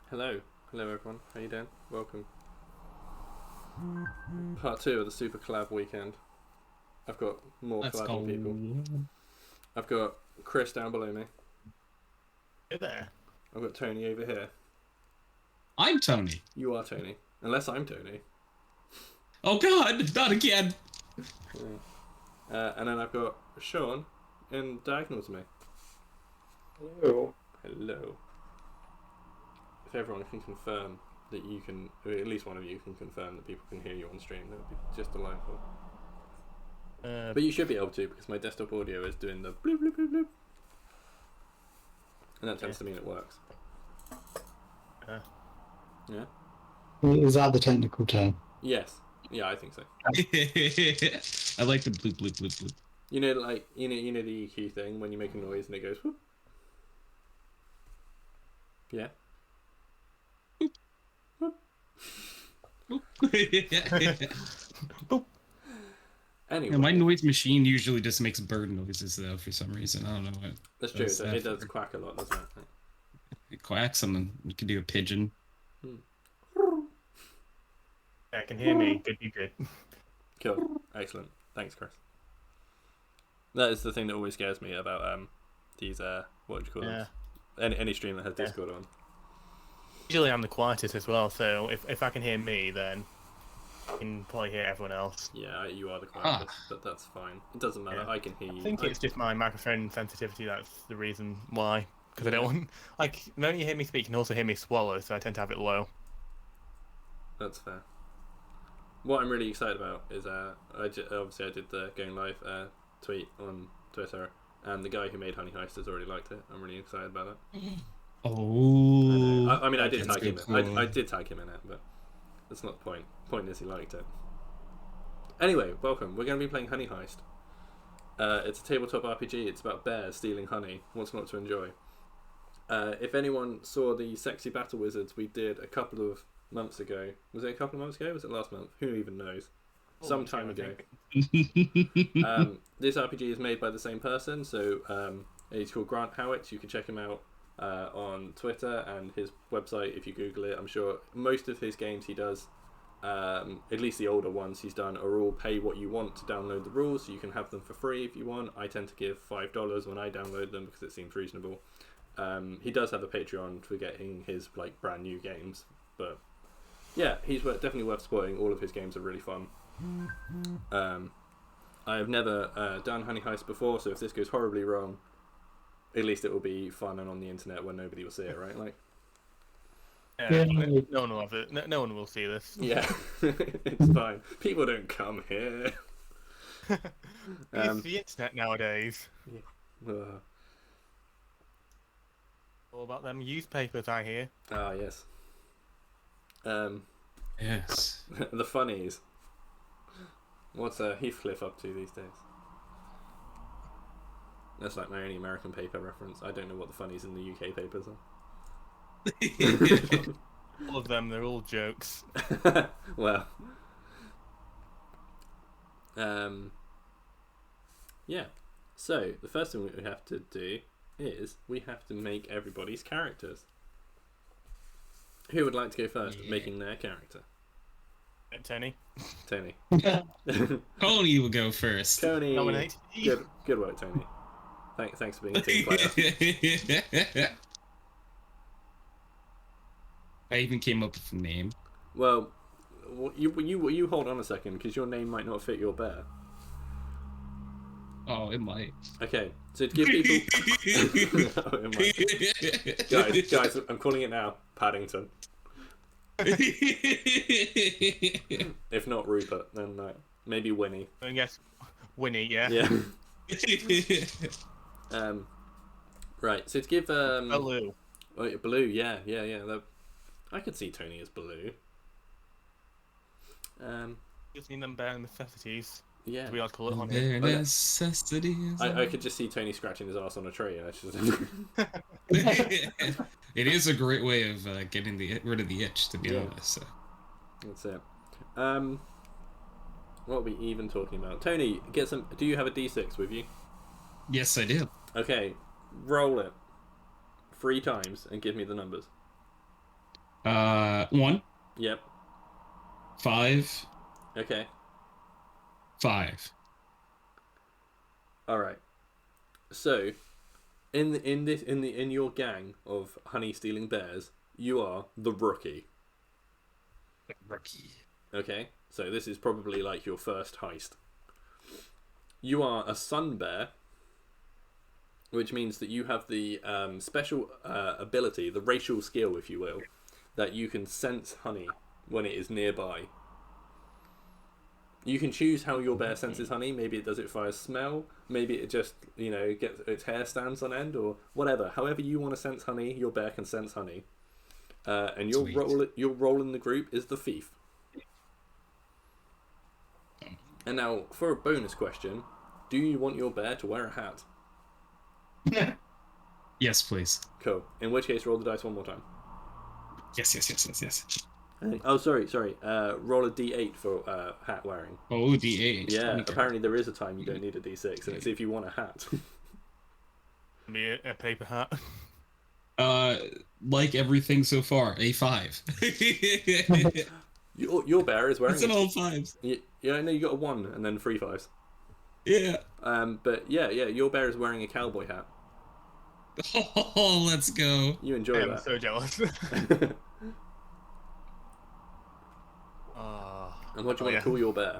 Hello. Hello everyone. How you doing? Welcome. Part 2 of the Super Collab weekend. I've got more Let's collabing go. people. I've got Chris down below me. Hey there. I've got Tony over here. I'm Tony. You are Tony. Unless I'm Tony. Oh God, not again. And then I've got Shaun in diagonal to me. Hello. Hello. If everyone can confirm that you can, or at least one of you can confirm that people can hear you on stream, that would be just delightful. But you should be able to, because my desktop audio is doing the bloop bloop bloop bloop. And that tends to mean it works. Yeah? Is that the technical term? Yes. Yeah, I think so. I like the bloop bloop bloop bloop. You know, like you know the EQ thing when you make a noise and it goes whoop. Yeah. Anyway, Yeah, my noise machine usually just makes bird noises though for some reason. I don't know what. that's true. does It that does for. quack a lot, doesn't it? It quacks and then you can do a pigeon. Yeah, can hear me. Good, you good. Cool. Excellent. Thanks, Chris. That is the thing that always scares me about these what would you call them? Any stream that has Discord on. Usually I'm the quietest as well, so if I can hear me, then I can probably hear everyone else. Yeah, you are the quietest, but that's fine. It doesn't matter. Yeah. I can hear you. I think it's just my microphone sensitivity that's the reason why. Because I don't want... Like, when you hear me speak, you can also hear me swallow, so I tend to have it low. That's fair. What I'm really excited about is obviously I did the going live tweet on Twitter, and the guy who made Honey Heist has already liked it. I'm really excited about it. Oh. I mean, I did That's tag him. so cool. I did tag him in it, but that's not the point. The point is he liked it. Anyway, welcome. We're going to be playing Honey Heist. It's a tabletop RPG. It's about bears stealing honey. What's not to enjoy? If anyone saw the Sexy Battle Wizards we did a couple of months ago, was it a couple of months ago? Was it last month? Who even knows? Some time ago. This RPG is made by the same person, so he's called Grant Howitt. You can check him out on Twitter and his website if you Google it. I'm sure most of his games he does, at least the older ones he's done, are all pay what you want to download the rules, so you can have them for free if you want. I tend to give $5 when I download them because it seems reasonable. He does have a Patreon for getting his like brand new games, but yeah, he's definitely worth supporting. All of his games are really fun. I have never done Honey Heist before, so if this goes horribly wrong, at least it will be fun and on the internet where nobody will see it, right? Like, Yeah, no one will have it. No one will see this. yeah, it's fine. People don't come here. It's the internet nowadays. Uh, All about them newspapers, I hear. yes. Yes. The funnies. What's Heathcliff up to these days? That's like my only American paper reference. I don't know what the funnies in the UK papers All of them, they're all jokes. are. Well. Yeah. So, the first thing we have to do is we have to make everybody's characters. Who would like to go first at making their character? Tony? Tony. Tony will go first. Tony. Nominate. Good work, Tony. Thanks for being a team player. I even came up with a name. Well, you hold on a second, because your name might not fit your bear. Oh, it might. Okay, so to give people... Oh, it might. Guys, I'm calling it now. Paddington. If not Rupert, then maybe Winnie. I guess Winnie, yeah. Yeah. Right, so to give... Baloo. Oh, Baloo, yeah. I could see Tony as Baloo. Just need them bare necessities. Yeah. We ought to call it honey. Their Okay. necessities. I could just see Tony scratching his ass on a tree. I just... It is a great way of getting rid of the itch, to be Yeah. honest. So. That's it. What are we even talking about? Tony, get some... Do you have a D6 with you? Yes, I do. Okay, roll it 3 times and give me the numbers. 1, Yep. 5, Okay. 5. All right. So, in your gang of honey stealing bears, you are the rookie. Rookie. Okay. So this is probably like your first heist. You are a sun bear, which means that you have the special ability, the racial skill, if you will, that you can sense honey when it is nearby. You can choose how your bear senses honey. Maybe it does it via smell. Maybe it just, gets its hair stands on end or whatever. However you want to sense honey, your bear can sense honey. And your role in the group is the thief. And now, for a bonus question, do you want your bear to wear a hat? Yes, please. Cool. In which case, roll the dice one more time. Yes. Oh, sorry. Roll a d8 for hat wearing. Oh, D8. Yeah, Okay. apparently there is a time you don't need a d6, and it's if you want a hat. Be a paper hat. Like everything so far, a 5. Your bear is wearing. It's an all 5s. Yeah, no, you got a 1 and then 3 5s. Yeah. But yeah, your bear is wearing a cowboy hat. Oh, let's go. You enjoy I'm that. so jealous. And what do you want to call your bear?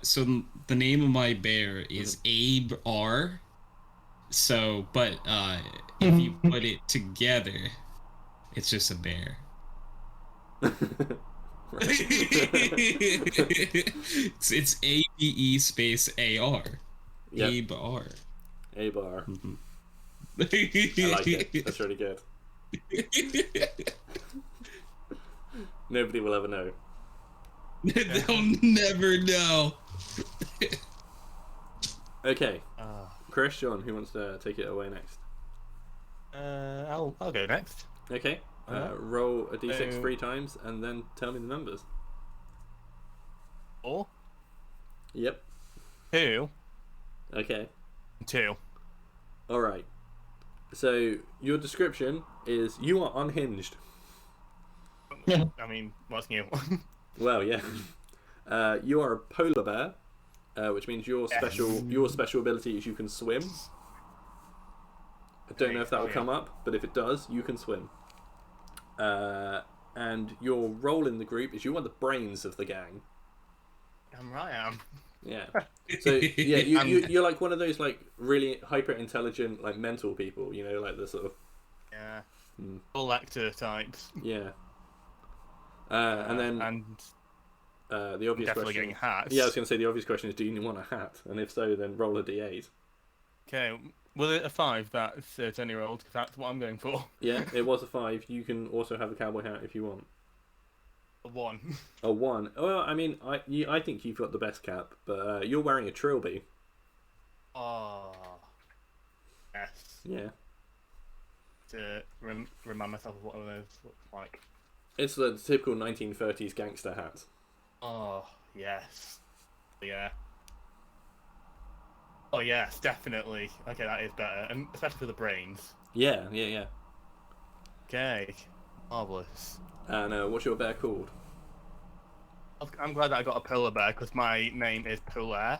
So the name of my bear is Abe R. So, but if you put it together, it's just a bear. it's ABE space AR. Yep. Abe R. Abe R. Mhm. I like it. That's really good. Nobody will ever know. They'll never know. Okay. Chris, Sean, who wants to take it away next? I'll go next. Okay. Alright. Roll a d6 So- 3 times and then tell me the numbers. 4, Yep. 2, Okay. 2. All right. So your description is you are unhinged. I mean, what's new? Well, yeah. You are a polar bear, which means your special ability is you can swim. I don't know if that will come up, but if it does, you can swim. And your role in the group is you are the brains of the gang. I am. Yeah. So yeah, you're like one of those like really hyper intelligent like mental people. Like the sort of Yeah. Full actor types. yeah. And then the obvious Definitely question. getting hats. Yeah, I was going to say the obvious question is, do you want a hat? And if so, then roll a d8. Okay. Was it a 5 that's Tony rolled? Because that's what I'm going for. Yeah, it was a 5. You can also have a cowboy hat if you want. A 1. A 1. Well, I mean, I think you've got the best cap, but you're wearing a trilby. Oh. Yes. Yeah. To remind myself of what one of those looks like. It's the typical 1930s gangster hat. Oh, yes. Yeah. Oh, yes, definitely. Okay, that is better. And especially for the brains. Yeah. Okay. Marvellous. And what's your bear called? I'm glad that I got a polar bear because my name is Polar.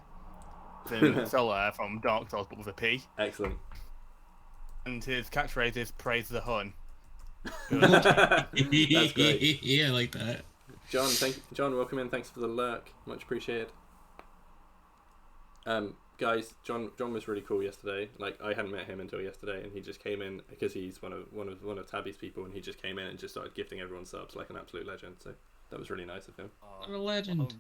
It's Solar from Dark Souls, but with a P. Excellent. And his catchphrase is "Praise the Hun." That's great. Yeah, I like that. John, welcome in. Thanks for the lurk. Much appreciated. Guys, John was really cool yesterday. Like I hadn't met him until yesterday, and he just came in because he's one of Tabby's people, and he just came in and just started gifting everyone subs like an absolute legend. So that was really nice of him. What a legend.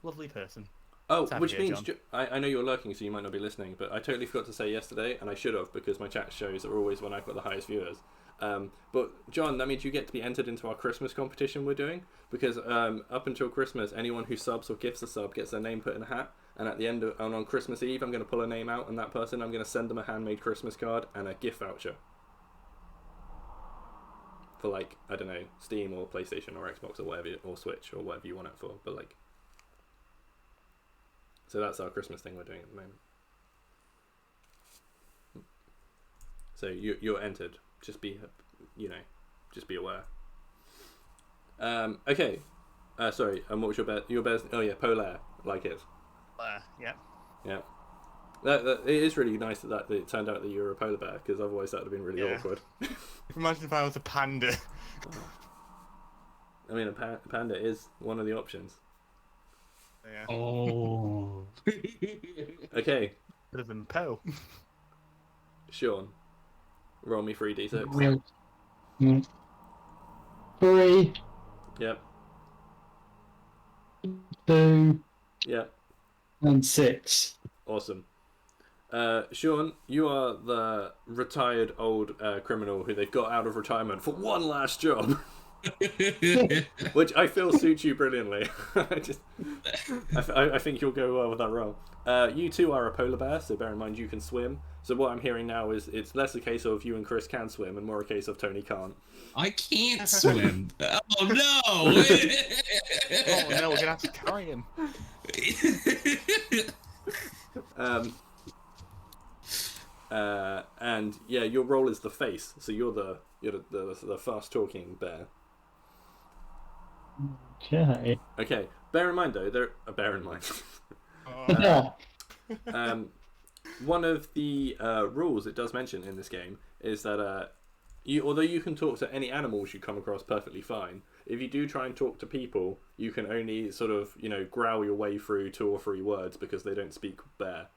Lovely person. Oh, Sad which to hear, means John. I know you're lurking, so you might not be listening, but I totally forgot to say yesterday, and I should have because my chat shows are always when I've got the highest viewers. But John, that means you get to be entered into our Christmas competition we're doing because up until Christmas, anyone who subs or gifts a sub gets their name put in a hat, and at the end of, and on Christmas Eve, I'm going to pull a name out, and that person, I'm going to send them a handmade Christmas card and a gift voucher for like I don't know, Steam or PlayStation or Xbox or whatever, or Switch or whatever you want it for, but like. So that's our Christmas thing we're doing at the moment. So you're entered. Just be just be aware. Okay. Sorry. And what was your bear? Your bear's? Oh yeah, Polaire. Like it. Yeah. Yeah. That it is really nice that it turned out that you were a polar bear, because otherwise that would have been really awkward. Imagine if I was a panda. I mean, a panda is one of the options. Yeah. Oh. Okay, Could have been Poe. Sean, roll me 3d6. Well, 3, Yep, 2, yep, and 6. awesome. Sean, you are the retired old criminal who they've got out of retirement for one last job. Which I feel suits you brilliantly. I think you'll go well with that role. You two are a polar bear, so bear in mind you can swim. So what I'm hearing now is it's less a case of you and Chris can swim and more a case of Tony can't. I can't swim. Oh no! Oh no, we're gonna have to carry him. And yeah, your role is the face. So you're the fast talking bear. Okay. Okay. Bear in mind though, bear in mind. Yeah. One of the rules it does mention in this game is that although you can talk to any animals you come across perfectly fine, if you do try and talk to people, you can only sort of growl your way through 2 or 3 words because they don't speak bear.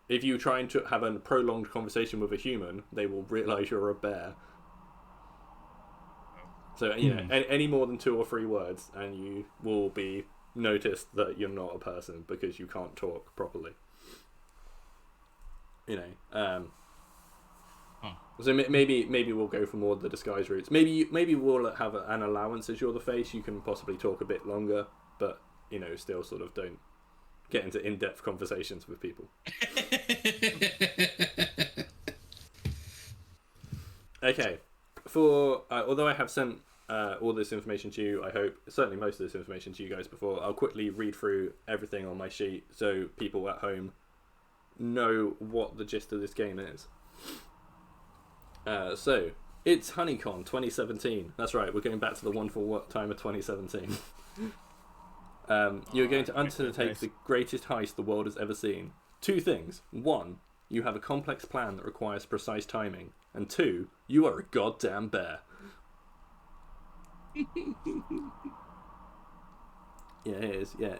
If you try and have a prolonged conversation with a human, they will realise you're a bear. So any more than 2 or 3 words, and you will be noticed that you're not a person because you can't talk properly. So maybe we'll go for more of the disguise routes. Maybe we'll have an allowance as you're the face. You can possibly talk a bit longer, but still sort of don't get into in-depth conversations with people. Okay. Although I have sent all this information to you, I hope certainly most of this information to you guys before, I'll quickly read through everything on my sheet so people at home know what the gist of this game is. So it's Honeycon 2017. That's right, we're going back to the wonderful time of 2017. You're going to undertake the greatest heist the world has ever seen. 2 things. 1, you have a complex plan that requires precise timing. And 2, you are a goddamn bear. Yeah, it is. Yeah.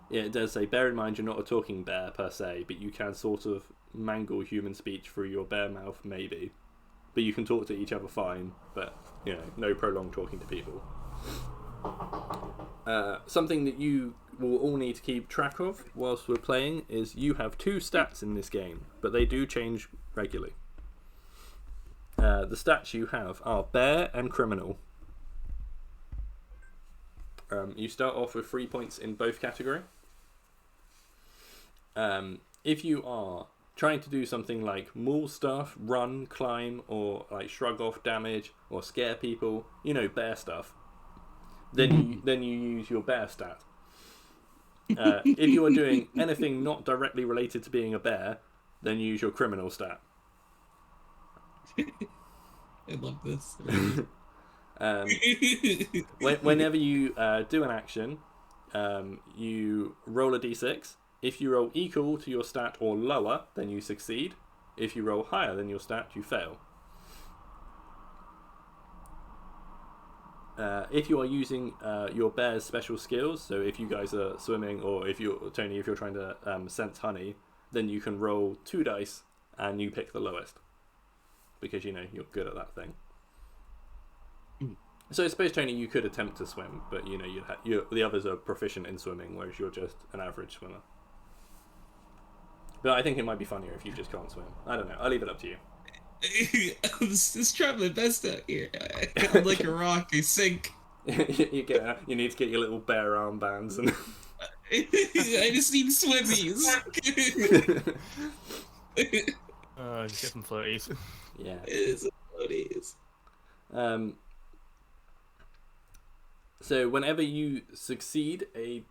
Yeah, it does say, bear in mind you're not a talking bear per se, but you can sort of mangle human speech through your bear mouth, maybe. But you can talk to each other fine, but, no prolonged talking to people. Something that you will all need to keep track of whilst we're playing is you have 2 stats in this game, but they do change regularly. The stats you have are bear and criminal. You start off with 3 points in both category. If you are trying to do something like maul stuff, run, climb, or like shrug off damage or scare people, bear stuff, then you use your bear stat. If you are doing anything not directly related to being a bear, then use your criminal stat. I love this. Whenever you do an action, you roll a d6. If you roll equal to your stat or lower, then you succeed. If you roll higher than your stat, you fail. If you are using your bear's special skills, so if you guys are swimming, or if you're trying to sense honey, then you can roll 2 dice and you pick the lowest because you're good at that thing. So I suppose, Tony, you could attempt to swim, but the others are proficient in swimming, whereas you're just an average swimmer. But I think it might be funnier if you just can't swim. I don't know. I'll leave it up to you. I'm just trying my best out here. I'm like a rock. I sink. You need to get your little bear armbands and. I just need swimmies. Just get some floaties. Yeah. It's floaties. So whenever you succeed a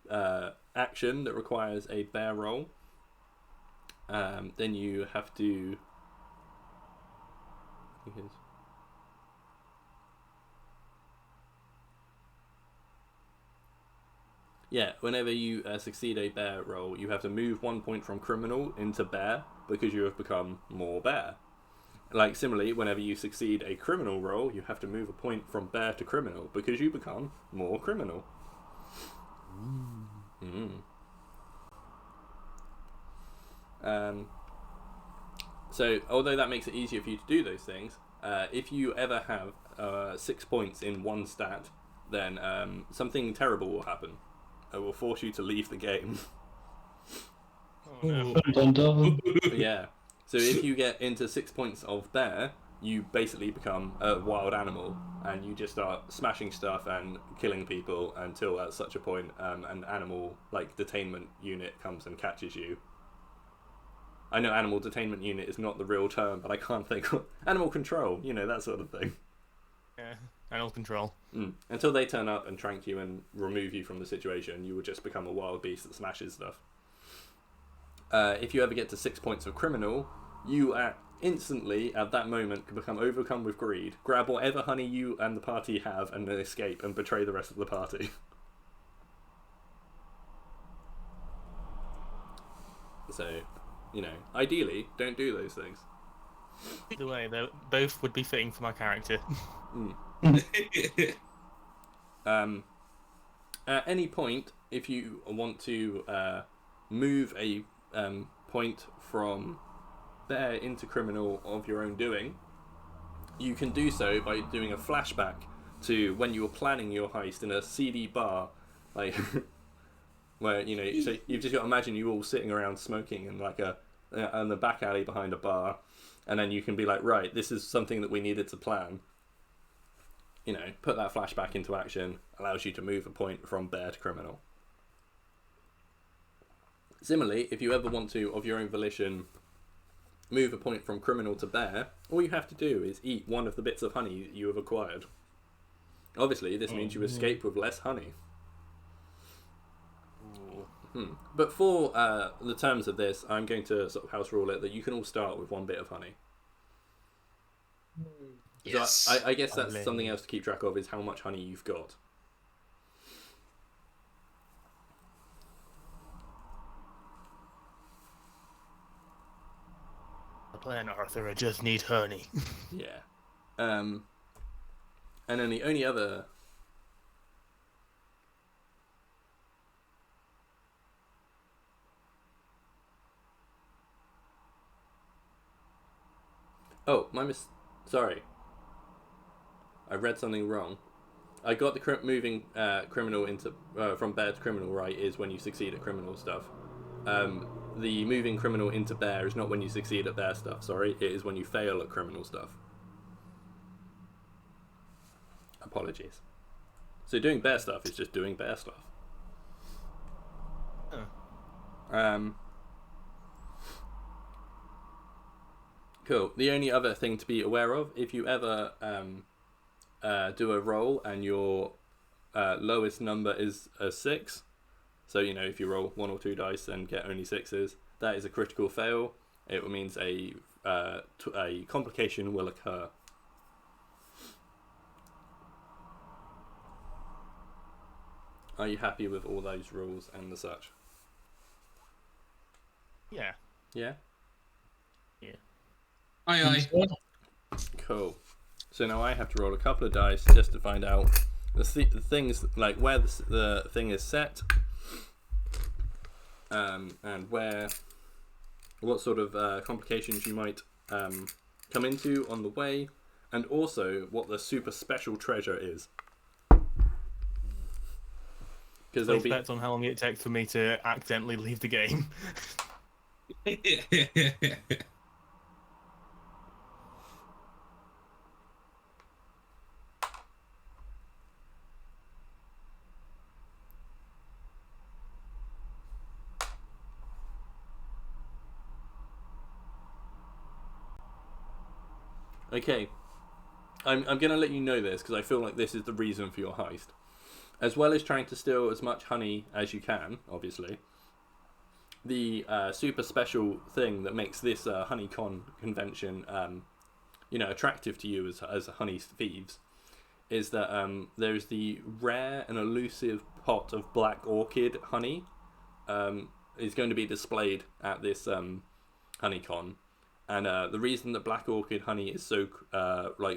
action that requires a bear roll, then you have to Because yeah, whenever you succeed a bear roll, you have to move 1 point from criminal into bear because you have become more bear. Like similarly, whenever you succeed a criminal roll, you have to move a point from bear to criminal because you become more criminal. So, although that makes it easier for you to do those things, if you ever have 6 points in one stat, then something terrible will happen. It will force you to leave the game. Oh, no. Dun, dun, dun. Yeah. So if you get into 6 points of bear, you basically become a wild animal, and you just start smashing stuff and killing people until at such a point an animal like detainment unit comes and catches you. I know animal detainment unit is not the real term, but I can't think of animal control, that sort of thing. Yeah, animal control. Until they turn up and trank you and remove you from the situation, you will just become a wild beast that smashes stuff. If you ever get to 6 points of criminal, you instantly, at that moment, can become overcome with greed, grab whatever honey you and the party have, and then escape and betray the rest of the party. So, ideally, don't do those things. Either way, they both would be fitting for my character. At any point, if you want to move a point from there into criminal of your own doing, you can do so by doing a flashback to when you were planning your heist in a seedy bar, like where so you've just got to imagine you all sitting around smoking in like in the back alley behind a bar, and then you can be like, right, this is something that we needed to plan. Put that flashback into action, allows you to move a point from bear to criminal. Similarly, if you ever want to, of your own volition, move a point from criminal to bear, all you have to do is eat one of the bits of honey you have acquired. Obviously, this means you escape with less honey. But for the terms of this, I'm going to sort of house rule it that you can all start with one bit of honey. Yes. So I guess that's something else to keep track of, is how much honey you've got. The plan, Arthur, I just need honey. Yeah. And then the only other... Oh, sorry. I read something wrong. I got the moving criminal into from bear to criminal right is when you succeed at criminal stuff. The moving criminal into bear is not when you succeed at bear stuff, sorry. It is when you fail at criminal stuff. Apologies. So doing bear stuff is just doing bear stuff. Cool. The only other thing to be aware of, if you ever do a roll and your lowest number is a 6, so if you roll 1 or 2 dice and get only 6s, that is a critical fail. It means a complication will occur. Are you happy with all those rules and the such? Yeah. Yeah? Aye. Cool. So now I have to roll a couple of dice just to find out the things, like where the thing is set, and what sort of complications you might come into on the way, and also what the super special treasure is. Because It depends on how long it takes for me to accidentally leave the game. Okay, I'm going to let you know this because I feel like this is the reason for your heist. As well as trying to steal as much honey as you can, obviously, the super special thing that makes this HoneyCon convention attractive to you as honey thieves, is that there's the rare and elusive pot of black orchid honey is going to be displayed at this honeycon, and the reason that black orchid honey is so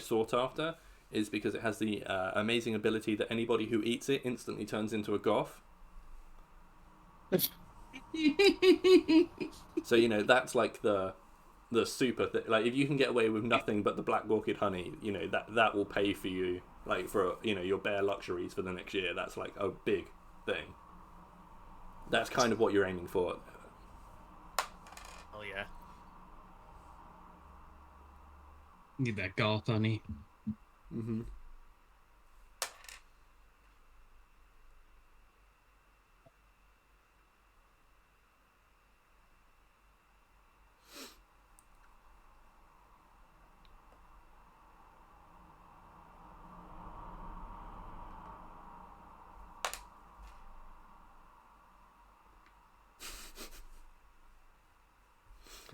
sought after is because it has the amazing ability that anybody who eats it instantly turns into a goth. So that's like the super like if you can get away with nothing but the black orchid honey, that will pay for you, like for your bare luxuries for the next year. That's like a big thing. That's kind of what you're aiming for. Oh yeah. Need that goth honey. Mm-hmm.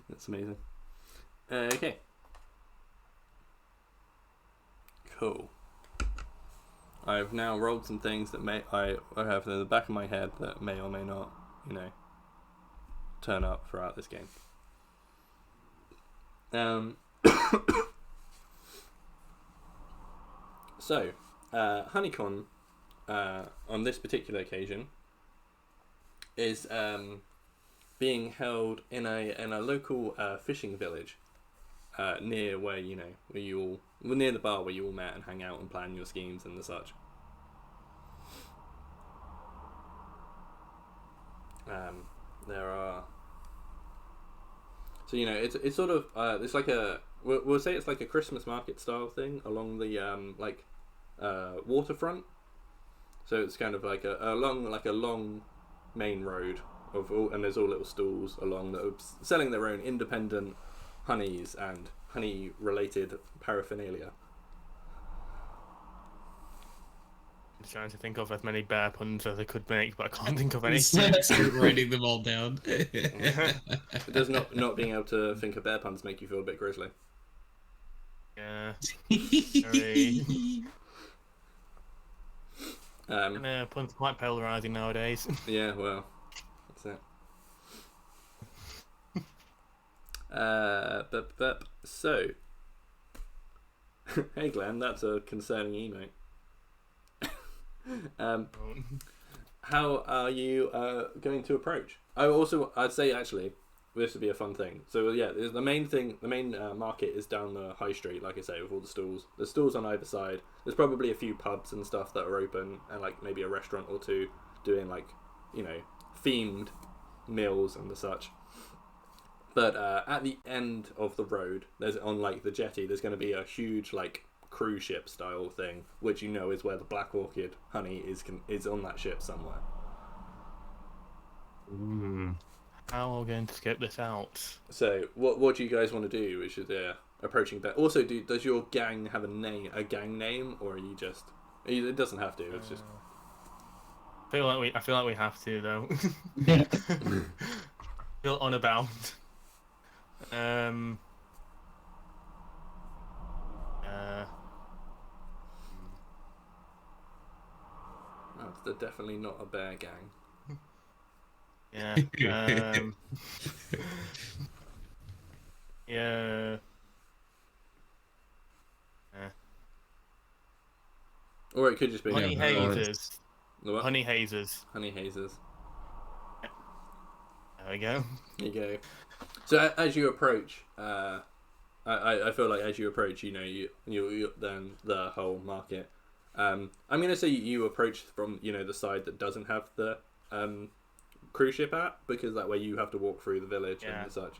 That's amazing. Okay. Cool. I've now rolled some things that I have in the back of my head that may or may not, turn up throughout this game. So, Honeycon, on this particular occasion, is being held in a local fishing village near where near the bar where you all met and hang out and plan your schemes and the such. There are it's sort of it's like we'll say it's like a Christmas market style thing along the waterfront. So it's kind of like a long main road and there's all little stalls along that are selling their own independent honeys and honey related paraphernalia. I'm trying to think of as many bear puns as I could make, but I can't think of any. Start writing them all down. Does not being able to think of bear puns make you feel a bit grisly? Yeah. Very... puns are quite polarizing nowadays. Yeah, well, that's it. So, hey Glenn, that's a concerning emote. How are you going to approach? I'd say actually this would be a fun thing. So yeah, the main market is down the high street, like I say, with all the stalls. There's stalls on either side. There's probably a few pubs and stuff that are open, and like maybe a restaurant or two doing like themed meals and the such. But at the end of the road, there's on like the jetty, there's going to be a huge like cruise ship style thing, which is where the black orchid honey is on that ship somewhere. How are we going to skip this out? So what do you guys want to do? Which is approaching that. Also, does your gang have a gang name, or are you just? It doesn't have to. It's just. I feel like we have to though. Feel unbound. They're definitely not a bear gang. Yeah. Yeah. Or it could just be Honey hazers. What? Honey hazers. Honey hazers. There we go. There you go. So as you approach, I feel like as you approach, you then the whole market. I'm gonna say you approach from the side that doesn't have the cruise ship at, because that way you have to walk through the village and such.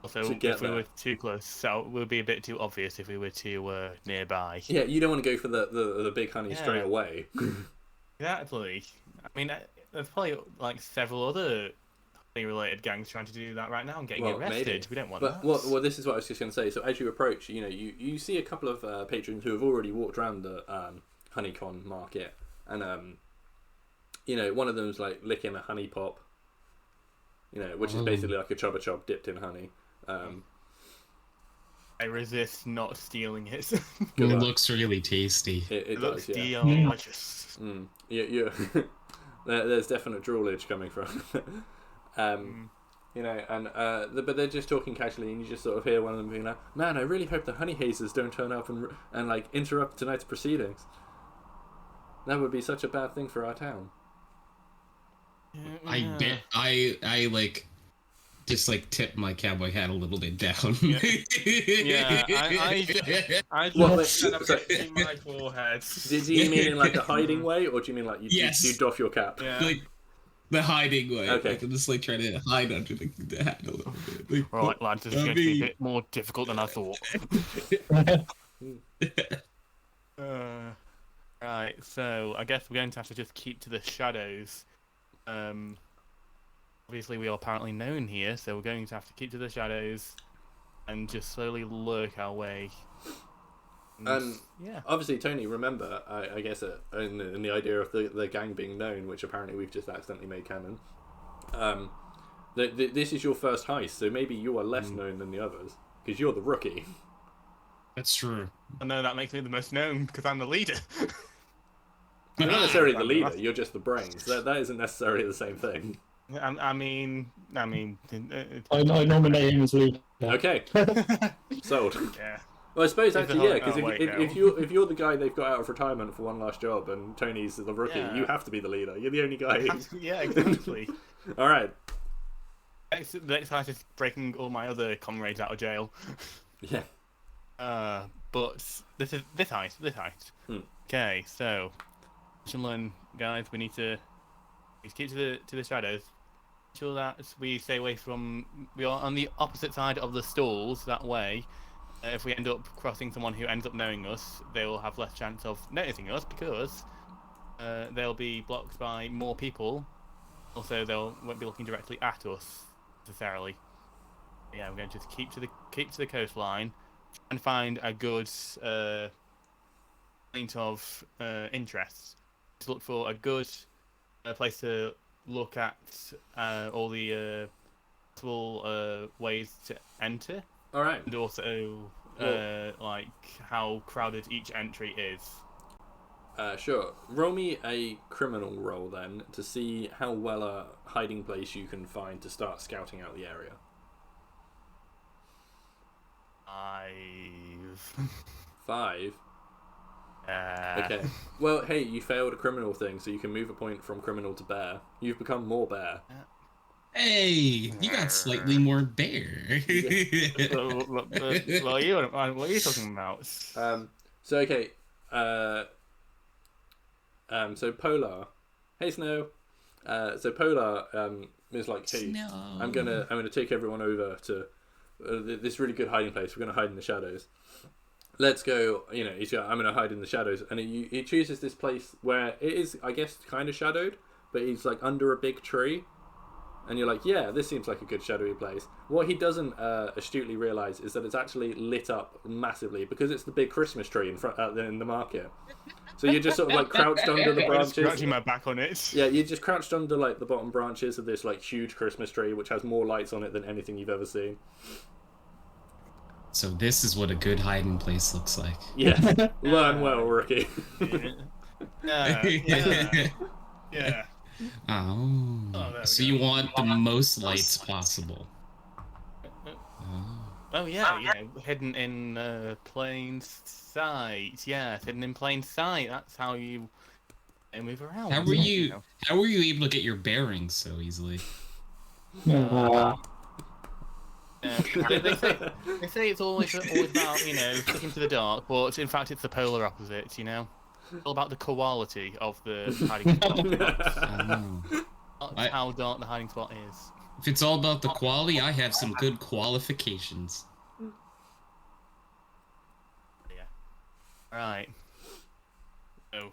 Also, if we were too close, so it would be a bit too obvious if we were too nearby. Yeah, you don't want to go for the big honey straight away. Exactly. I mean, there's probably like several other related gangs trying to do that right now and getting arrested. Maybe. We don't want that. Well, this is what I was just going to say. So as you approach, you see a couple of patrons who have already walked around the Honeycon market, and one of them's like licking a honey pop, which is basically like a chubba chub dipped in honey. I resist not stealing it. It luck. looks really tasty. It looks does, yeah. delicious. You there's definite droolage coming from. You know, and but they're just talking casually, and you just sort of hear one of them being like, "Man, I really hope the honey hazers don't turn up and like interrupt tonight's proceedings. That would be such a bad thing for our town." I like just like tip my cowboy hat a little bit down. Yeah, I What, just kind of in my forehead. Do you mean in like a hiding way, or do you mean like you doff your cap? Yeah. Like the hiding way. Okay. Like I'm just like trying to hide under the hat a little bit. Like, Right, lads, this is going to be a bit more difficult than I thought. Right, so I guess we're going to have to just keep to the shadows. Obviously we are apparently known here, so we're going to have to keep to the shadows and just slowly lurk our way. And, yeah. Obviously, Tony, remember, I guess, in the idea of the gang being known, which apparently we've just accidentally made canon, this is your first heist, so maybe you are less known than the others, because you're the rookie. That's true. I know that makes me the most known, because I'm the leader. You're not necessarily the leader, you're just the brains. That isn't necessarily the same thing. I mean... I nominate him as leader. Okay. Sold. Yeah. Well, I suppose actually, yeah, because if you're the guy they've got out of retirement for one last job, and Tony's the rookie, you have to be the leader. You're the only guy. Yeah, exactly. All right. The next heist is breaking all my other comrades out of jail. Yeah. But this heist. Okay, so learn, guys. We need to keep to the shadows. Sure that we stay away from. We are on the opposite side of the stalls. That way. If we end up crossing someone who ends up knowing us, they will have less chance of noticing us because they'll be blocked by more people. Also, they won't be looking directly at us necessarily. Yeah, we're going to just keep to the coastline and find a good point of interest. To look for a good place to look at all the possible ways to enter. All right. And also, like, how crowded each entry is. Sure. Roll me a criminal roll, then, to see how well a hiding place you can find to start scouting out the area. 5? Okay. Well, hey, you failed a criminal thing, so you can move a point from criminal to bear. You've become more bear. Hey, you got slightly more bear. What are you talking about? So okay. So Polar. Hey Snow. So Polar is like, hey, Snow. I'm gonna take everyone over to this really good hiding place. We're gonna hide in the shadows. Let's go. You know, I'm gonna hide in the shadows, and he chooses this place where it is, I guess, kind of shadowed, but he's like under a big tree. And you're like, yeah, this seems like a good shadowy place. What he doesn't astutely realise is that it's actually lit up massively because it's the big Christmas tree in front in the market. So you're just sort of like crouched under the branches. Scratching my back on it. Yeah, you're just crouched under like the bottom branches of this like huge Christmas tree, which has more lights on it than anything you've ever seen. So this is what a good hiding place looks like. Yeah, learn well, rookie. Yeah. Oh, so you want the most lights possible. Oh yeah, hidden in plain sight. Yeah, hidden in plain sight. That's how you move around. How were you able to get your bearings so easily? They say it's always about, sticking to the dark, but in fact it's the polar opposite, It's all about the quality of the hiding spot. That's how dark the hiding spot is. If it's all about the quality, I have some good qualifications. Yeah. Right. So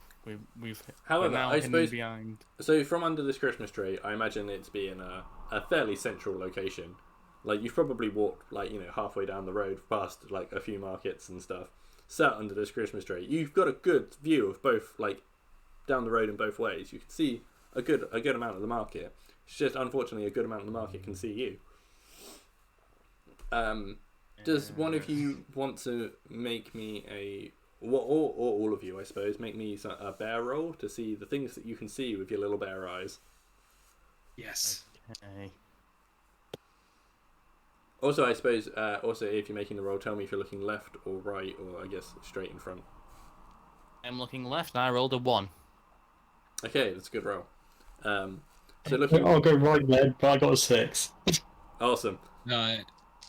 we've. However, now I suppose. behind. So from under this Christmas tree, I imagine it to be in a fairly central location. Like you've probably walked halfway down the road past like a few markets and stuff. Sat under this Christmas tree, you've got a good view of both, like down the road in both ways. You can see a good amount of the market. It's just unfortunately a good amount of the market can see you. Does one of you want to make me or all of you, I suppose, make me a bear roll to see the things that you can see with your little bear eyes? Yes. Okay. Also, I suppose, if you're making the roll, tell me if you're looking left or right, or I guess straight in front. I'm looking left, and I rolled a 1. Okay, that's a good roll. So looking... I'll go right then, but I got a 6. Awesome.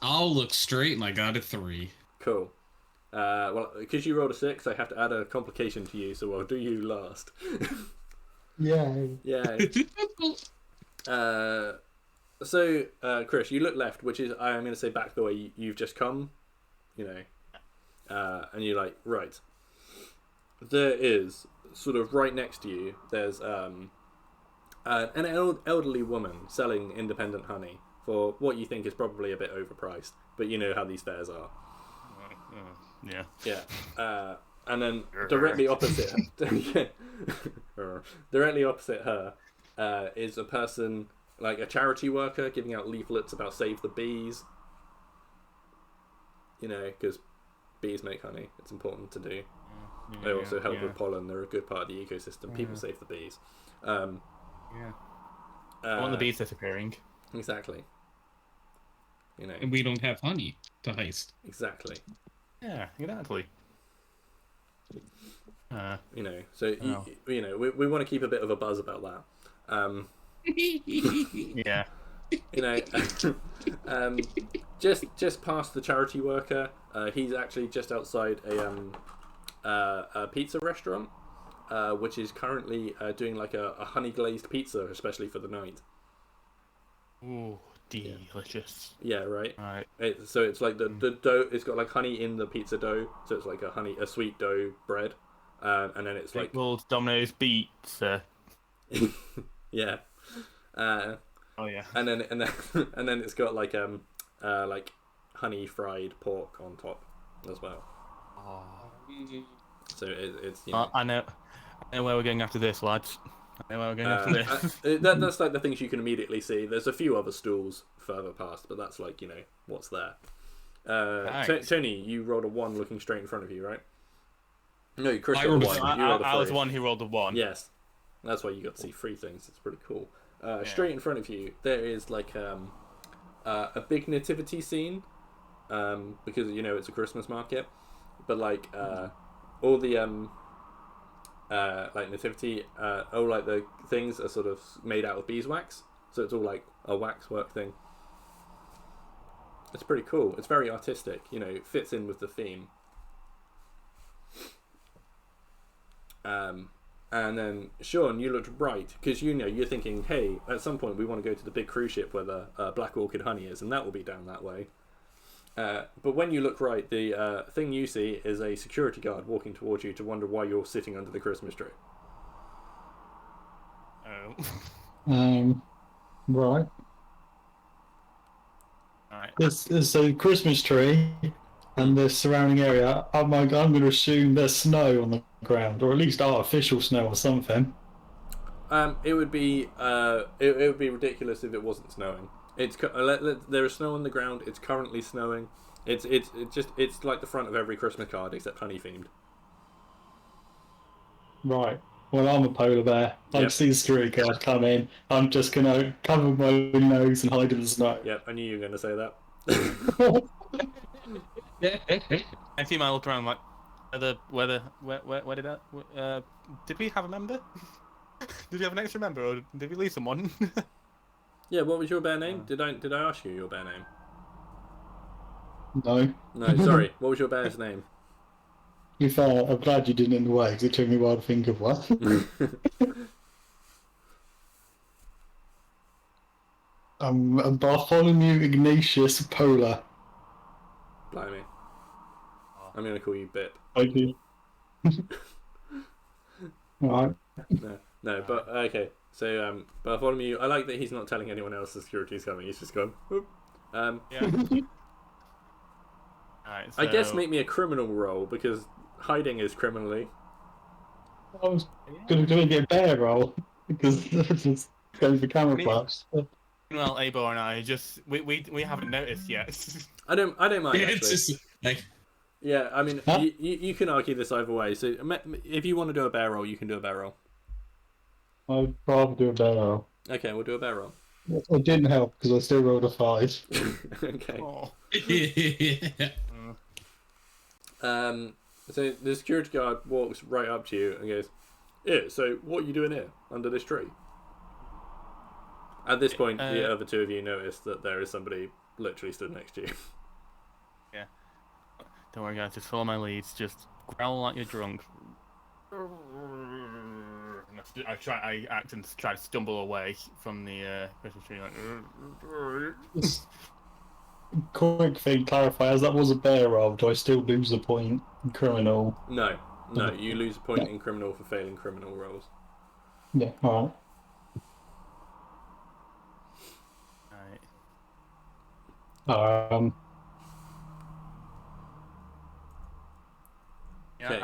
I'll look straight, and I got a 3. Cool. Well, because you rolled a 6, I have to add a complication to you, so I'll do you last. Yeah. Yeah. So, Chris, you look left, which is, I'm going to say, back the way you've just come, and you're like, right. There is, sort of right next to you, there's an elderly woman selling independent honey for what you think is probably a bit overpriced, but you know how these fairs are. Yeah. Yeah. And then directly opposite her is a person, like a charity worker, giving out leaflets about Save the Bees. Because bees make honey. It's important to do. They also help with pollen. They're a good part of the ecosystem. People save the bees. I want the bees disappearing. Exactly. And we don't have honey to heist. Exactly. Yeah, exactly. So we want to keep a bit of a buzz about that. Yeah. Just past the charity worker, he's actually just outside a pizza restaurant, which is currently doing like a honey glazed pizza, especially for the night. Ooh, delicious. Yeah, right. Right. So it's like the dough. It's got like honey in the pizza dough, so it's like a sweet dough bread, and then it's like called Domino's pizza. Yeah. Oh yeah. And then it's got like honey fried pork on top as well. Oh. So it's I know where we're going after this, lads. I know where we're going after this. That's like the things you can immediately see. There's a few other stalls further past, but that's like what's there. Tony, you rolled a 1 looking straight in front of you, right? No, Chris I rolled a rolled 1. I was the one who rolled the 1. Yes, that's why you got to see 3 things. It's pretty cool. Straight in front of you, there is like a big nativity scene, because it's a Christmas market, but like all the like nativity, all like the things are sort of made out of beeswax, so it's all like a waxwork thing. It's pretty cool. It's very artistic. It fits in with the theme. And then Shaun, you looked right because you're thinking, hey, at some point we want to go to the big cruise ship where the Black Orchid honey is, and that will be down that way. But when you look right, the thing you see is a security guard walking towards you to wonder why you're sitting under the Christmas tree. Oh. Right. Alright. There's a Christmas tree and the surrounding area. I'm going to assume there's snow on the ground, or at least artificial snow or something. It would be it would be ridiculous if it wasn't snowing. There is snow on the ground. It's currently snowing. It's like the front of every Christmas card except honey themed. Right. Well, I'm a polar bear. I see the security guard come in. I'm just going to cover my nose and hide in the snow. Yep, I knew you were going to say that. I see my look around like, where did that? Did we have a member? Did we have an extra member, or did we leave someone? Yeah, what was your bear name? Did I ask you your bear name? No. No, sorry. What was your bear's name? To be fair, I'm glad you didn't in the way, because it took me a while to think of one. Bartholomew Ignatius Polar. Blimey. I'm going to call you Bip. I do. Alright. No, but okay. So, Bartholomew, I like that he's not telling anyone else the security's coming. He's just gone, whoop. Yeah. Alright, so... I guess make me a criminal roll, because hiding is criminally. I was going to get a bear roll, because just going for camouflage. Well, Abor and I we haven't noticed yet. I don't mind Yeah, actually. it's just like Yeah, I mean, Huh? you can argue this either way. So if you want to do a bear roll, you can do a bear roll. I'd rather do a barrel. Okay, we'll do a bear roll. It didn't help because I still rolled a 5. Okay. Oh. So the security guard walks right up to you and goes, "Yeah, so what are you doing here under this tree?" At this point, the other two of you notice that there is somebody literally stood next to you. Yeah. Don't worry, guys. Just follow my leads. Just growl like you're drunk. I act and try to stumble away from the Christmas tree. Like, Quick thing, clarify, as that was a bear roll, do I still lose a point in criminal? No, you lose a point in criminal for failing criminal rolls. Yeah, alright. right. Okay.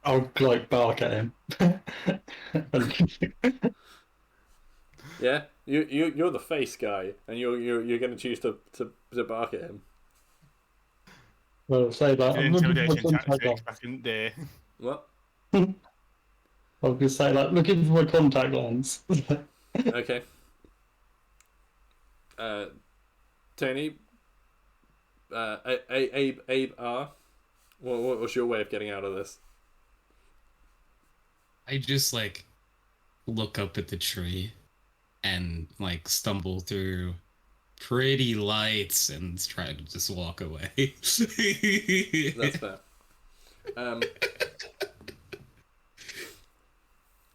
I'll like bark at him. Yeah, you're the face guy, and you're going to choose to bark at him. Well, say that. I'm looking for my Intimidation contact tactics lens. back in the day. What? I was going to say that. Looking for my contact lens. Okay. Tony. Abe R. What's your way of getting out of this? I just like look up at the tree and like stumble through pretty lights and try to just walk away. That's fair.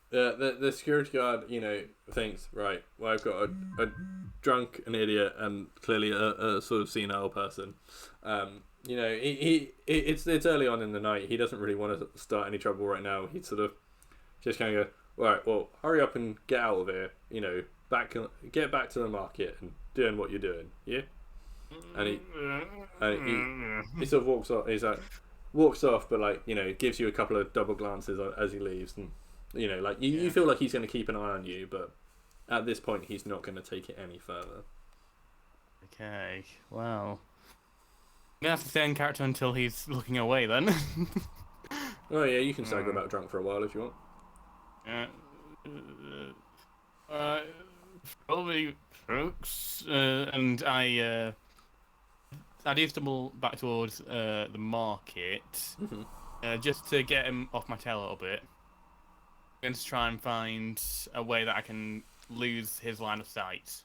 The security guard, thinks, right, well, I've got a drunk, an idiot, and clearly a sort of senile person. It's early on in the night. He doesn't really want to start any trouble right now. He'd sort of just kind of go, right, well, hurry up and get out of here. Get back to the market and doing what you're doing. Yeah. And he sort of walks off. He's like walks off, but gives you a couple of double glances as he leaves, and you feel like he's going to keep an eye on you, but at this point he's not going to take it any further. Okay, well, I'm gonna have to stay in character until he's looking away then. Oh yeah, you can stagger about drunk for a while if you want. Probably folks, and I do stumble back towards the market, just to get him off my tail a little bit. I'm going to try and find a way that I can lose his line of sight.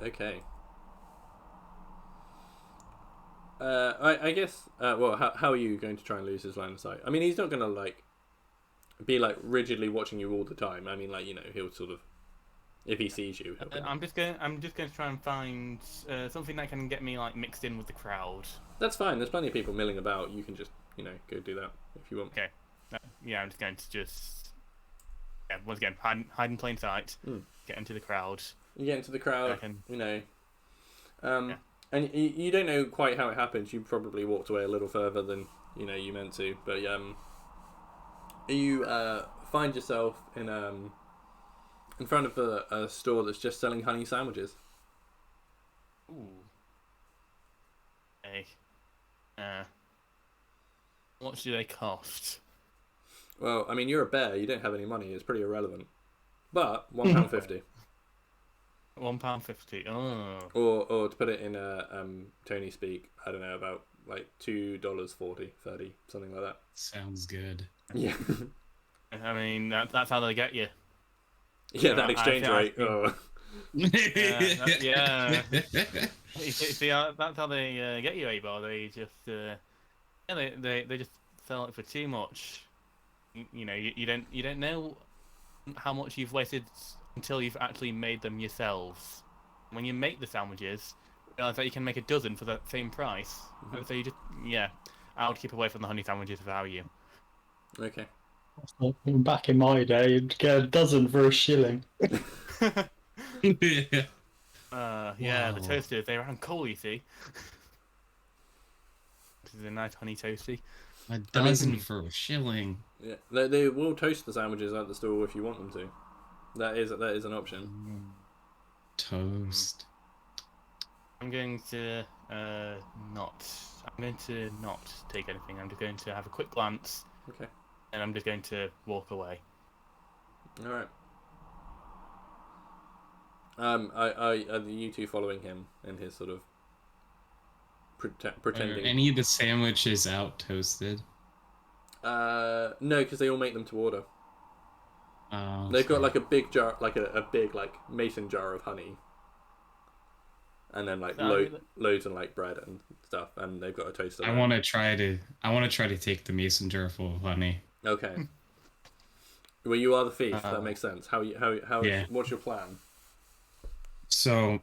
Okay. I guess. Well, how are you going to try and lose his line of sight? I mean, he's not going to be rigidly watching you all the time. I mean, he'll sort of, if he sees you, he'll I'm just going to try and find something that can get me mixed in with the crowd. That's fine. There's plenty of people milling about. You can just go do that if you want. Okay. Yeah, I'm just going to once again hide in plain sight. Get into the crowd. You get into the crowd. And you don't know quite how it happened. You probably walked away a little further than you meant to. But you find yourself in front of a store that's just selling honey sandwiches. Ooh. Okay. How much do they cost? Well, I mean, you're a bear. You don't have any money. It's pretty irrelevant. But £1.50. £1.50. Oh. Or to put it in Tony speak, I don't know, about $2.40, 30, something like that. Sounds good. Yeah. I mean, that's how they get you. Yeah, that exchange rate. Oh. Yeah. See, that's how they get you, Abor. They just, they just sell it for too much. You don't know how much you've wasted until you've actually made them yourselves. When you make the sandwiches, you realize that you can make a dozen for the same price. So you just, I would keep away from the honey sandwiches if I were you. Okay. Back in my day, you'd get a dozen for £1. Yeah, the toasters, they were on coal, you see. This is a nice honey toasty. A dozen for a shilling. Yeah, they will toast the sandwiches at the store if you want them to. That is an option. Toast. I'm going to not. I'm going to not take anything. I'm just going to have a quick glance. Okay. And I'm just going to walk away. All right. Are you two following him in his sort of pretending? Are any of the sandwiches out toasted? No, because they all make them to order. Oh, They've got like a big jar, like a big like mason jar of honey, and then like loads and like bread and stuff, and they've got a toaster. I want to try to take the mason jar full of honey. Okay. Well, you are the thief. That makes sense. How Yeah. What's your plan? So,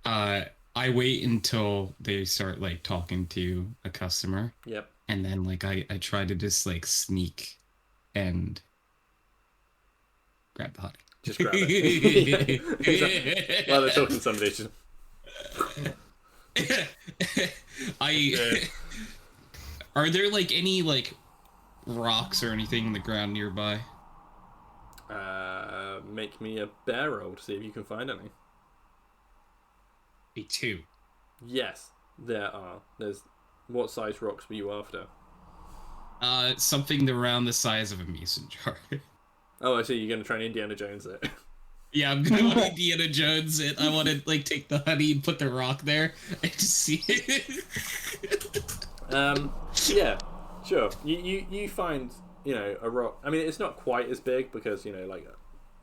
I wait until they start like talking to a customer. Yep. And then like I try to just like sneak and grab the honey. Just grab it. While they're talking to somebody. Just... Are there like any like rocks or anything in the ground nearby? Make me a bear roll to see if you can find any. A 2. Yes, there are. There's. What size rocks were you after? Something around the size of a mason jar. Oh, I see. You're gonna try and Indiana Jones it. Yeah, I'm gonna want Indiana Jones it. I want to like take the honey and put the rock there and just see it. Yeah, sure. You find a rock. I mean, it's not quite as big because like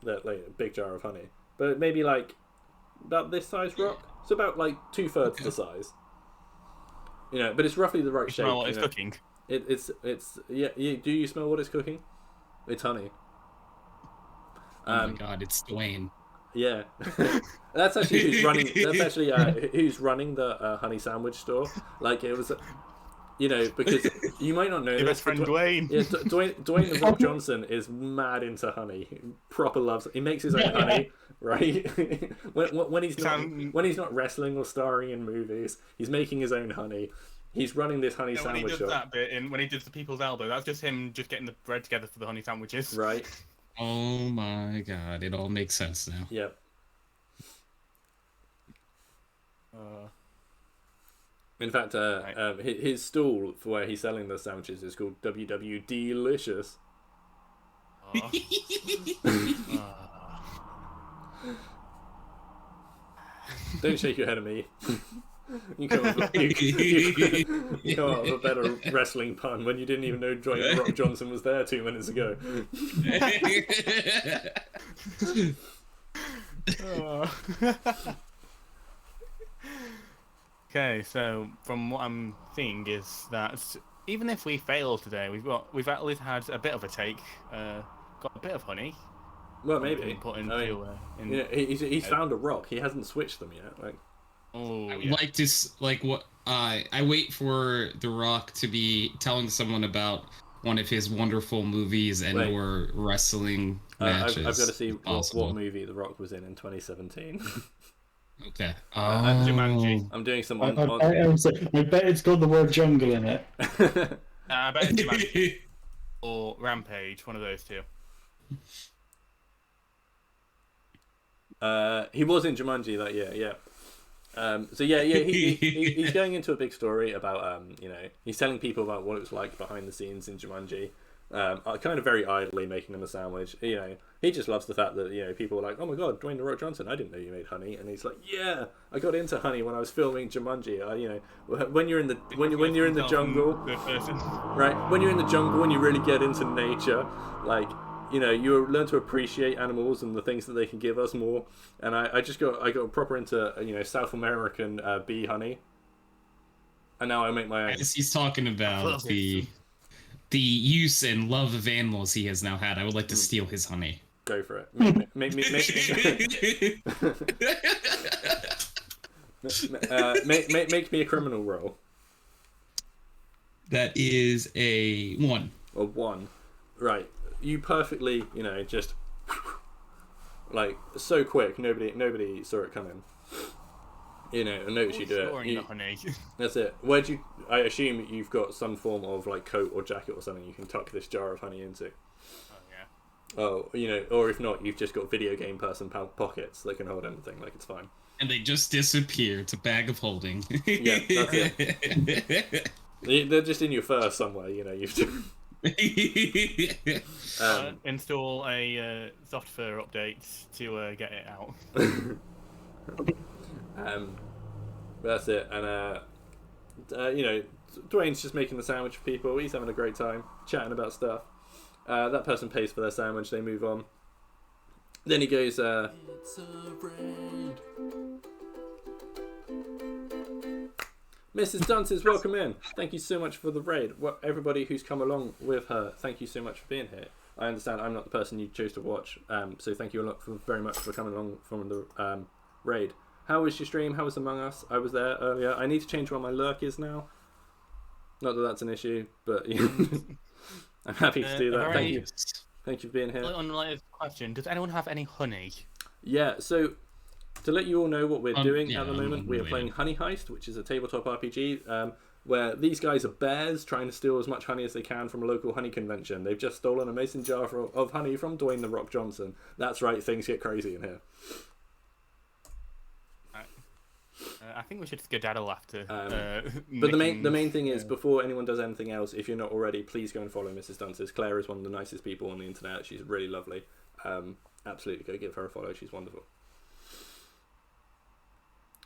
a big jar of honey, but maybe like about this size rock. It's about like 2/3 the size. But it's roughly the right shape. Smell what it's cooking. It's yeah. Do you smell what it's cooking? It's honey. Oh my god, it's Dwayne. Yeah, that's actually who's running. That's actually who's running the honey sandwich store. Like it was, because you might not know Your best friend Dwayne. Yeah, Dwayne the Rock Johnson is mad into honey. He proper loves it. He makes his own honey, right? when he's not wrestling or starring in movies, he's making his own honey. He's running this honey sandwich when he does shop. that bit, when he does the people's elbow, that's just him just getting the bread together for the honey sandwiches. Right. Oh my god, it all makes sense now. Yep. In fact, his stall for where he's selling the sandwiches is called WW Delicious. Don't shake your head at me. You come up with a better wrestling pun when you didn't even know Dwayne The Rock Johnson was there 2 minutes ago. Okay, so from what I'm seeing is that even if we fail today, we've at least had a bit of a take, got a bit of honey. Well, maybe. Put into, he's found a rock. He hasn't switched them yet. Like, I would like to I wait for The Rock to be telling someone about one of his wonderful movies and or wrestling matches. I've got to see what movie The Rock was in 2017. Okay. Jumanji. I'm doing some I bet it's got the word jungle in it. I bet it's Jumanji or Rampage, one of those two. He was in Jumanji that year, yeah. He's going into a big story about he's telling people about what it was like behind the scenes in Jumanji. Kind of very idly making them a sandwich. He just loves the fact that people are like, oh my god, Dwayne The Rock Johnson, I didn't know you made honey, and he's like, yeah, I got into honey when I was filming Jumanji. When you're in the jungle, right? When you're in the jungle and you really get into nature, like. You learn to appreciate animals and the things that they can give us more. And I got proper into South American bee honey, and now I make my own. As he's talking about the use and love of animals he has now had, I would like to steal his honey. Go for it. Make me a criminal roll. That is a 1. A 1, right? You perfectly, just like so quick. Nobody saw it coming. You know, I notice you do it. Storing the honey. That's it. Where do you? I assume you've got some form of like coat or jacket or something you can tuck this jar of honey into. Oh yeah. Oh, you know, or if not, you've just got video game person pockets that can hold anything. Like it's fine. And they just disappear. It's a bag of holding. Yeah, that's it. They're just in your fur somewhere. You know, you've. Install a software update to get it out. That's it. And you know, Dwayne's just making the sandwich for people. He's having a great time chatting about stuff. That person pays for their sandwich. They move on. Then he goes, "It's a raid." Mrs. Dunces, welcome in. Thank you so much for the raid. Everybody who's come along with her, thank you so much for being here. I understand I'm not the person you chose to watch, so thank you very much for coming along from the raid. How was your stream? How was Among Us? I was there earlier. I need to change where my lurk is now. Not that that's an issue, but I'm happy to do that. Thank you. Thank you for being here. Unrelated question: does anyone have any honey? Yeah. So to let you all know what we're doing at the moment, we are playing Honey Heist, which is a tabletop RPG where these guys are bears trying to steal as much honey as they can from a local honey convention. They've just stolen a mason jar of honey from Dwayne the Rock Johnson. That's right. Things get crazy in here. I think we should skedaddle after. But the main thing is, before anyone does anything else, if you're not already, please go and follow Mrs. Dunces. Claire is one of the nicest people on the internet. She's really lovely. Absolutely, go give her a follow. She's wonderful.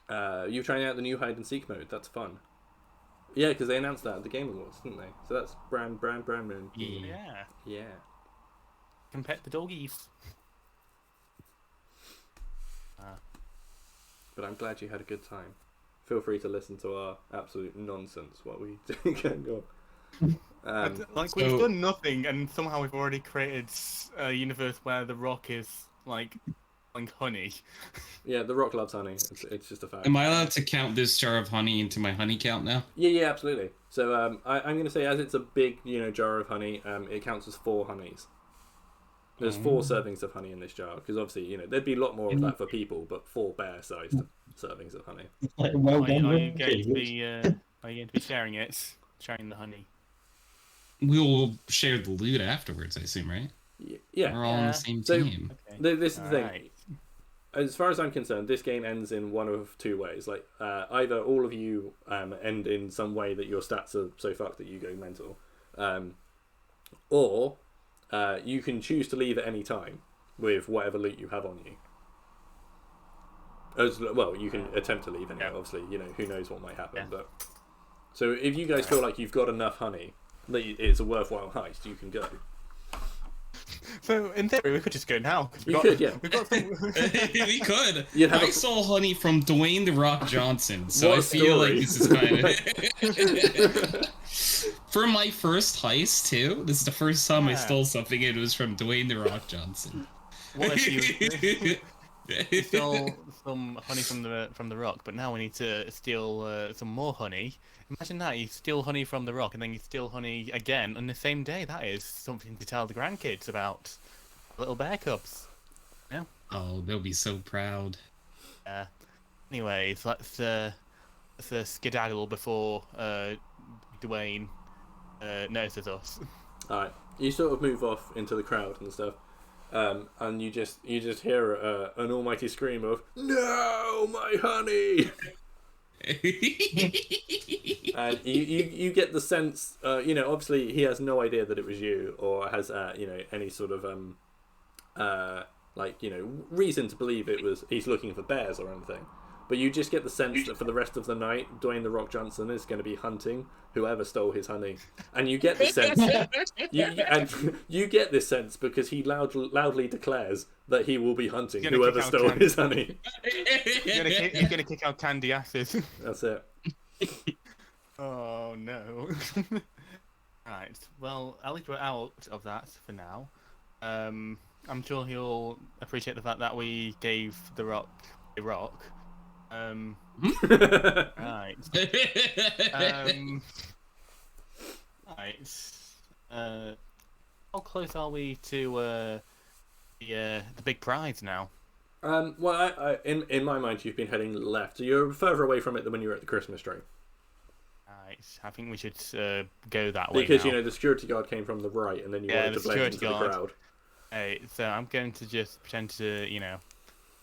You're trying out the new hide and seek mode. That's fun. Yeah, because they announced that at the Game Awards, didn't they? So that's brand new. Yeah. Can pet the doggies. But I'm glad you had a good time. Feel free to listen to our absolute nonsense while we go. We've done nothing, and somehow we've already created a universe where the Rock is like honey. Yeah, the Rock loves honey. It's just a fact. Am I allowed to count this jar of honey into my honey count now? Yeah, absolutely. So I'm going to say, as it's a big, jar of honey, it counts as 4 honeys. There's 4 servings of honey in this jar, because obviously, there'd be a lot more of that for people, but 4 bear-sized servings of honey. Are you going to be sharing it? Sharing the honey? We will share the loot afterwards, I assume, right? Yeah. We're all on the same team. Okay. This is the thing. As far as I'm concerned, this game ends in one of 2 ways. Like, either all of you end in some way that your stats are so fucked that you go mental, or you can choose to leave at any time with whatever loot you have on you. As well, you can attempt to leave anyway. Obviously, who knows what might happen. But so if you guys feel like you've got enough honey that it's a worthwhile heist, you can go. So in theory, we could just go now. We could. We could. I stole honey from Dwayne the Rock Johnson, so I feel like this is kind of for my first heist too. This is the first time I stole something, and it was from Dwayne the Rock Johnson. What if you stole some honey from the Rock, but now we need to steal some more honey? Imagine that, you steal honey from the Rock and then you steal honey again on the same day. That is something to tell the grandkids about little bear cubs. Yeah. Oh, they'll be so proud. Anyways, let's skedaddle before Dwayne notices us. Alright, you sort of move off into the crowd and stuff, and you just hear an almighty scream of "No, my honey!" And you get the sense, obviously he has no idea that it was you, or has any sort of reason to believe he's looking for bears or anything. But you just get the sense that for the rest of the night, Dwayne the Rock Johnson is going to be hunting whoever stole his honey, and you get the sense, you get this sense because he loudly declares that he will be hunting whoever stole his honey. He's gonna kick out candy asses. That's it. Oh no. Right. Well, at least we're out of that for now. I'm sure he'll appreciate the fact that we gave the Rock a rock. Right. Right. How close are we to the big prize now? Well, in my mind, you've been heading left, so you're further away from it than when you were at the Christmas tree. Right, I think we should go that way Because now. the security guard came from the right, and then you wanted to blend into the crowd. Hey, so I'm going to just pretend to, I'm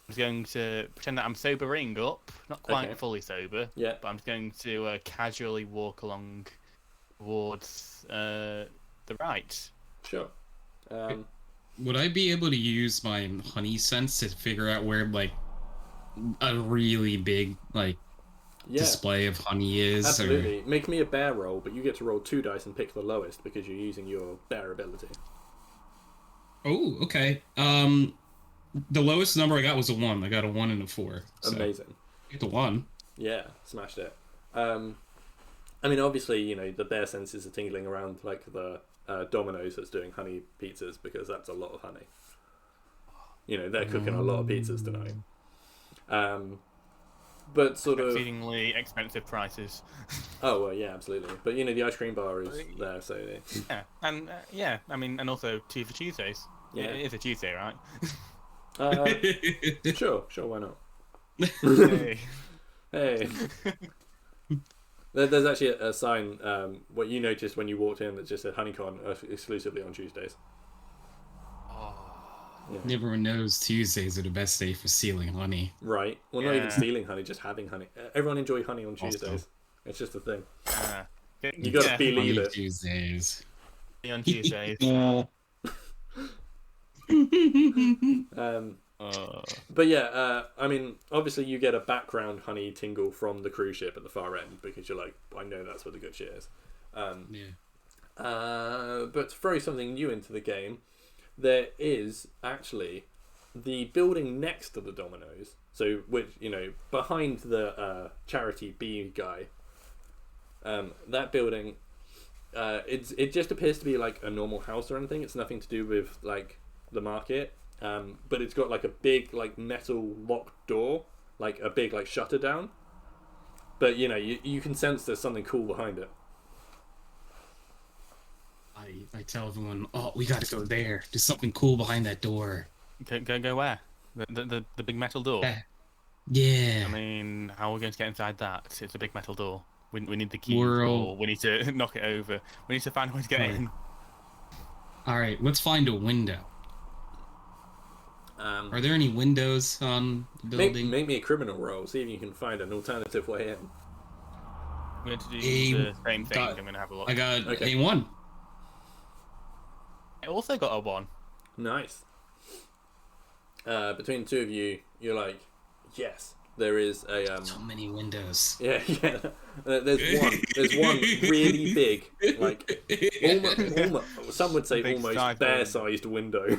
just going to pretend that I'm sobering up, not quite fully sober. Yeah. But I'm just going to casually walk along towards the right. Sure. Would I be able to use my honey sense to figure out where like a really big display of honey is? Absolutely. Or... Make me a bear roll, but you get to roll 2 dice and pick the lowest because you're using your bear ability. Oh, okay. The lowest number I got was a 1. I got a 1 and a 4. So amazing. Get the 1. Yeah, smashed it. I mean, obviously, the bear senses are tingling around like the Domino's that's doing honey pizzas because that's a lot of honey. They're cooking a lot of pizzas tonight. But sort of exceedingly expensive prices. Oh well, yeah, absolutely. But the ice cream bar is there, so yeah, and I mean, and also 2 for Tuesdays. Yeah, it is a Tuesday, right? Sure, why not? Hey. There's actually a sign. What you noticed when you walked in that just said HoneyCon exclusively on Tuesdays. Yeah. Everyone knows Tuesdays are the best day for stealing honey. Right. Well, not even stealing honey, just having honey. Everyone enjoy honey on Tuesdays. Also. It's just a thing. You gotta believe it. Tuesdays. On Tuesdays. But yeah, I mean, obviously you get a background honey tingle from the cruise ship at the far end because you're like, I know that's where the good shit is. But to throw something new into the game, there is actually the building next to the Domino's. So, which behind the charity bee guy, that building, it just appears to be like a normal house or anything. It's nothing to do with like the market. But it's got like a big like metal locked door, like a big like shutter down. But you can sense there's something cool behind it. I tell everyone, oh, we gotta go there. There's something cool behind that door. Go where? The big metal door. Yeah. I mean, how are we going to get inside that? It's a big metal door. We need the key. Or we need to knock it over. We need to find a way to get in. All right, let's find a window. Are there any windows on the building? Make me a criminal roll. See if you can find an alternative way in. We're going to do the same thing. I'm going to have a look. I got A1. I also got a 1. Nice. Between the two of you, you're like, yes, there is a... So many windows. Yeah. There's one really big, like, almost some would say almost bear-sized window.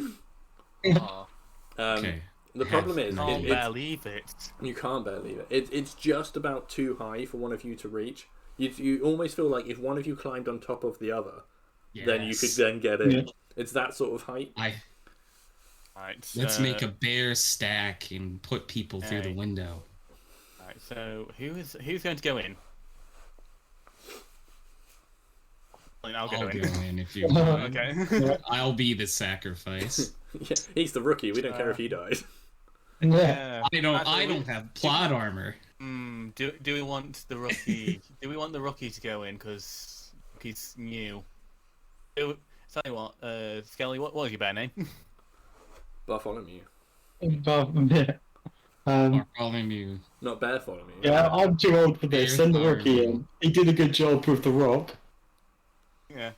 Okay. The problem is... You can't bear leave it. You can't bear leave it. It's just about too high for one of you to reach. You almost feel like if one of you climbed on top of the other, then you could then get in. Yeah. It's that sort of height. Right, let's make a bear stack and put people through the window. Right, so who's going to go in? I'll go in if you want. Okay. I'll be the sacrifice. Yeah, he's the rookie. We don't care if he dies. Yeah. I don't have plot armor. Do we want the rookie? Do we want the rookie to go in because he's new? Tell you what, Skelly, what was your bear name? Bartholomew. Bartholomew. Not Bartholomew. Yeah, I'm too old for this. Send the rookie in. He did a good job with the rock. Yeah.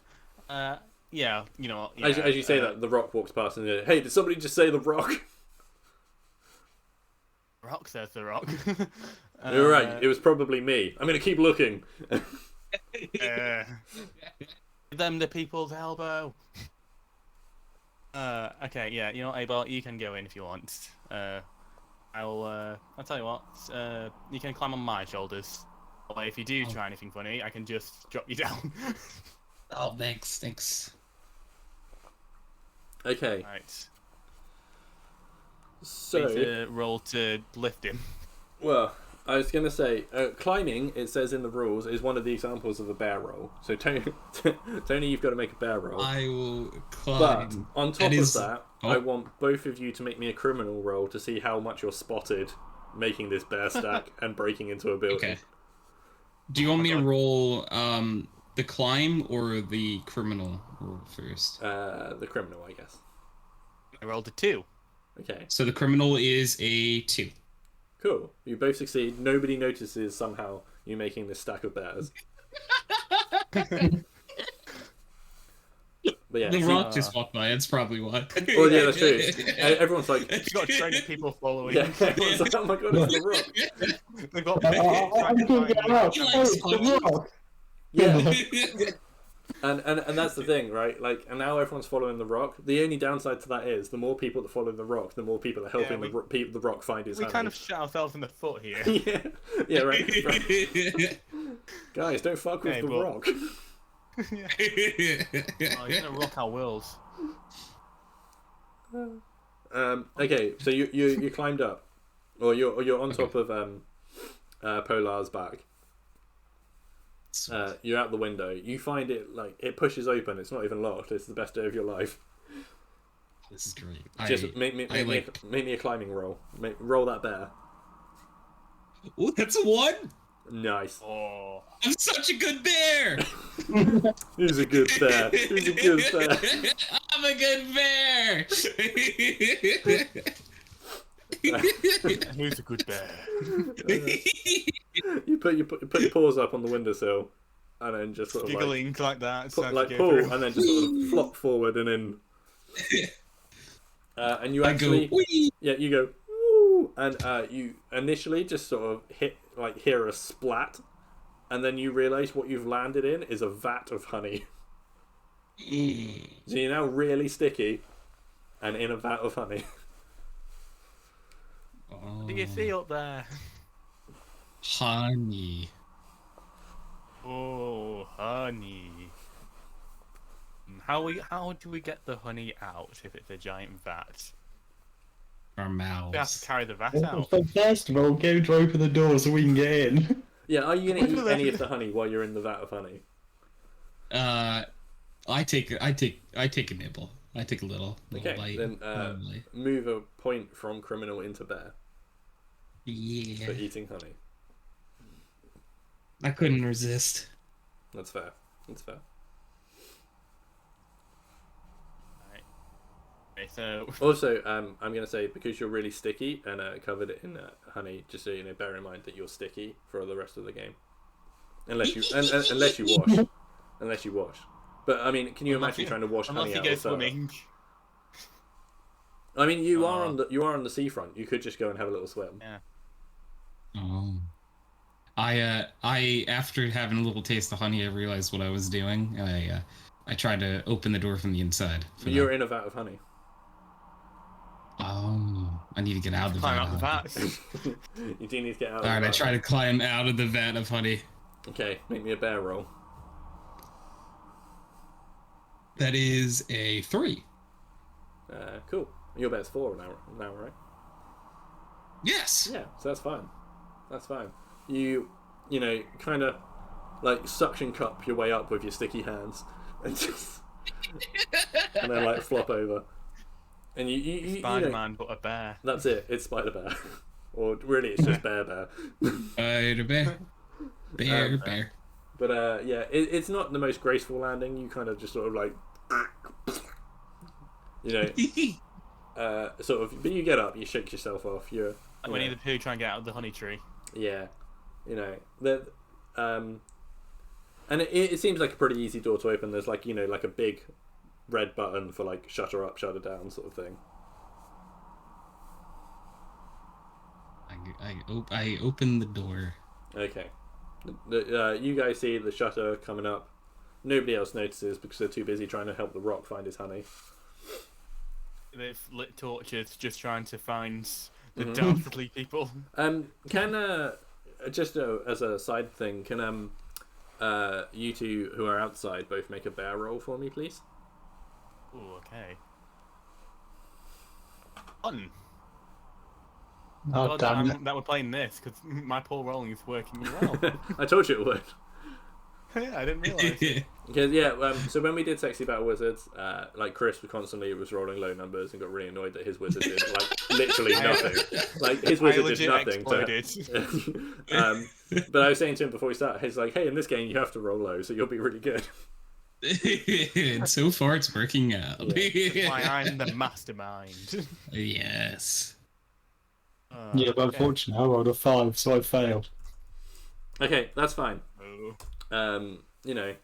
Yeah, you know what? Yeah, as you say that, the Rock walks past and goes, hey, did somebody just say the Rock? Rock says the Rock. You're right, it was probably me. I'm going to keep looking. Give them the people's elbow. Okay, yeah, you know what, Abel, you can go in if you want. I'll tell you what, you can climb on my shoulders. Or if you do try anything funny, I can just drop you down. Oh, thanks. Okay. Right. So need to roll to lift him. Well, I was going to say, climbing, it says in the rules, is one of the examples of a bear roll. So, Tony, Tony, you've got to make a bear roll. I will But climb. on top of that, Oh. I want both of you to make me a criminal roll to see how much you're spotted making this bear stack and breaking into a building. Okay. Do you want me to roll the climb or the criminal roll first? The criminal, I guess. I rolled a 2. Okay. So the criminal is a 2. Cool. You both succeed. Nobody notices somehow you making this stack of bears. But yeah, The Rock just walked by. That's probably why. well, yeah, that's true. Everyone's like, You've got a train of people following. yeah, everyone's like, oh my god, it's the Rock. They've got I'm going to get out. He Oh, likes the Rock. Yeah. And that's the thing, right? Like, and now everyone's following the Rock. The only downside to that is the more people that follow the Rock, the more people are helping the Rock find his We honey. kind of shot ourselves in the foot here. yeah, right. Guys, don't fuck with the Rock. Oh, he's gonna rock our worlds. Okay, so you climbed up, or you're on top of Polar's back. You're out the window. You find it like it pushes open. It's not even locked. It's the best day of your life. This is great. Just make me a climbing roll. Roll that bear. Oh, that's a 1. Nice. Oh, I'm such a good bear. Who's a good bear? Who's a good bear? I'm a good bear. who's a good bear? You put your paws up on the windowsill, and then just sort of Giggling like that. pull, and then just sort of flop forward and in. And you actually, you go, woo, and you initially just sort of hear a splat, and then you realise what you've landed in is a vat of honey. So you're now really sticky, and in a vat of honey. What do you see up there? Honey. Oh, honey. How do we get the honey out if it's a giant vat? Our mouths. We have to carry the vat out. So first of all, go to open the door so we can get in. Yeah, are you gonna eat any of the honey while you're in the vat of honey? I take a nibble. I take a little Okay, bite. then move a point from criminal into bear Yeah. for eating honey. I couldn't resist. That's fair. That's fair. Okay, so Also, I'm gonna say because you're really sticky and covered in honey, just so you know, bear in mind that you're sticky for the rest of the game, unless you unless you wash. But I mean, can you imagine trying to wash honey out of swimming? I mean, you are on the seafront. You could just go and have a little swim. Yeah. Oh. I after having a little taste of honey, I realized what I was doing. I tried to open the door from the inside. You're in a vat of honey. Oh, I need to get out of the Climb vat. out the vat. You do need to get out. Alright, I try to climb out of the vat of honey. Okay, make me a bear roll. That is a 3. Cool. Your bet's 4 now, right? Yes. Yeah, so that's fine. That's fine. You know, kind of like suction cup your way up with your sticky hands, and just and then like flop over. And you Spider-Man, but a bear. That's it. It's Spider Bear, or really, it's just Bear Bear. Spider Bear. Bear. But yeah, it's not the most graceful landing. You kind of just sort of like, sort of. But you get up, you shake yourself off. You're Like Winnie the Pooh trying to get out of the honey tree. Yeah, that. And it seems like a pretty easy door to open. There's like like a big red button for like shutter up, shutter down sort of thing. I open the door. Okay. You guys see the shutter coming up. Nobody else notices because they're too busy trying to help the Rock find his honey. They've lit torches just trying to find the dastardly people. Can just as a side thing, can you two who are outside both make a bear roll for me, please? Oh, okay. Fun. Oh, God, damn it. that we're playing this because my poor rolling is working well. I told you it would. Yeah, I didn't realise. Because yeah, so when we did Sexy Battle Wizards, like Chris was rolling low numbers and got really annoyed that his wizard did like literally nothing. Like his wizard did nothing. But I was saying to him before we started, he's like, "Hey, in this game you have to roll low, so you'll be really good." And so far, it's working out. That's why I'm the mastermind. Yes. Yeah, but unfortunately, I rolled a 5, so I failed. Okay, that's fine. Oh. You know,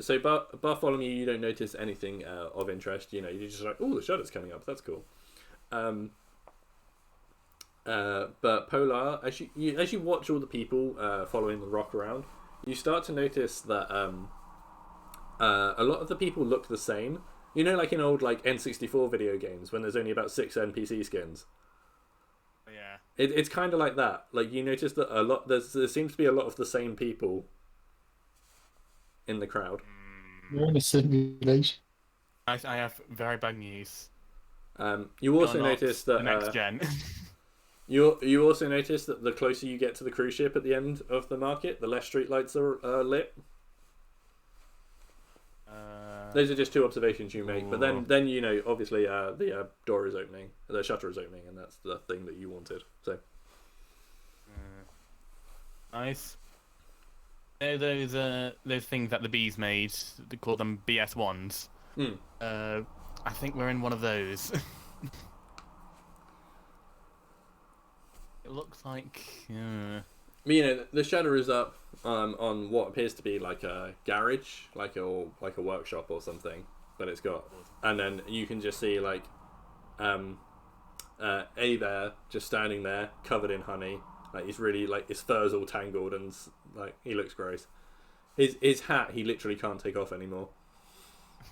so Bartholomew, you don't notice anything of interest. You know, you're just like, oh, the shudder's coming up. That's cool. But Polar, as you watch all the people following the rock around, you start to notice that a lot of the people look the same. You know, like in old like N64 video games when there's only about 6 NPC skins. Yeah. It's kind of like that. Like you notice that there seems to be a lot of the same people in the crowd. You're in a simulation. I have very bad news. You also notice that the next gen. you also notice that the closer you get to the cruise ship at the end of the market, the less streetlights are lit. Those are just two observations you make. But then you know, obviously, the door is opening, the shutter is opening, and that's the thing that you wanted. So nice. Those things that the bees made. They call them BS1s. I think we're in one of those. It looks like. But, you know, the shutter is up on what appears to be like a garage, like a workshop or something. But it's got, and then you can just see like A there just standing there, covered in honey. Like he's really like his fur's all tangled and like he looks gross. His hat he literally can't take off anymore.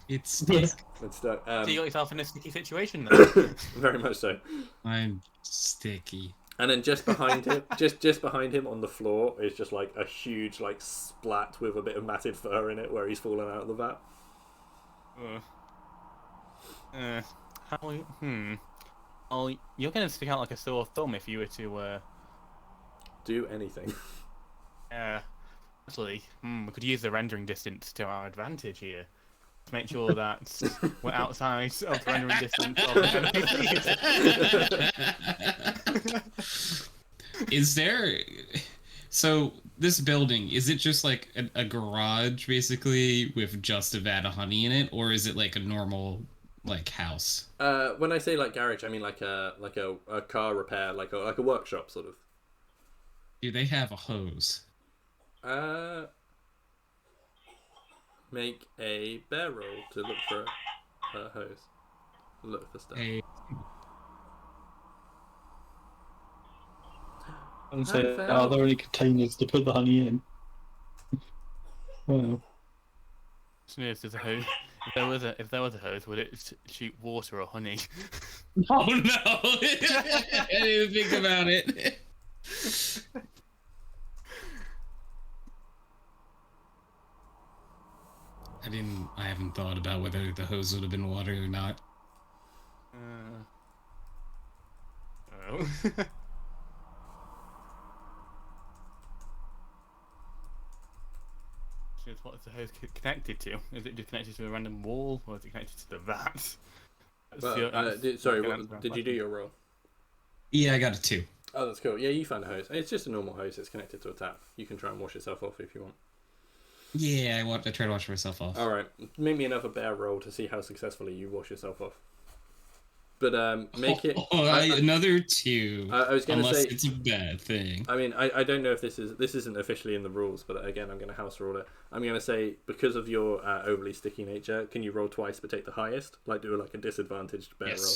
It's stuck. So you got yourself in a sticky situation then. Very much so. I'm sticky. And then just behind him, just behind him on the floor is just like a huge like splat with a bit of matted fur in it where he's fallen out of the vat. Oh, you're gonna stick out like a sore thumb if you were to do anything. Actually, we could use the rendering distance to our advantage here. To make sure that we're outside of the rendering distance of the NPCs. Is there... So, this building, is it just like a garage, basically, with just a vat of honey in it? Or is it like a normal, like, house? When I say like garage, I mean like a car repair, like a workshop, sort of. Do they have a hose? Make a bear roll to look for a hose. Look for stuff. Are there any containers to put the honey in? Well. If there's a hose, if there was a hose, would it shoot water or honey? Oh no! I didn't think about it. I haven't thought about whether the hose would have been water or not. Oh. What is the hose connected to? Is it just connected to a random wall, or is it connected to the vat? Did you do your roll? Yeah, I got a 2. Oh, that's cool. Yeah, you found a hose. It's just a normal hose. It's connected to a tap. You can try and wash yourself off if you want. Yeah, I try to wash myself off. Alright, make me another bear roll to see how successfully you wash yourself off. But make it... another 2. I was going to say... Unless it's a bad thing. I mean, I don't know if this isn't officially in the rules, but again, I'm going to house rule it. I'm going to say, because of your overly sticky nature, can you roll twice but take the highest? Like do like a disadvantaged bear roll.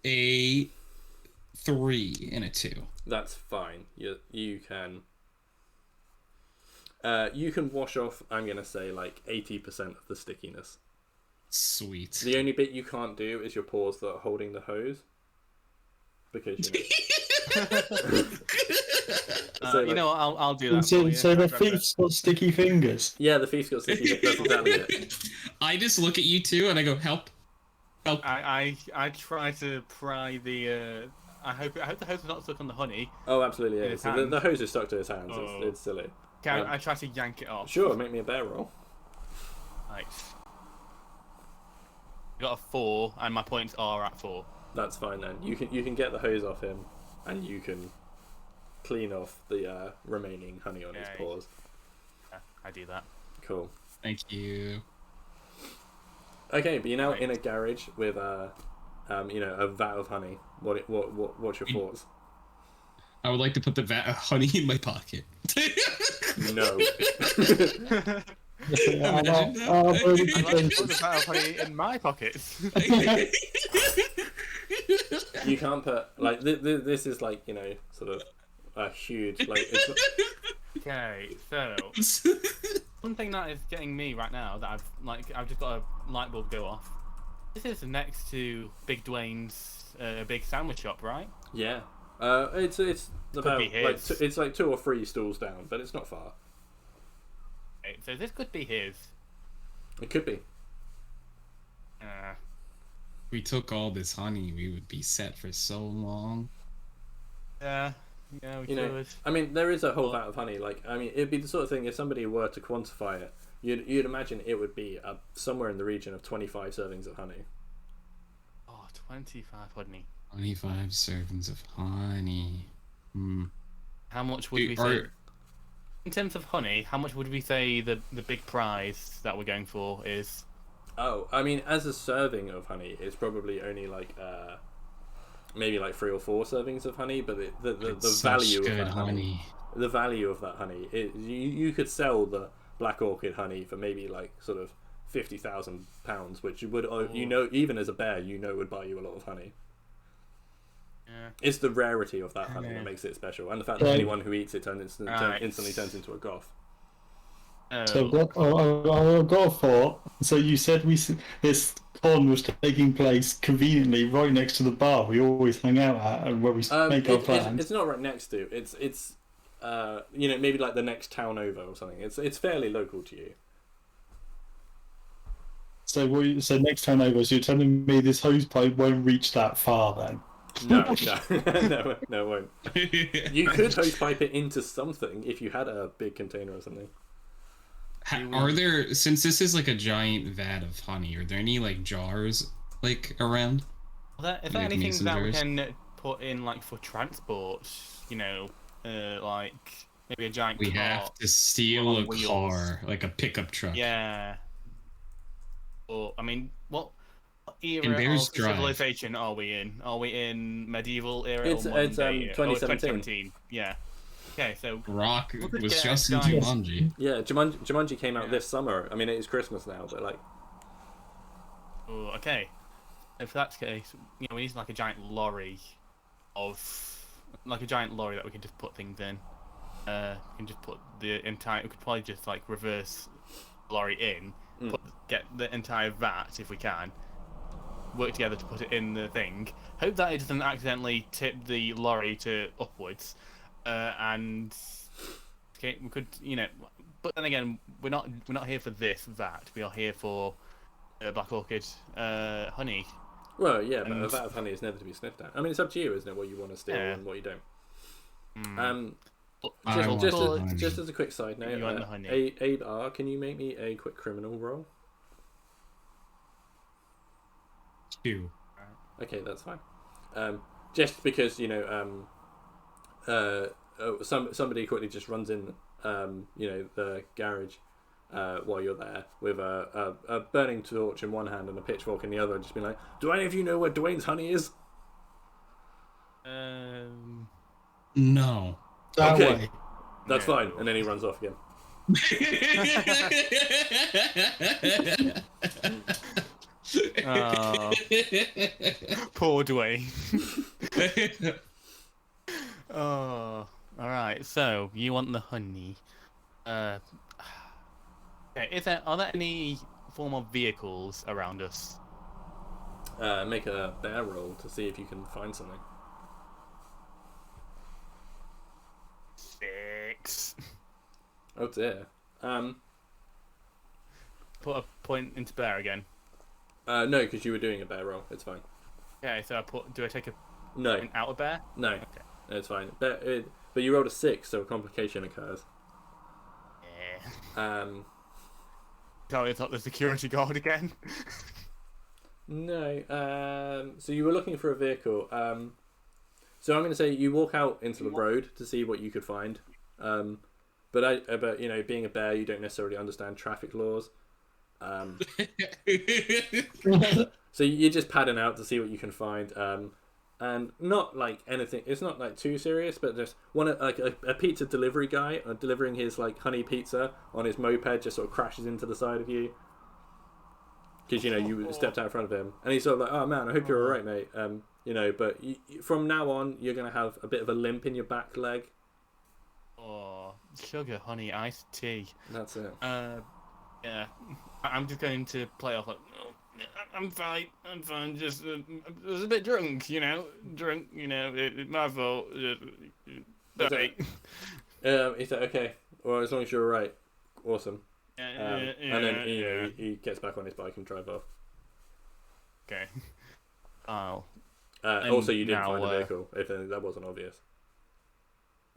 A 3 and a 2. That's fine. You can... you can wash off, I'm going to say, like 80% of the stickiness. Sweet. The only bit you can't do is your paws that are holding the hose. Because, you know, I'll do that. So the thief's got sticky fingers? Yeah, the thief's got sticky fingers. That's exactly it. I just look at you two and I go, help. Oh, I try to pry the. I hope the hose is not stuck on the honey. Oh, absolutely, In yeah. his So hand. the hose is stuck to his hands. Oh. It's silly. Okay, I try to yank it off. Sure, make me a bear roll. Nice. I got a 4, and my points are at 4. That's fine then. You can get the hose off him, and you can clean off the remaining honey on his Yay. paws. Yeah, I do that. Cool. thank you. Okay, but you're now Right. in a garage with a vat of honey. What's your thoughts? I would like to put the vat of honey in my pocket. No. Imagine that. I'll I'd like to put the vat of honey in my pockets. You can't put like this is like sort of a huge like it's Okay, so one thing that is getting me right now that I've just got a light bulb go off. This is next to Big Dwayne's big sandwich shop, right? yeah. It's about be like his. it's like 2 or 3 stools down, but it's not far. Okay, so this could be his. It could be. We took all this honey, we would be set for so long. Yeah, we could. I mean, there is a whole vat of honey. Like, I mean, it'd be the sort of thing if somebody were to quantify it, you'd imagine it would be somewhere in the region of 25 servings of honey. Oh, 25 honey. 25 servings of honey. How much would we say? In terms of honey, how much would we say the big prize that we're going for is? Oh, I mean, as a serving of honey, it's probably only like maybe like 3 or 4 servings of honey. But the value of that honey, the value of that honey, you could sell the Black Orchid honey for maybe like sort of £50,000, which would even as a bear would buy you a lot of honey. Yeah. It's the rarity of that honey that makes it special, and the fact that anyone who eats it instantly turns into a goth. So I've got a thought. So you said this con was taking place conveniently right next to the bar we always hang out at and where we make our plans. It's not right next to. It's maybe like the next town over or something. It's fairly local to you. So next time over, so you're telling me this hose pipe won't reach that far then? No, no, it won't. You could hosepipe it into something if you had a big container or something. Are there, since this is like a giant vat of honey, are there any like jars like around? Is there anything that we can put in like for transport? Like maybe a giant We cart have to steal a wheels. car, like a pickup truck. Yeah. Or I mean, what era In of Bears Drive. civilization are we in? Are we in medieval era It's or modern day era? 2017. Yeah. Okay, so Rock could was get just in giant- Jumanji. Yeah, Jumanji came out this summer. I mean, it is Christmas now, but like, okay. If that's the case, we need like a giant lorry that we can just put things in. We can just put the entire. We could probably just like reverse lorry in, get the entire vat if we can. Work together to put it in the thing. Hope that it doesn't accidentally tip the lorry to upwards, and okay, we could, But then again, we're not here for this vat. We are here for Black Orchid honey. well, yeah, but a vat of honey is never to be sniffed at. I mean, it's up to you, isn't it? What you want to steal and what you don't. Just as a quick side note, You want the honey. Abe R, can you make me a quick criminal roll? 2. Okay, that's fine. Just because somebody quickly just runs in, the garage while you're there with a burning torch in one hand and a pitchfork in the other, just being like, "Do any of you know where Dwayne's honey is?" No. That Okay. way. That's fine, and then he runs off again. Oh, poor Dwayne. Oh, all right. So you want the honey? Okay. Are there any form of vehicles around us? Make a bear roll to see if you can find something. 6. Oh dear. Put a point into bear again. No, because you were doing a bear roll. It's fine. Okay, so do I take No. an outer bear? No. Okay. It's fine. But you rolled a 6, so a complication occurs. Yeah. Sorry, it's not the security guard again. No. So you were looking for a vehicle. So I'm going to say you walk out into the road to see what you could find. But you know, being a bear, you don't necessarily understand traffic laws. So you're just padding out to see what you can find. And not like anything. It's not like too serious, but just a pizza delivery guy delivering his like honey pizza on his moped just sort of crashes into the side of you because you know you stepped out in front of him, and he's sort of like, "Oh man, I hope you're all right, mate." You know, but from now on, you're gonna have a bit of a limp in your back leg. Oh, sugar, honey, iced tea. That's it. Yeah, I'm just going to play off like, oh, I'm fine, just I was a bit drunk, you know, it's my fault. Sorry. He said, okay, well, as long as you're alright, awesome. And then you know, he gets back on his bike and drives off. Okay. Oh. Also, you didn't find a vehicle, if that wasn't obvious.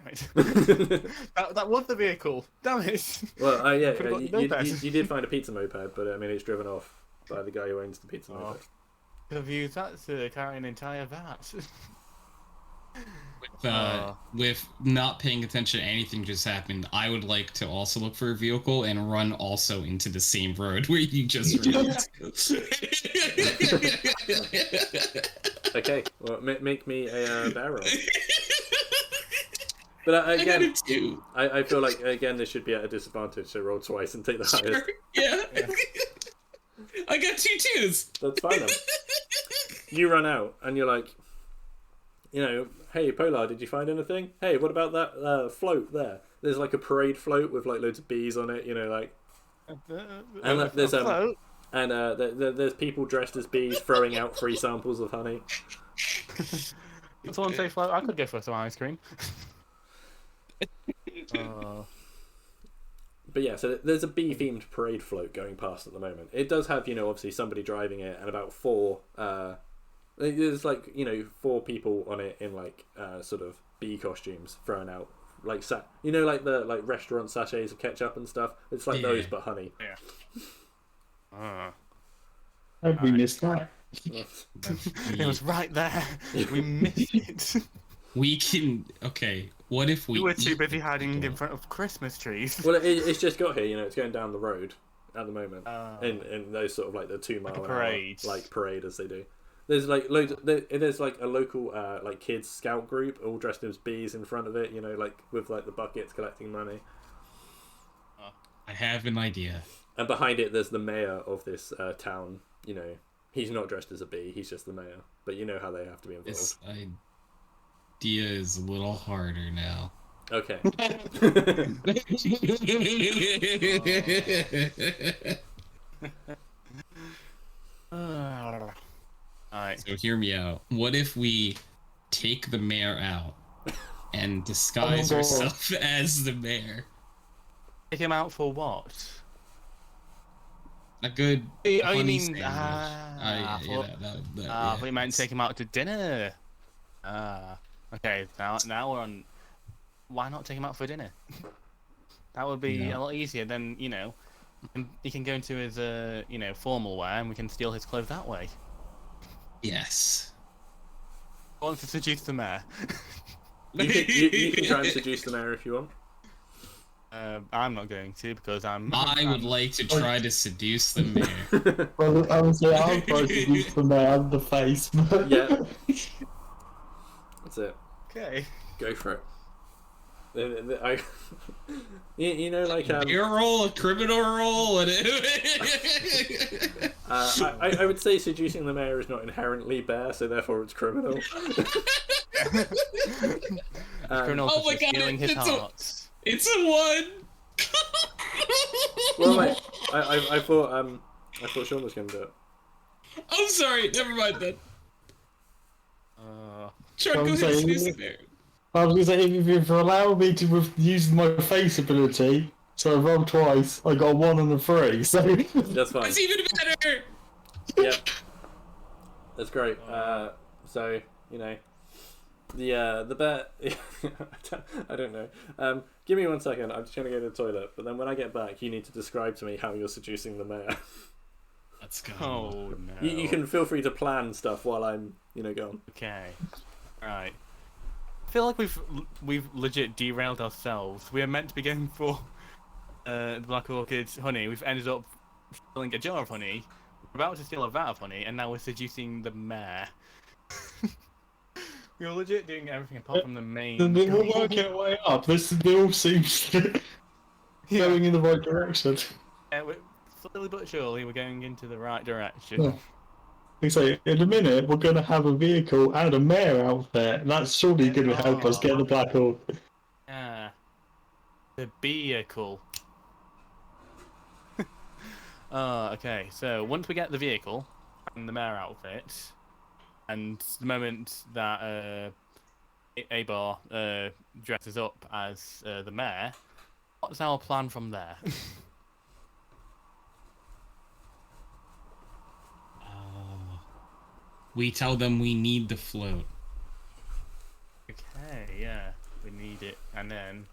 Right. that was the vehicle. Damn it. Well, yeah, you did find a pizza moped, but I mean, it's driven off by the guy who owns the pizza moped. Could have used that to carry an entire vat. With not paying attention to anything just happened, I would like to also look for a vehicle and run also into the same road where you just ran. Okay, well, make me a bear roll. But again, I feel like again this should be at a disadvantage, so roll twice and take the highest. Yeah. I got 2 2s. That's fine then. You run out and you're like, you know, hey Polar, did you find anything? Hey, what about that float there? There's like a parade float with like loads of bees on it, you know, like. And there's there's people dressed as bees throwing out free samples of honey. Someone say float? I could go for some ice cream. But yeah, so there's a bee-themed parade float going past at the moment. It does have, you know, obviously somebody driving it and about 4. There's like, you know, 4 people on it in like sort of bee costumes throwing out like you know, like the like restaurant sachets of ketchup and stuff. It's like those but honey. Yeah. How did we miss that? It was right there. We missed it. We can. Okay, what if we were too busy hiding in front of Christmas trees? Well, it's just got here, you know, it's going down the road at the moment. In those sort of like the 2 mile like parade. Like parade as they do. There's like loads. There's like a local like kids scout group all dressed as bees in front of it, you know, like with like the buckets collecting money. I have an idea. And behind it, there's the mayor of this town. You know, he's not dressed as a bee; he's just the mayor. But you know how they have to be involved. This idea is a little harder now. Okay. Alright. So hear me out. What if we take the mayor out and disguise ourselves as the mayor? Take him out for what? A good. Oh, you mean? Sandwich. I thought you meant take him out to dinner. Okay. Now we're on. Why not take him out for dinner? That would be a lot easier. Then you know, he can go into his you know, formal wear, and we can steal his clothes that way. Yes. I want to seduce the mayor. You can try and seduce the mayor if you want. I'm not going to because I would like to try to seduce the mayor. Well, I would say I'll try to seduce the mayor and the face. But... Yeah. That's it. Okay. Go for it. You know, like Your roll, a criminal roll, and I would say seducing the mayor is not inherently bear, so therefore it's criminal. Criminal oh my for stealing his heart. It's a 1. Well, wait. I thought Shaun was going to do it. I'm sorry. Never mind then. Try I go was ahead and saying- seduce the mayor. I was going to say, if you allow me to use my face ability, so I rolled twice, I got a 1 and a 3, so... That's fine. That's even better. Yep. That's great. So, you know, the bear... I don't know. Give me 1 second. I'm just going to go to the toilet. But then when I get back, you need to describe to me how you're seducing the mayor. Let's go. Oh, no. You can feel free to plan stuff while I'm, gone. Okay. Right. I feel like we've legit derailed ourselves. We are meant to be going for the Black Orchid honey. We've ended up stealing a jar of honey. We're about to steal a vat of honey, and now we're seducing the mayor. We're legit doing everything apart from the main. We're working our way up. This all seems going in the right direction. Slowly but surely, we're going into the right direction. Yeah. Like I say, in a minute, we're going to have a vehicle and a mayor out there. That's surely going to help us get the Black Orchid. Yeah. The vehicle. Okay, so once we get the vehicle and the mayor outfit, and the moment that A-Bar dresses up as the mayor, what's our plan from there? We tell them we need the float. Okay, yeah, we need it, and then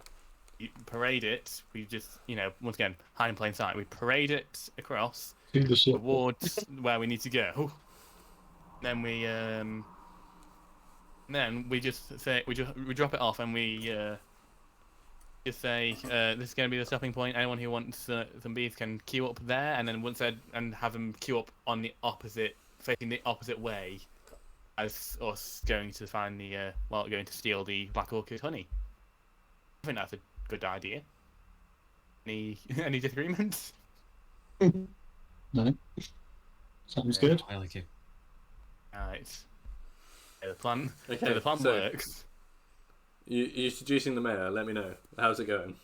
you parade it. We just, once again, hide in plain sight. We parade it across towards where we need to go. Then we just say we drop it off, and we just say this is going to be the stopping point. Anyone who wants some beef can queue up there, and then and have them queue up on the opposite, facing the opposite way as us going to find going to steal the Black Orchid honey. I think that's a good idea. Any disagreements? No. Sounds good. I like it. Alright. Yeah, the plan. Okay, So the plan works. You're seducing the mayor. Let me know. How's it going?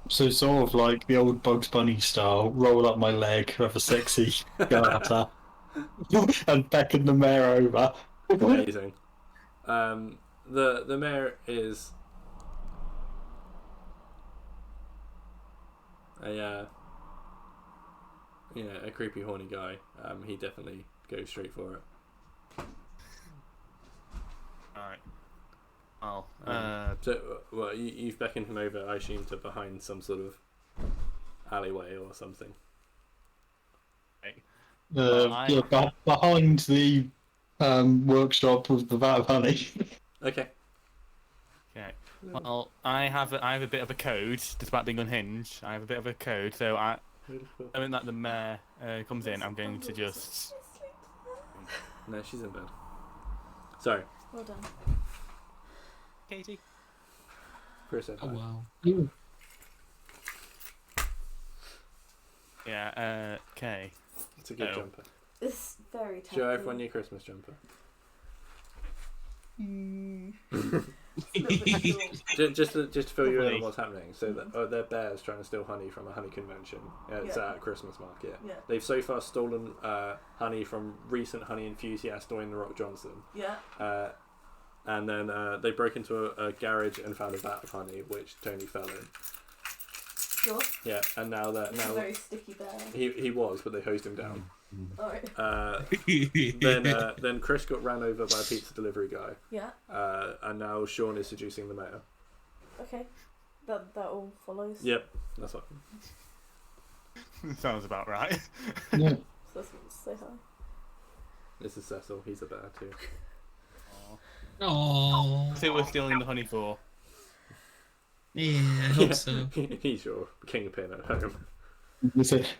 So sort of like the old Bugs Bunny style, roll up my leg, have a sexy garter, and beckon the mayor over. Amazing. The mayor is a creepy horny guy. He definitely goes straight for it. Alright. Well, you've beckoned him over, I assume, to behind some sort of alleyway or something. Behind the workshop with the vat of honey. Okay. Okay. Well, I have a bit of a code, despite being unhinged. I have a bit of a code, so when that the mayor comes in, I'm going to just. No, she's in bed. Sorry. Well done. Katie. Chris said hi. Oh wow. Yeah. Okay. It's a good jumper. It's very tempting. Show everyone your Christmas jumper. just to fill you in on what's happening. So they're bears trying to steal honey from a honey convention. It's at a Christmas market. Yeah. They've so far stolen honey from recent honey enthusiast Dwayne The Rock Johnson. Yeah. And then they broke into a garage and found a vat of honey, which Tony fell in. Sure. Yeah, and now It's a very sticky bear. he was, but they hosed him down. Alright. Then Chris got ran over by a pizza delivery guy. Yeah. And now Shaun is seducing the mayor. Okay. That all follows. Yep, that's what. Sounds about right. Yeah. So say hi. This is Cecil. He's a bear too. Oh. That's who we're stealing the honey for. Yeah, I hope so. He's your kingpin at home.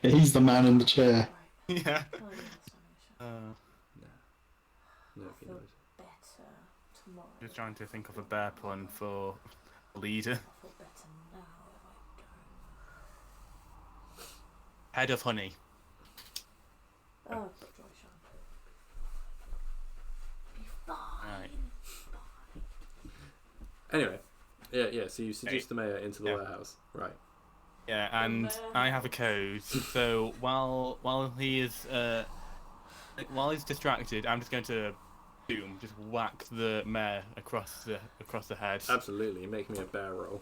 He's the man in the chair. Yeah. Oh, yes, No, I he feel knows. better tomorrow. Just trying to think of a bear pun for a leader. I feel better now if I don't. Head of honey. Oh, joy, Shaun. Be fine. Right. Anyway, yeah. So you seduced the mayor into the warehouse, right? Yeah, and I have a code. So while he's distracted, I'm just going to just whack the mayor across the head. Absolutely. Make me a bear roll.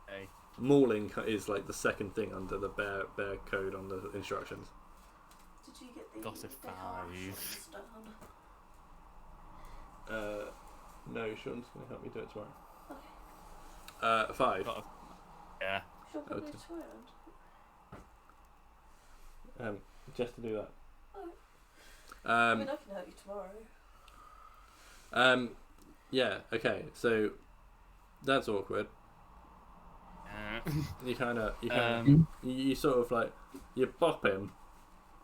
Okay. Mauling is like the second thing under the bear code on the instructions. Did you get the Got a the harsh 5. ones done? No, Sean's gonna help me do it tomorrow. Okay. 5. Yeah. Sure, Oh, probably t- tomorrow. Just to do that. I mean, I can help you tomorrow. Yeah. Okay. So that's awkward. You sort of like you bop him,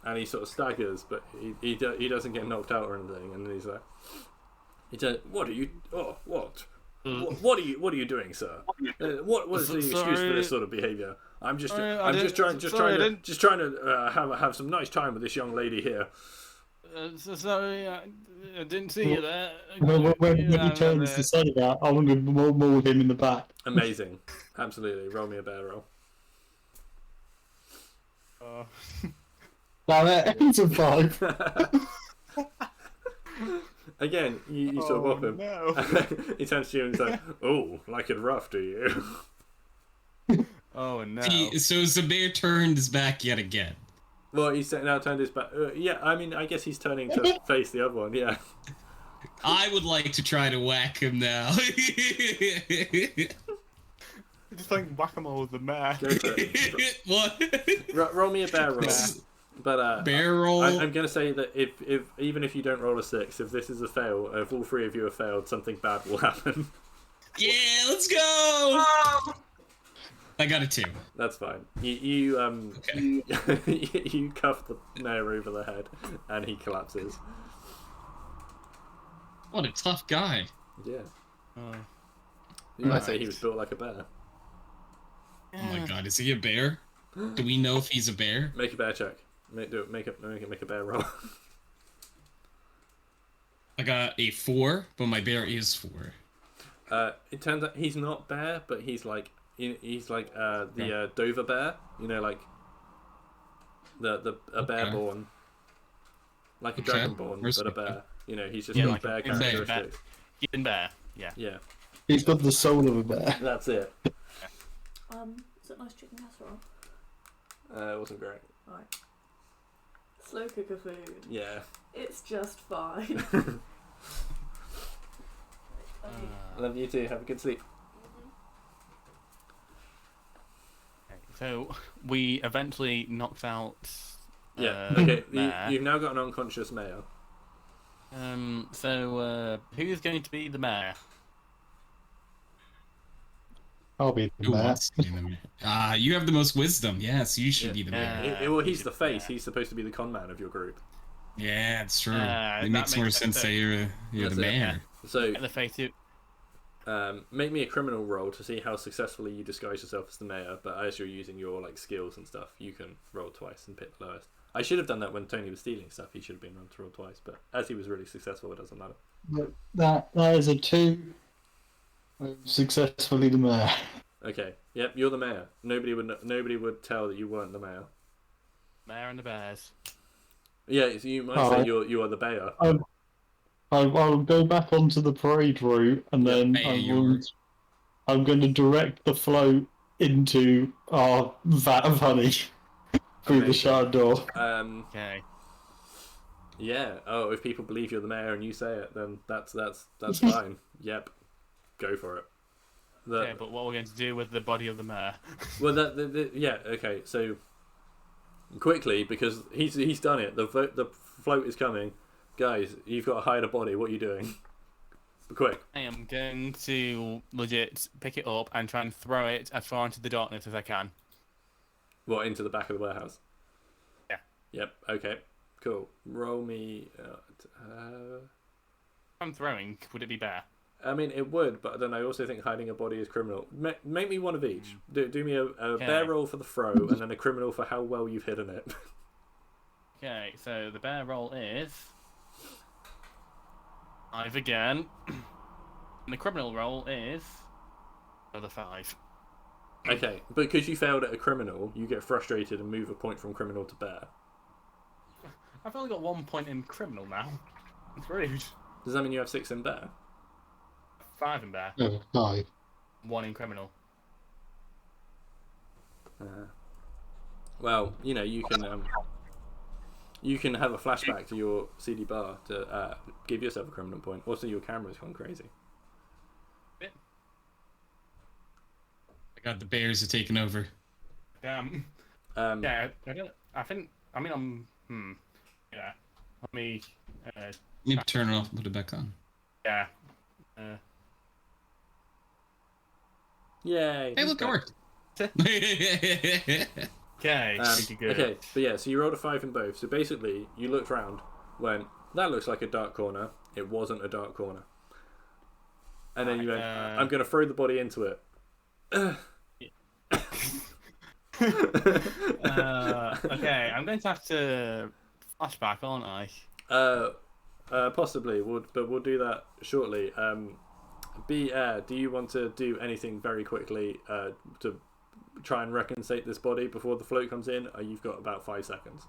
and he sort of staggers, but he doesn't get knocked out or anything, and then he's like, what are you? Oh, what? What are you doing, sir? What is the excuse for this sort of behaviour? I'm just trying to have some nice time with this young lady here. Sorry, I didn't see you there. When he turns to say that, I'm going to maul him in the back. Amazing, absolutely. Roll me a bear roll. Damn it, it's a 5. Again, you sort of bop him. No. He turns to you and he's like, "Oh, like it rough, do you?" Oh no. So Zabir turned his back yet again. Well, he's now turned his back. Yeah, I mean, I guess he's turning to face the other one. Yeah. I would like to try to whack him now. Just like whack-a-mole with the mare. Go for it. What? Roll me a bear roll. But bear roll. I'm gonna say that if even if you don't roll a 6, if this is a fail, if all 3 of you have failed, something bad will happen. Yeah, let's go. I got a 2. That's fine. You Okay. you cuff the mayor over the head, and he collapses. What a tough guy. Yeah. Oh. You might say he was built like a bear. Oh my god, is he a bear? Do we know if he's a bear? Make a bear check. Make a bear roll. I got a 4, but my bear is 4. It turns out he's not bear, but he's like the Dover bear. You know, like a bear born, like a dragon born, but a bear. You know, he's just got like bear a characteristics. Human bear. Yeah. Yeah, He's got the soul of a bear. that's it. Is it nice chicken casserole? It wasn't great. Right. Slow cooker food. Yeah. It's just fine. Love you too. Have a good sleep. So we eventually knocked out. Yeah. Okay. Mayor. You've now got an unconscious mayor. So who's going to be the mayor? I'll be the Who mayor. wants to be the mayor? You have the most wisdom. Yes, you should be the mayor. Well, he's the face. He's supposed to be the con man of your group. Yeah, it's true. That It makes more makes sense sense. that you're the That's it. mayor. So Get the face you. make me a criminal roll to see how successfully you disguise yourself as the mayor. But as you're using your like skills and stuff, you can roll twice and pick the lowest. I should have done that when Tony was stealing stuff. He should have been able to roll twice. But as he was really successful, it doesn't matter. That is a 2. Successfully the mayor. Okay. Yep. You're the mayor. Nobody would tell that you weren't the mayor. Mayor and the bears. Yeah. So you might say you are the bear. I'll go back onto the parade route, and then I'm going to direct the float into our vat of honey through the shower door. Okay. Yeah. Oh, if people believe you're the mayor and you say it, then that's fine. Yep. Go for it. Okay, but what we're going to do with the body of the mayor? Well, yeah. Okay. So quickly, because he's done it. The float is coming. Guys, you've got to hide a body. What are you doing? Quick. I am going to legit pick it up and try and throw it as far into the darkness as I can. What, into the back of the warehouse? Yeah. Yep. Okay. Cool. Roll me. If I'm throwing, would it be bear? I mean, it would, but then I also think hiding a body is criminal. Make me one of each. Do me a bear roll for the throw, and then a criminal for how well you've hidden it. Okay, so the bear roll is 5 again. And the criminal roll is another 5. Okay, but because you failed at a criminal, you get frustrated and move a point from criminal to bear. I've only got 1 point in criminal now. It's rude. Does that mean you have 6 in bear? 5 in bear. 5. 1 in criminal. Well, you know, you can have a flashback to your CD bar to give yourself a criminal point. Also, your camera's gone crazy. I got the bears are taking over. Yeah, yeah. Let me. You need to turn it off and put it back on. Yeah. Yay! Hey, look, it worked. Okay. Okay, but yeah, so you rolled a 5 in both. So basically, you looked round, went, that looks like a dark corner. It wasn't a dark corner. And then you went, I'm going to throw the body into it. Okay, I'm going to have to flashback, aren't I? Possibly, but we'll do that shortly. B Air, do you want to do anything very quickly to try and reconcile this body before the float comes in? You've got about 5 seconds.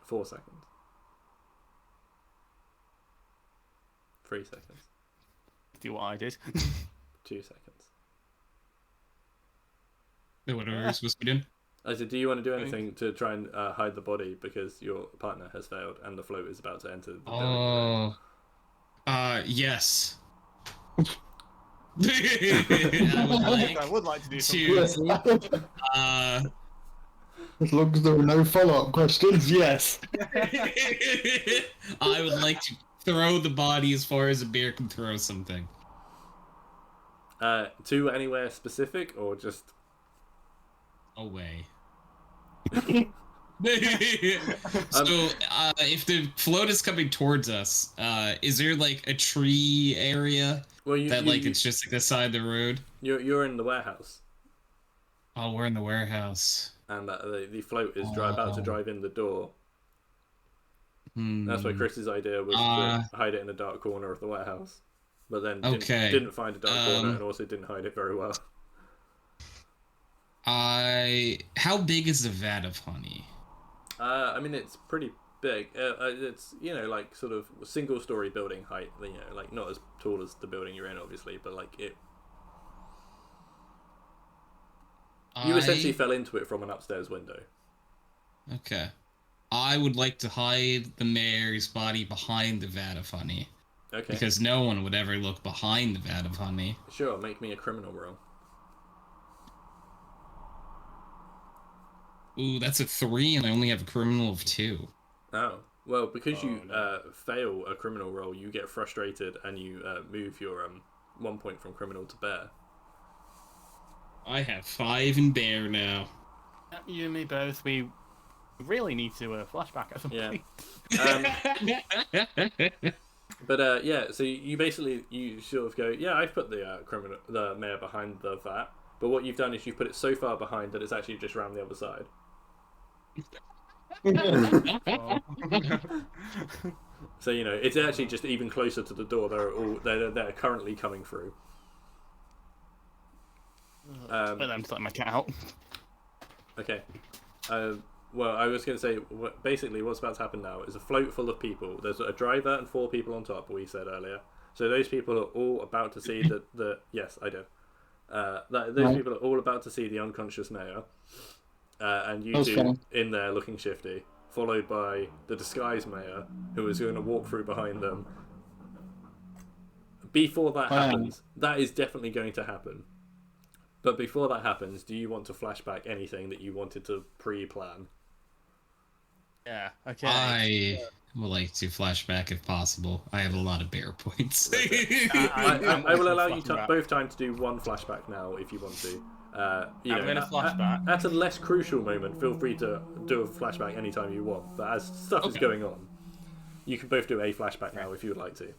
4 seconds. 3 seconds. Do what I did. 2 seconds. What are we supposed to be doing? I said, do you want to do anything to try and hide the body because your partner has failed and the float is about to enter the building? Yes. I would like to do something. As long as there are no follow-up questions, yes. I would like to throw the body as far as a bear can throw something. To anywhere specific or just away? So, if the float is coming towards us, is there like a tree area it's just like the side of the road? You're in the warehouse. Oh, we're in the warehouse. And the float is about to drive in the door. That's why Chris's idea was to hide it in a dark corner of the warehouse, but then didn't find a dark corner and also didn't hide it very well. How big is the vat of honey? I mean, it's pretty big. It's, you know, like sort of single-story building height. You know, like not as tall as the building you're in, obviously, but like it. You essentially fell into it from an upstairs window. Okay. I would like to hide the mayor's body behind the vat of honey. Okay. Because no one would ever look behind the vat of honey. Sure, make me a criminal roll. Ooh, that's a 3, and I only have a criminal of 2. Oh. Well, because you fail a criminal roll, you get frustrated and you move your 1 point from criminal to bear. I have 5 in bear now. You and me both. We really need to flashback at some point. But yeah, so you sort of go, yeah, I've put the mayor behind the vat, but what you've done is you've put it so far behind that it's actually just round the other side. So you know it's actually just even closer to the door. They're currently coming through. But I'm letting my cat out. Okay. Well, I was going to say, basically what's about to happen now is a float full of people. There's a driver and 4 people on top, we said earlier. So those people are all about to see yes, I did. Those people are all about to see the unconscious mayor. And you two in there looking shifty, followed by the disguised mayor, who is going to walk through behind them. Before that happens, that is definitely going to happen. But before that happens, do you want to flashback anything that you wanted to pre-plan? Yeah, okay. I would like to flashback if possible. I have a lot of bear points. I will allow you both time to do 1 flashback now if you want to. I'm going to flashback. At a less crucial moment, feel free to do a flashback anytime you want. But as stuff is going on, you can both do a flashback now if you would like to.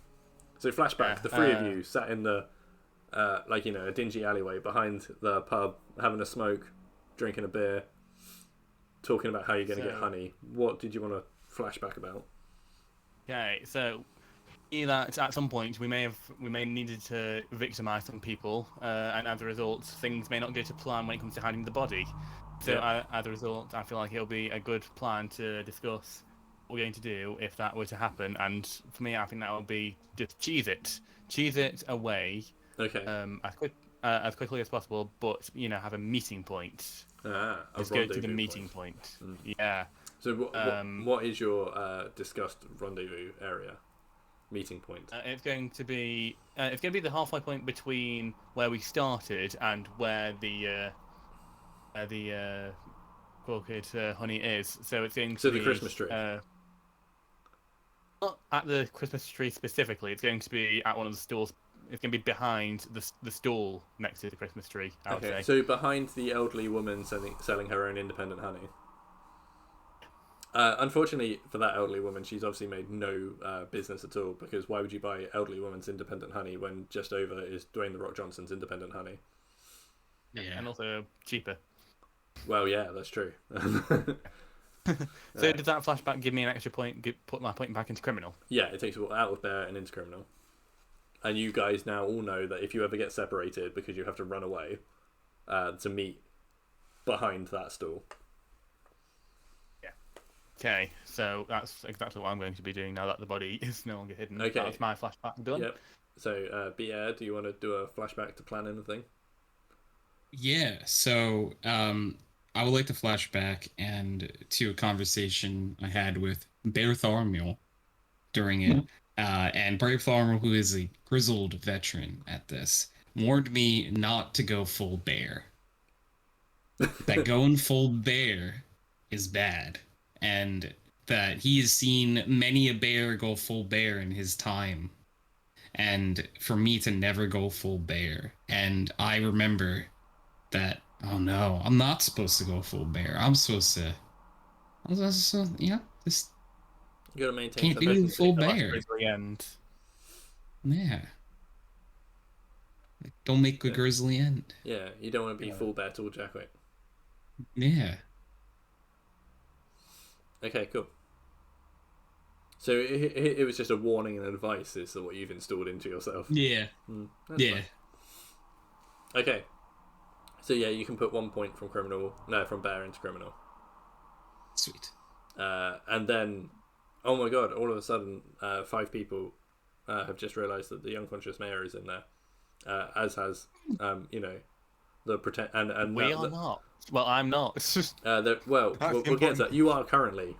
So flashback, the 3 of you sat in the, a dingy alleyway behind the pub, having a smoke, drinking a beer, talking about how you're going to get honey. What did you want to flashback about? Okay, so that at some point we may needed to victimize some people, and as a result, things may not go to plan when it comes to hiding the body. So as a result, I feel like it'll be a good plan to discuss we're going to do if that were to happen. And for me, I think that would be just cheese it away, Okay. As quickly as possible, but have a meeting point. A Let's go to the rendezvous meeting point. Mm. Yeah. So what is your discussed rendezvous area? Meeting point. It's going to be the halfway point between where we started and where the orchid honey is. So it's going to be the Christmas tree. Not at the Christmas tree specifically. It's going to be at one of the stalls. It's going to be behind the stall next to the Christmas tree. I would say. So behind the elderly woman selling her own independent honey. Unfortunately for that elderly woman, she's obviously made no business at all, because why would you buy elderly woman's independent honey when just over is Dwayne The Rock Johnson's independent honey? Yeah, and also cheaper. Well, yeah, that's true. So does that flashback give me an extra point? Put my point back into criminal? Yeah, it takes you out of bear and into criminal. And you guys now all know that if you ever get separated because you have to run away to meet behind that stall. Okay, so that's exactly what I'm going to be doing now that the body is no longer hidden. Okay. That's my flashback done. Yep. So, BR, do you want to do a flashback to plan anything? Yeah, so I would like to flash back and to a conversation I had with Bartholomew during it. And Bartholomew, who is a grizzled veteran at this, warned me not to go full bear. That going full bear is bad. And that he has seen many a bear go full bear in his time. And for me to never go full bear. And I remember that, oh no, I'm not supposed to go full bear. I'm supposed to, just You gotta maintain can't do full bear. End. Yeah. Don't make a grizzly end. Yeah, you don't want to be full bear tall jacket. Yeah. Okay, cool. So it was just a warning and advice is what you've installed into yourself. Yeah. Yeah. Fine. Okay. So yeah, you can put 1 point from bear into criminal. Sweet. And then, oh my god! All of a sudden, 5 people have just realised that the unconscious mayor is in there, as has the pretend and we are not. Well, I'm not. we'll get to that. You are currently.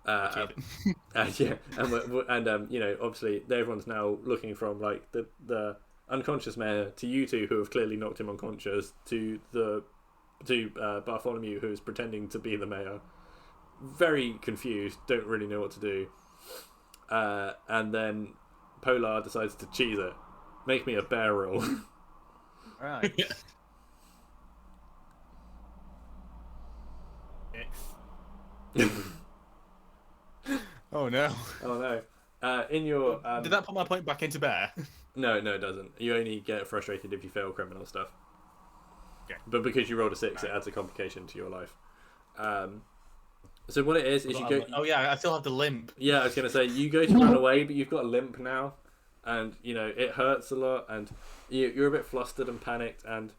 Yeah, and obviously everyone's now looking from like the unconscious mayor to you two who have clearly knocked him unconscious to Bartholomew who is pretending to be the mayor, very confused, don't really know what to do, and then Polar decides to cheese it. Make me a bear roll. Right. Oh no. Oh no. In your did that put my point back into bear? No, it doesn't. You only get frustrated if you fail criminal stuff. Okay. But because you rolled a 6, it adds a complication to your life. So what it is you go. Oh yeah, I still have the limp. Yeah, I was gonna say you go to run away, but you've got a limp now, and it hurts a lot, and you're a bit flustered and panicked, and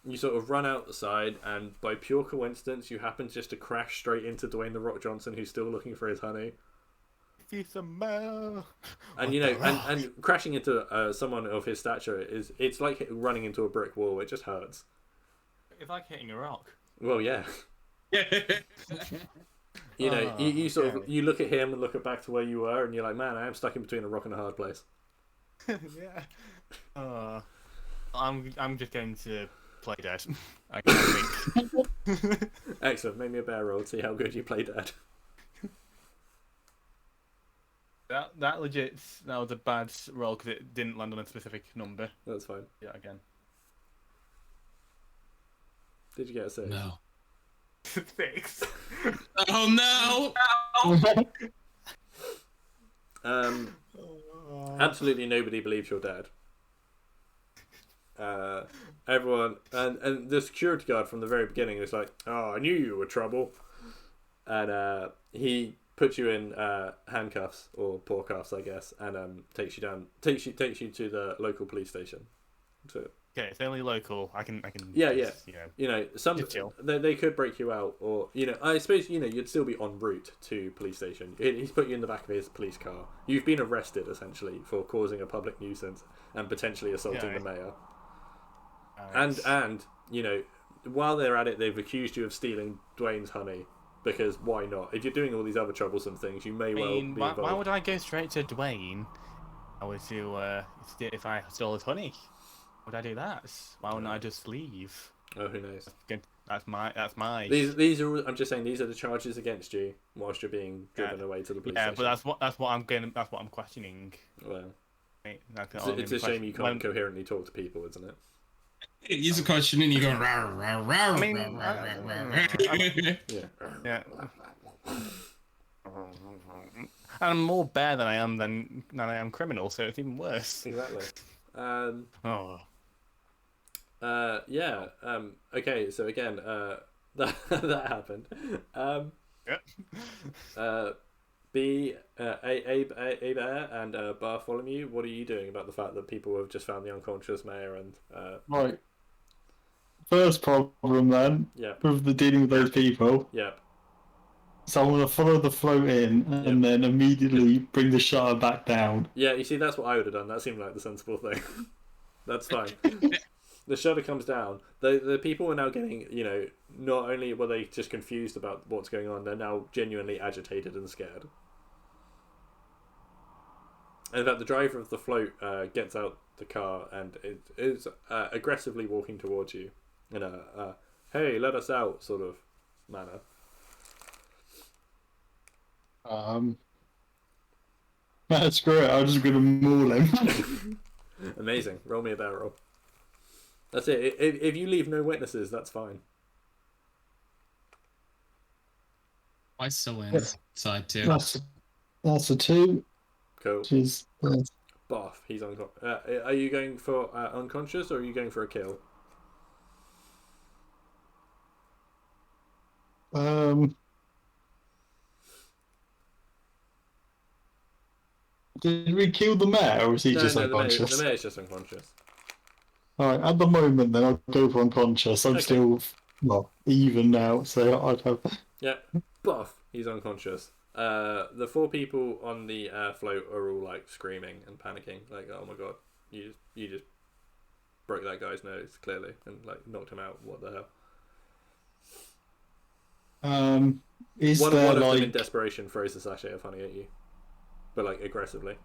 you sort of run out the side, and by pure coincidence, you happen just to crash straight into Dwayne The Rock Johnson, who's still looking for his honey. He's a man. And and crashing into someone of his stature it's like running into a brick wall. It just hurts. It's like hitting a rock. Well, yeah. You sort of you look at him and look back to where you were, and you're like, man, I am stuck in between a rock and a hard place. Yeah. I'm just going to play dead. I can't think. Excellent. Make me a bear roll to see how good you play dead. That was a bad roll because it didn't land on a specific number. That's fine. Yeah, again. Did you get a 6? No. 6. Oh no! Absolutely nobody believes you're dead. Everyone and the security guard from the very beginning is like, "Oh, I knew you were trouble," and he puts you in handcuffs or paw cuffs, I guess, and takes you to the local police station to Okay, it's only local. I can. Yeah, just, yeah. You know, Some just chill. they could break you out, or I suppose you'd still be en route to police station. He's put you in the back of his police car. You've been arrested essentially for causing a public nuisance and potentially assaulting the mayor. Right. And while they're at it, they've accused you of stealing Dwayne's honey. Because why not? If you're doing all these other troublesome things, you may well be involved. Why would I go straight to Dwayne? I would if I stole his honey. Would I do that? Why wouldn't I just leave? Oh, who knows? That's my. These are. I'm just saying these are the charges against you whilst you're being driven away to the police station. Yeah, but that's what I'm questioning. Well, it's a shame you can't coherently talk to people, isn't it? He's a question, and you go. I mean, yeah. I'm more bear than I am criminal, so it's even worse. Exactly. Yeah. Okay. So again, that happened. A Bear and Bartholomew, what are you doing about the fact that people have just found the unconscious mayor and Right. First problem then, with the dealing with those people. Yep. So I'm gonna follow the float in and then immediately bring the shutter back down. Yeah, you see, that's what I would have done. That seemed like the sensible thing. That's fine. The shutter comes down. The people are now getting, not only were they just confused about what's going on, they're now genuinely agitated and scared. And in fact, the driver of the float gets out the car and is aggressively walking towards you in a "hey, let us out" sort of manner. Screw it. I'm just gonna maul him. Amazing. Roll me a barrel roll. That's it. If you leave no witnesses, that's fine. I still inside too. That's a 2. Cool. Which is Boff. He's unconscious. Are you going for unconscious or are you going for a kill? Did we kill the mayor, or is he just unconscious? The mayor's just unconscious. Alright, at the moment then I'll go for unconscious. I'm still even now, so I'd have. Yeah, Boff. He's unconscious. The 4 people on the float are all like screaming and panicking, like, "Oh my god, you just broke that guy's nose clearly and like knocked him out. What the hell?" Is one there of like them in desperation throws a sachet of honey at you, but like aggressively.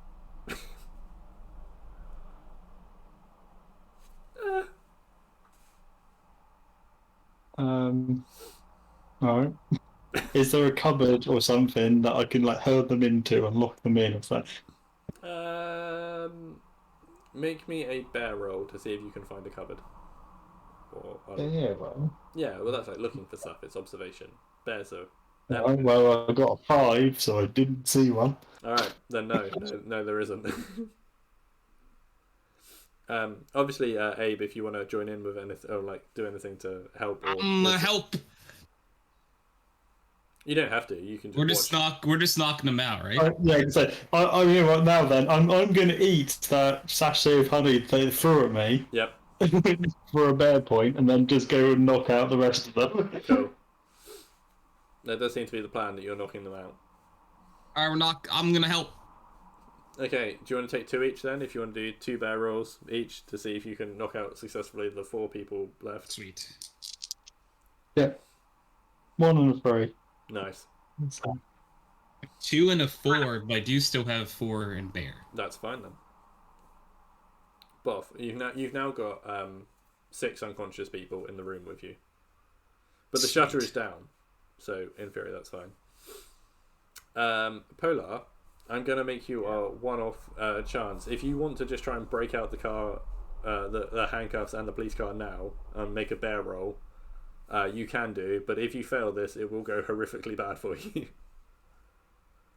Alright. Is there a cupboard or something that I can like hurl them into and lock them in or something? Make me a bear roll to see if you can find a cupboard. Yeah, well, that's like looking for stuff. It's observation. Bears are. Well, I got a 5, so I didn't see one. All right, then no, there isn't. Obviously, Abe, if you want to join in with anything or like do anything to help, or help. You don't have to. You can. We're just knocking them out, right? Yeah. So I'm here right now. Then I'm going to eat that sachet of honey they threw at me. Yep. For a bear point, and then just go and knock out the rest of them. Cool. That does seem to be the plan, that you're knocking them out. I'm gonna help. Okay, do you want to take 2 each then? If you want to do 2 bear rolls each to see if you can knock out successfully the 4 people left. Sweet. Yeah. 1 and a 3. Nice. 2 and a 4, but I do still have 4 in bear. That's fine then. Boff, you've now got 6 unconscious people in the room with you, but the shutter is down, so in theory that's fine. Polar, I'm gonna make you a one-off chance. If you want to just try and break out the car, the handcuffs and the police car now, and make a bear roll, you can do. But if you fail this, it will go horrifically bad for you.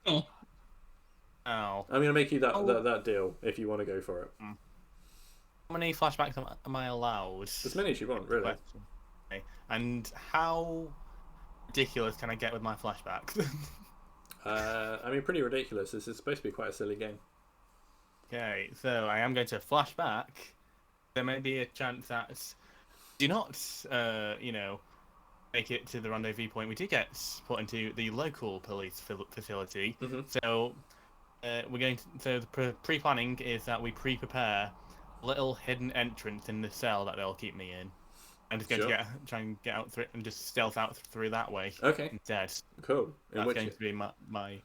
Oh. Ow. I'm gonna make you that deal if you want to go for it. How many flashbacks am I allowed? As many as you want, really. Okay. And how ridiculous can I get with my flashbacks? I mean, pretty ridiculous. This is supposed to be quite a silly game. Okay, so I am going to flash back there may be a chance that do not, make it to the rendezvous point. We do get put into the local police facility. Mm-hmm. So we're going to. So the pre-planning is that we prepare a little hidden entrance in the cell that they'll keep me in. I'm just going to try and get out through and just stealth out through that way. Okay. Instead. Cool. That's going to be my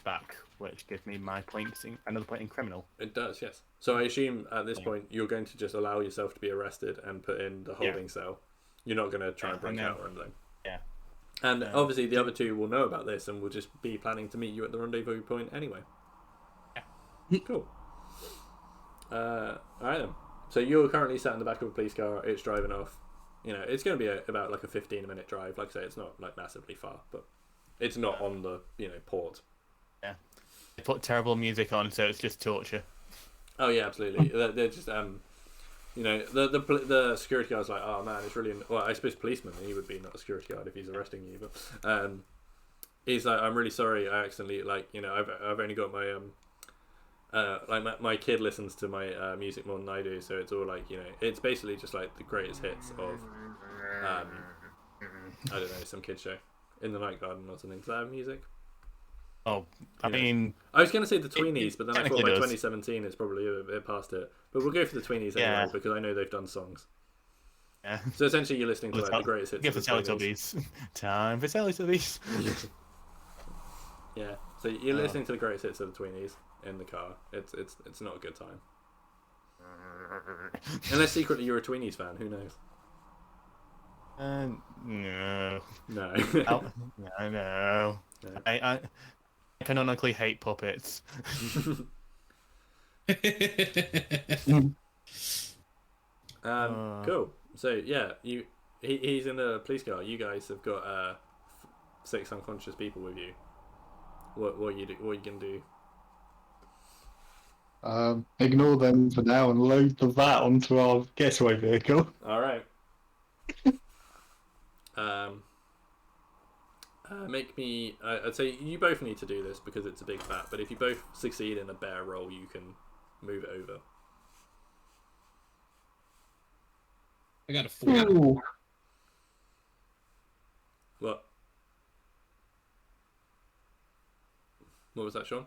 back, which gives me my points. Another point in criminal. It does, yes. So I assume at this point you're going to just allow yourself to be arrested and put in the holding cell. You're not going to try and break out or anything. Yeah. And obviously the other two will know about this and will just be planning to meet you at the rendezvous point anyway. Yeah. Cool. Alright then. So you're currently sat in the back of a police car, it's driving off. It's going to be about like a 15-minute drive. Like I say, it's not like massively far, but it's not on the, port. Yeah. They put terrible music on, so it's just torture. Oh yeah, absolutely. They're just the security guard's like, oh man, it's really. Well, I suppose policeman, he would be not a security guard if he's arresting you, but he's like, I'm really sorry, I accidentally I've only got my my kid listens to my music more than I do, so it's all like it's basically just like the greatest hits of I don't know, some kid show in the night garden or something. Does that have music? Oh, I mean, I was going to say the Tweenies, but then I thought by does. 2017 it's probably a bit past it. But we'll go for the Tweenies anyway because I know they've done songs. Yeah. So essentially, you're listening to like the greatest hits. Give the of the Teletubbies. Time for Teletubbies. Yeah. So you're listening to the greatest hits of the Tweenies in the car. It's not a good time. Unless secretly you're a Tweenies fan, who knows? No. No. I know. No. I canonically hate puppets. Cool. So yeah, he's in a police car. You guys have got 6 unconscious people with you. What you can do? Ignore them for now and load the VAT onto our getaway vehicle. All right. Make me. I'd say you both need to do this because it's a big VAT. But if you both succeed in a bear roll, you can move it over. I got a 4. Ooh. What? What was that, Shaun?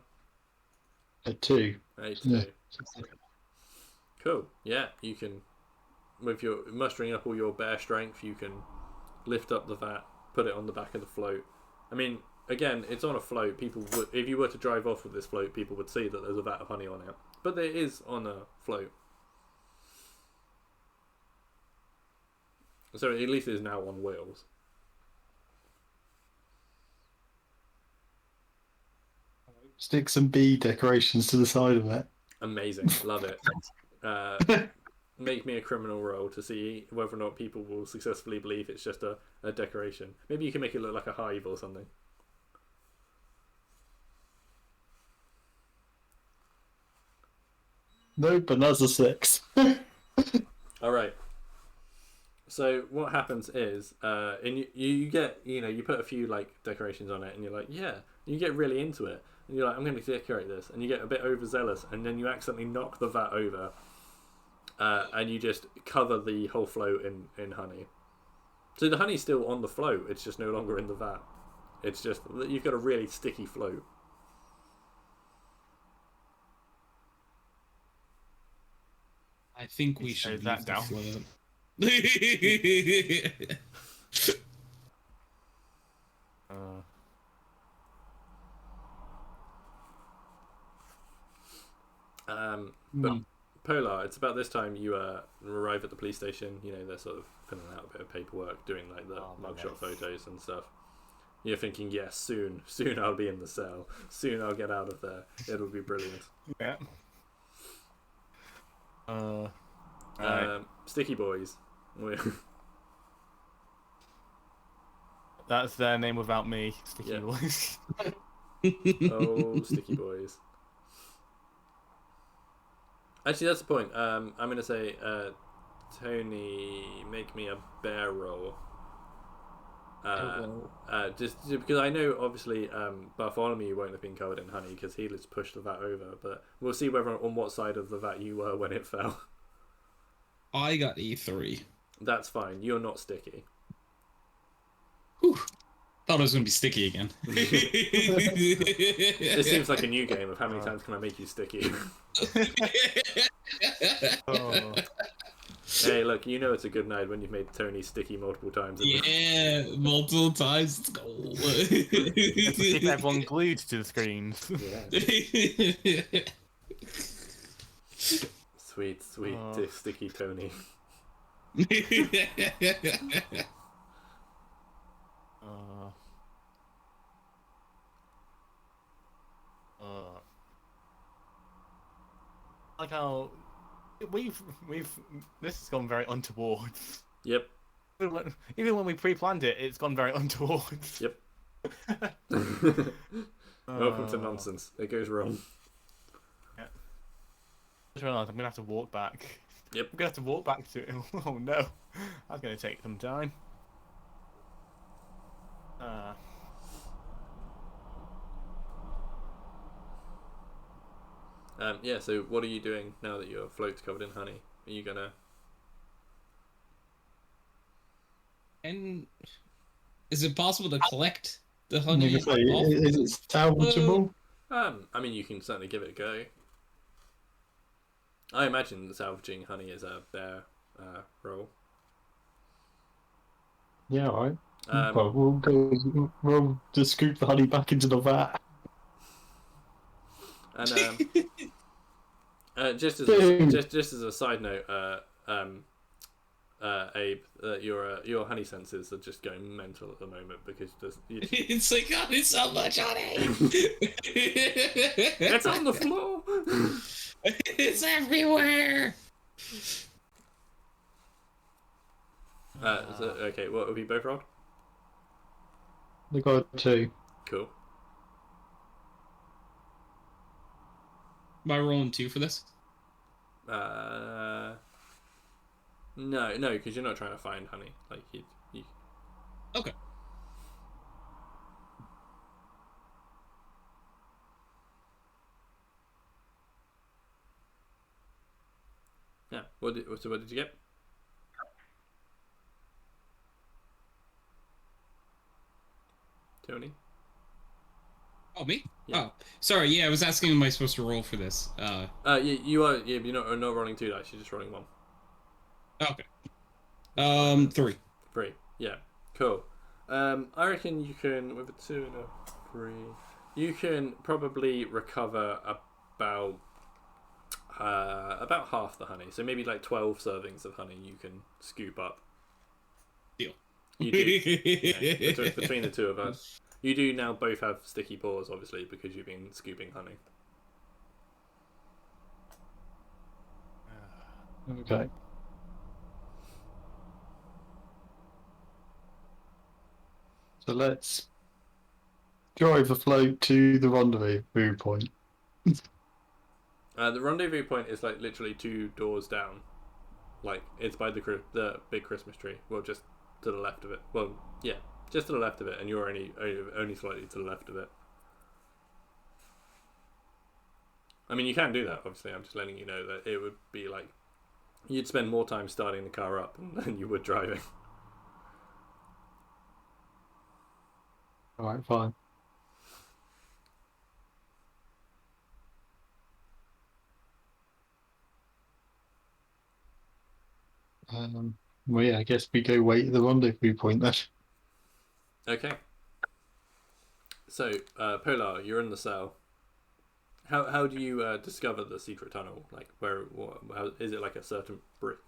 A 2. 8 Yeah. 2. Cool. Yeah, you can. With your mustering up all your bear strength, you can lift up the vat, put it on the back of the float. I mean, again, it's on a float. People would, if you were to drive off with this float, people would see that there's a vat of honey on it. But it is on a float. So at least it's now on wheels. Stick some bee decorations to the side of it. Amazing. Love it. Make me a criminal roll to see whether or not people will successfully believe it's just a decoration. Maybe you can make it look like a hive or something. Nope, and that's a 6. All right. So what happens is, and you get, you put a few like decorations on it, and you're like, yeah, you get really into it, and you're like, I'm going to decorate this, and you get a bit overzealous, and then you accidentally knock the vat over, and you just cover the whole float in honey. So the honey's still on the float; it's just no longer in the vat. It's just you've got a really sticky float. I think we should that leave down. the But Polar, it's about this time you arrive at the police station. They're sort of filling out a bit of paperwork, doing like the mugshot photos and stuff. You're thinking, yes, soon I'll be in the cell. Soon I'll get out of there. It'll be brilliant. Yeah. Sticky Boys. That's their name without me. Sticky Boys. Oh, Sticky Boys. Actually, that's the point. I'm going to say, Tony, make me a bear roll. Just because I know, obviously, Bartholomew won't have been covered in honey because he just pushed the vat over. But we'll see on what side of the vat you were when it fell. I got E3. That's fine. You're not sticky. Whew. Thought it was gonna be sticky again. This seems like a new game of how many times can I make you sticky. Oh. Hey, look, you know it's a good night when you've made Tony sticky multiple times. Yeah, multiple times. Let's go. Let's keep everyone glued to the screens. Yeah. Sweet, sweet, sticky Tony. Like how we've this has gone very untoward. Yep. Even when we pre-planned it, it's gone very untoward. Yep. Welcome to nonsense. It goes wrong. Yeah. I just realised I'm gonna have to walk back. Yep. I'm gonna have to walk back to. Oh no, that's gonna take some time. Yeah, so what are you doing now that your float's covered in honey? Are you gonna... And is it possible to collect the honey? Is it salvageable? I mean, you can certainly give it a go. I imagine that salvaging honey is a bear roll. Yeah, right. Well, we'll just scoop the honey back into the vat. And just as a side note, Abe, your honey senses are just going mental at the moment because It's like, God, it's so much honey. It's on the floor. It's everywhere. Okay, what have you both rolled? They got 2. Cool. Am I rolling 2 for this? No, because you're not trying to find honey. Like you. Okay. Yeah. What did you get? Tony? Oh, me? Yeah. Oh, sorry. Yeah, I was asking, am I supposed to roll for this? You are. Yeah, you're not rolling 2 dice. You're just rolling 1. Okay. 3. 3. Yeah. Cool. I reckon you can, with a 2 and a 3, you can probably recover about half the honey. So maybe like 12 servings of honey you can scoop up. Deal. You do. Yeah, between the two of us. You do now both have sticky paws, obviously, because you've been scooping honey. Okay. So let's drive the float to the rendezvous point. The rendezvous point is like literally 2 doors down. Like it's by the big Christmas tree. Well, just to the left of it. Well, yeah, just to the left of it, and you're only slightly to the left of it. I mean, you can do that. Obviously, I'm just letting you know that it would be like you'd spend more time starting the car up than you would driving. All right, fine. Well, yeah, I guess we go wait at the rendezvous point then. Okay. So, Polar, you're in the cell. How do you discover the secret tunnel? Like, how is it like a certain brick?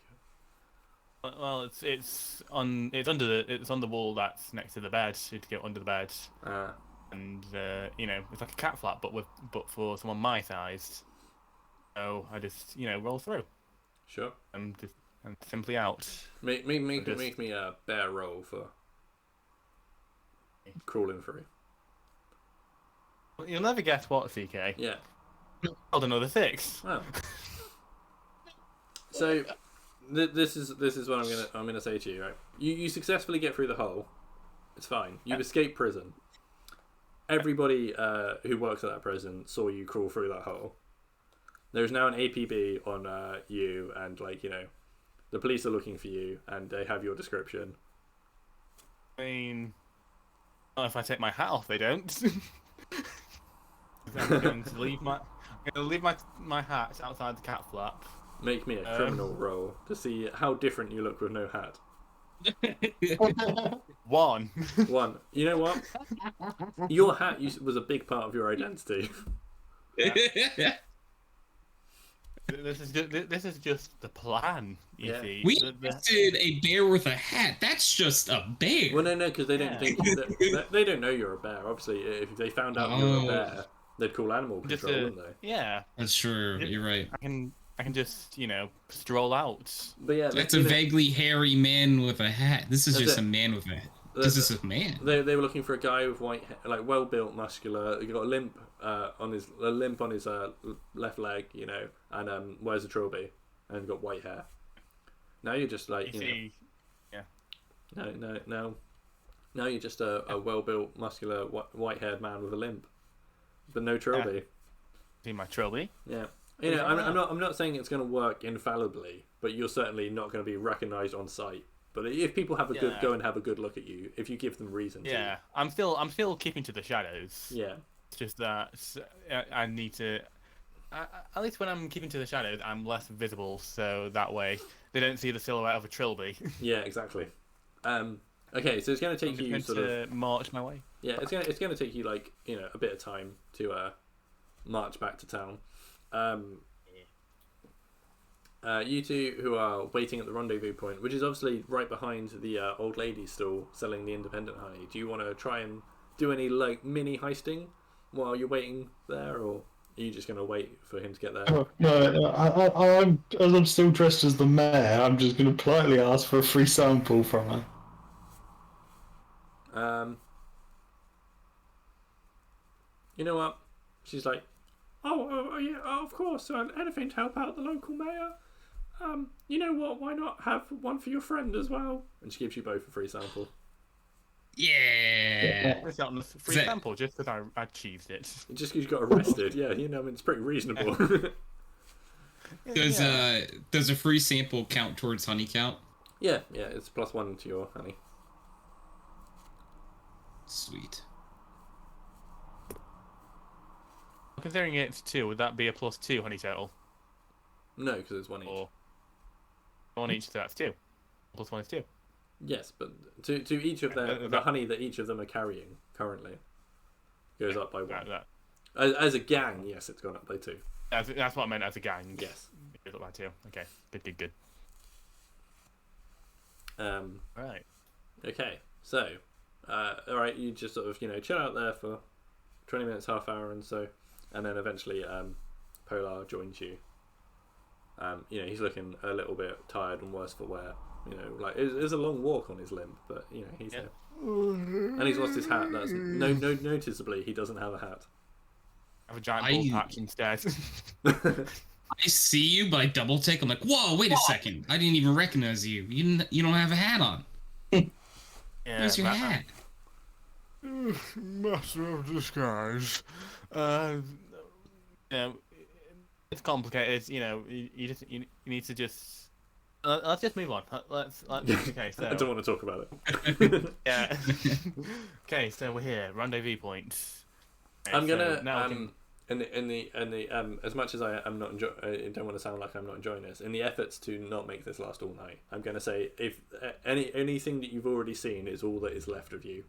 Well, it's on the wall that's next to the bed. You have to get under the bed, and it's like a cat flap, but for someone my size. So I just roll through. Sure. I'm simply out. Make me a bear roll for crawling through. You'll never guess what, CK. Yeah. Rolled another 6. Oh. So, this is what I'm gonna say to you, right? You successfully get through the hole. It's fine. You've escaped prison. Everybody who works at that prison saw you crawl through that hole. There's now an APB on you, and The police are looking for you, and they have your description. I mean, well, if I take my hat off, they don't. I'm going to leave my hat outside the cat flap. Make me a criminal roll to see how different you look with no hat. 1. 1. You know what? Your hat was a big part of your identity. Yeah. This is just the plan. You see. We did a bear with a hat. That's just a bear. Well, no, because they don't think they don't know you're a bear. Obviously, if they found out you were a bear, they'd call animal control, wouldn't they? Yeah. That's true. You're right. I can just stroll out. But yeah, that's a vaguely hairy man with a hat. This is just a man with a hat. This is a man. They were looking for a guy with white hair, like well built, muscular. He got a limp on his left leg, and wears a trilby and got white hair. Now you're just like yeah. Now you're just a well built, muscular, white haired man with a limp, but no trilby. See my trilby? Yeah. I'm not saying it's going to work infallibly, but you're certainly not going to be recognised on sight. But if people have a good go and have a good look at you, if you give them reason to. Yeah, I'm still keeping to the shadows. Yeah. It's just that I need to. At least when I'm keeping to the shadows, I'm less visible, so that way they don't see the silhouette of a trilby. Yeah, exactly. Okay, so it's going to take you sort of march my way. Yeah, it's going to take you like a bit of time to march back to town. You two who are waiting at the rendezvous point, which is obviously right behind the old lady stall selling the independent honey. Do you want to try and do any like mini heisting while you're waiting there, or are you just going to wait for him to get there? No, as I'm still dressed as the mayor, I'm just going to politely ask for a free sample from her. You know what? She's like, oh yeah, of course, anything to help out the local mayor. You know what? Why not have one for your friend as well? And she gives you both a free sample. Yeah. It's not a free sample just because I achieved it. Just because you got arrested, yeah. It's pretty reasonable. Does a free sample count towards honey count? Yeah, it's +1 to your honey. Sweet. Considering it's 2, would that be a +2 honey total? No, because it's 1 each. Or 1 each, so that's 2. +1 is 2. Yes, but to each of the honey that each of them are carrying currently goes up by 1. As a gang, yes, it's gone up by 2. That's what I meant as a gang. Yes. It goes up by 2. Okay, good. Right. Okay, so, alright, you just sort of, chill out there for 20 minutes, half hour and so, and then eventually Polar joins you. He's looking a little bit tired and worse for wear. Like it's a long walk on his limp, but he's there. And he's lost his hat. That's noticeably he doesn't have a hat. I have a giant ball patch instead. I see you, but I double take. I'm like, whoa, wait a second! I didn't even recognize you. You don't have a hat on. Where's your hat? Master of disguise. It's complicated. You need to just. Let's just move on. Let's okay. So I don't want to talk about it. Yeah. Okay, so we're here. Rendezvous point. Okay, I'm gonna now in the as much as I don't want to sound like I'm not enjoying this. In the efforts to not make this last all night, I'm gonna say if anything that you've already seen is all that is left of you.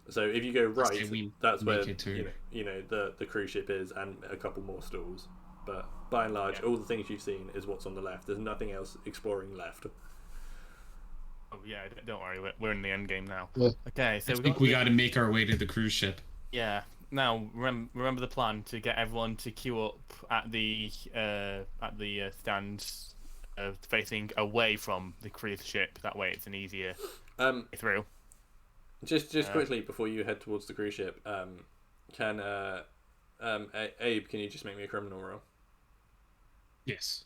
So if you go right, that's where the cruise ship is and a couple more stalls. But by and large, all the things you've seen is what's on the left. There's nothing else exploring left. Oh yeah, don't worry, we're in the end game now. Yeah. Okay, so we got to make our way to the cruise ship. Yeah. Now remember the plan to get everyone to queue up at the stands facing away from the cruise ship. That way, it's an easier through. Just quickly before you head towards the cruise ship, can Abe, can you just make me a criminal roll? Yes.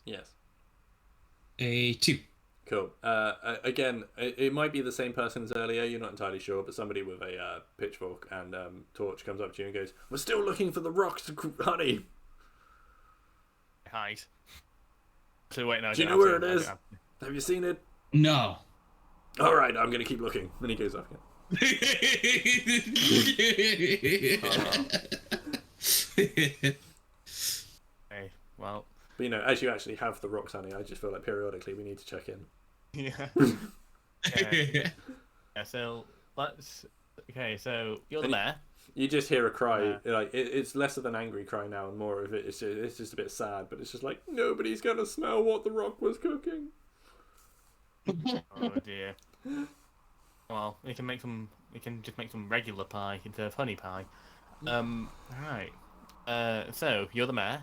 A 2. Cool. Again, it might be the same person as earlier. You're not entirely sure, but somebody with a pitchfork and torch comes up to you and goes, "We're still looking for the rocks, honey." Hide. So wait, no. Do you know where it is? Have you seen it? No. All right, I'm gonna keep looking. Then he goes off again. Okay, well. But as you actually have the Roxanne, I just feel like periodically we need to check in. Yeah. Yeah. So let's. Okay, so you're the mayor. You just hear a cry, like it's less of an angry cry now, and more of it's just a bit sad. But it's just like nobody's gonna smell what the Rock was cooking. Oh dear. Well, we can make some. We can just make some regular pie instead of honey pie. Right. So you're the mayor.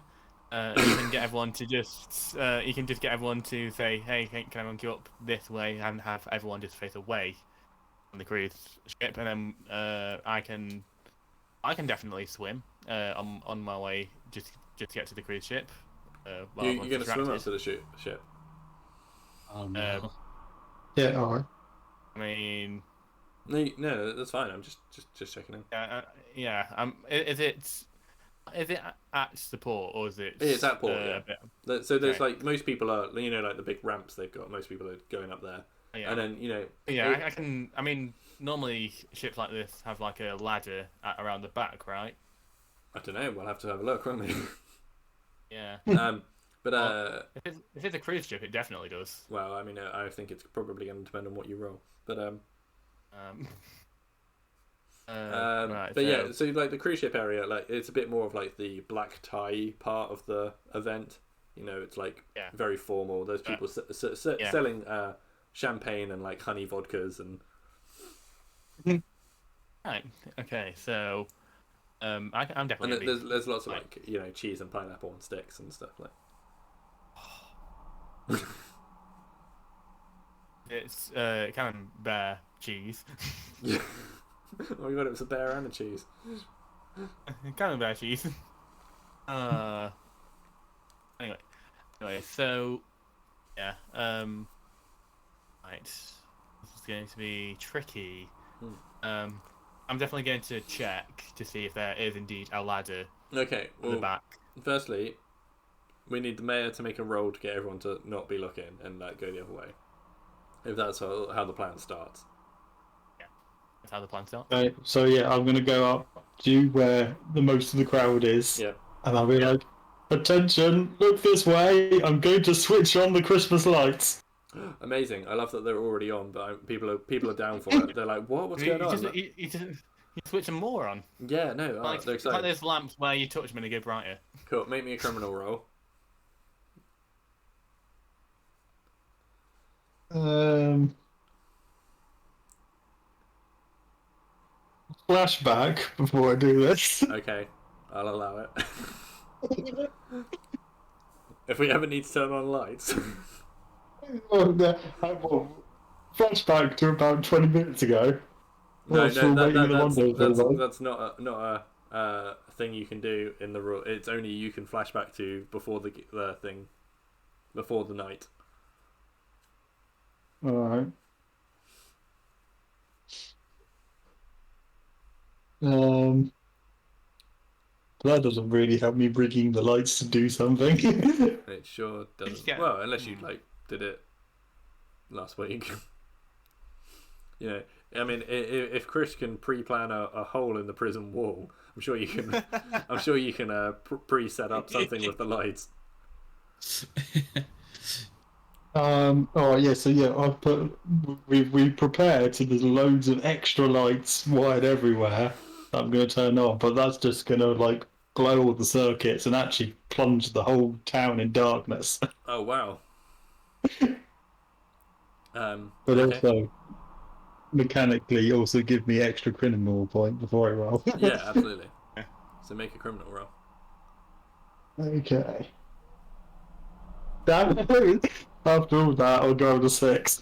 You can get everyone to just. You can just get everyone to say, "Hey, can everyone queue up this way?" and have everyone just face away from the cruise ship, and then I can definitely swim. On my way, just to get to the cruise ship. You're gonna swim up to the ship. Oh no. Yeah, alright. I mean, no, that's fine. I'm just checking in. yeah. Is it at the port or is it? It's at port. Yeah. So there's okay. like most people are, like the big ramps they've got. Most people are going up there, and then Yeah, I can. I mean, normally ships like this have like a ladder around the back, right? I don't know. We'll have to have a look, won't we? Yeah. But if it's a cruise ship, it definitely does. Well, I mean, I think it's probably going to depend on what you roll. But right. But yeah, so like the cruise ship area, like it's a bit more of like the black tie part of the event. It's like very formal. There's people selling champagne and like honey vodkas and. Right. Okay. So, I'm definitely. And there's lots of like cheese and pineapple and sticks and stuff like. It's camembert cheese. Yeah. Oh my god, it was a bear and a cheese. Camembert cheese. Anyway, so yeah. Right. This is going to be tricky. I'm definitely going to check to see if there is indeed a ladder. Okay. Well, the back. Firstly, we need the mayor to make a roll to get everyone to not be looking and like go the other way. If that's how the plan starts. Yeah, that's how the plan starts. Right, so yeah, I'm gonna go up to where the most of the crowd is. Yeah. And I'll be like, "Attention! Look this way! I'm going to switch on the Christmas lights." Amazing! I love that they're already on, but people are down for it. They're like, "What? What's going on?" You switch them more on. Yeah, no, they're excited. Like those lamps where you touch them and they go brighter. Cool. Make me a criminal roll. Flashback before I do this. Okay, I'll allow it. If we ever need to turn on lights. Oh, no, flashback to about 20 minutes ago. No, that's not a thing you can do in the rule. It's only you can flashback to before the thing, before the night. Alright. That doesn't really help me rigging the lights to do something. It sure doesn't. Well, unless you did it last week. I mean, if Chris can pre-plan a hole in the prison wall, I'm sure you can. I'm sure you can pre-set up something with the lights. Oh yeah, so yeah, I've put we prepared, so there's loads of extra lights wired everywhere that I'm going to turn on, but that's just going to like glow all the circuits and actually plunge the whole town in darkness. Oh wow. But also mechanically also give me extra criminal point before I roll. Yeah, absolutely. So make a criminal roll. Okay. Damn it. After all that, I'll go to 6.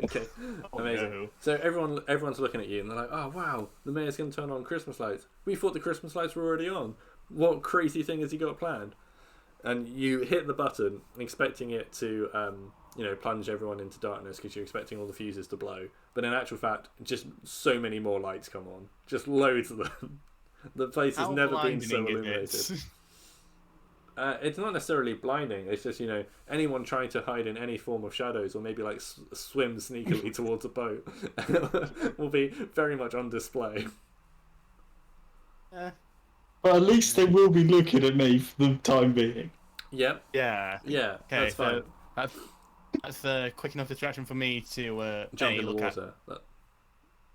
Okay, amazing. No. So everyone's looking at you and they're like, "Oh wow, the mayor's going to turn on Christmas lights. We thought the Christmas lights were already on. What crazy thing has he got planned?" And you hit the button, expecting it to, plunge everyone into darkness because you're expecting all the fuses to blow. But in actual fact, just so many more lights come on, just loads of them. The place has never been so illuminated. It's not necessarily blinding. It's just, anyone trying to hide in any form of shadows or maybe like swim sneakily towards a boat will be very much on display. But at least they will be looking at me for the time being. Yep. Yeah. Yeah. Okay, That's fine. so that's a quick enough distraction for me to Jump in the look water.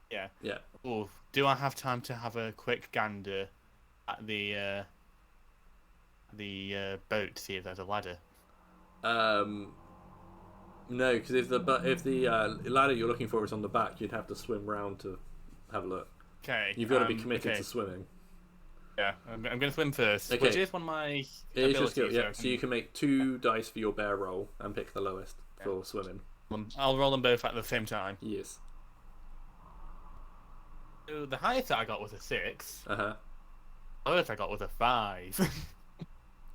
Yeah. Yeah. Oh, do I have time to have a quick gander at the boat to see if there's a ladder? No, because if the ladder you're looking for is on the back, you'd have to swim round to have a look. Okay. You've got to be committed to swimming. Yeah, I'm going to swim first, Okay. which is one of my It is your abilities. skill, yeah. So you can make 2 dice for your bear roll and pick the lowest for swimming. I'll roll them both at the same time. Yes. So the highest that I got was a 6. Uh-huh. The lowest I got was a 5.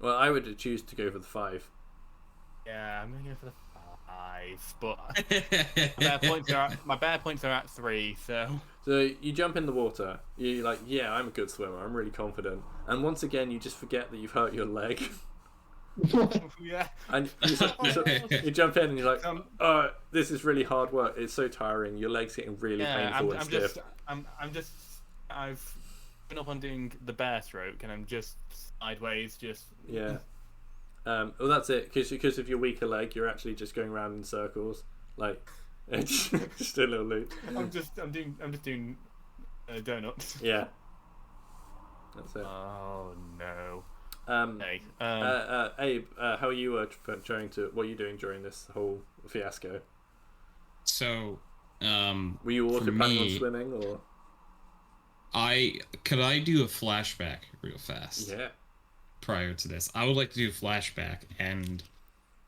Well, I would choose to go for the 5. Yeah, I'm going to go for the 5, but my bear points are at 3, so... So you jump in the water. You're like, yeah, I'm a good swimmer. I'm really confident. And once again, you just forget that you've hurt your leg. Yeah. And you jump in and you're like, oh, this is really hard work. It's so tiring. Your leg's getting really painful and stiff. I've been up on doing the bear stroke, and I'm just sideways, just... Yeah. Well, that's it. Because of your weaker leg, you're actually just going around in circles. Like, it's just a little loop. I'm just doing donuts. Yeah. That's it. Oh no. Hey, Abe, how are you what are you doing during this whole fiasco? So, were you also planning on swimming, or? Could I do a flashback real fast? Yeah. Prior to this, I would like to do a flashback and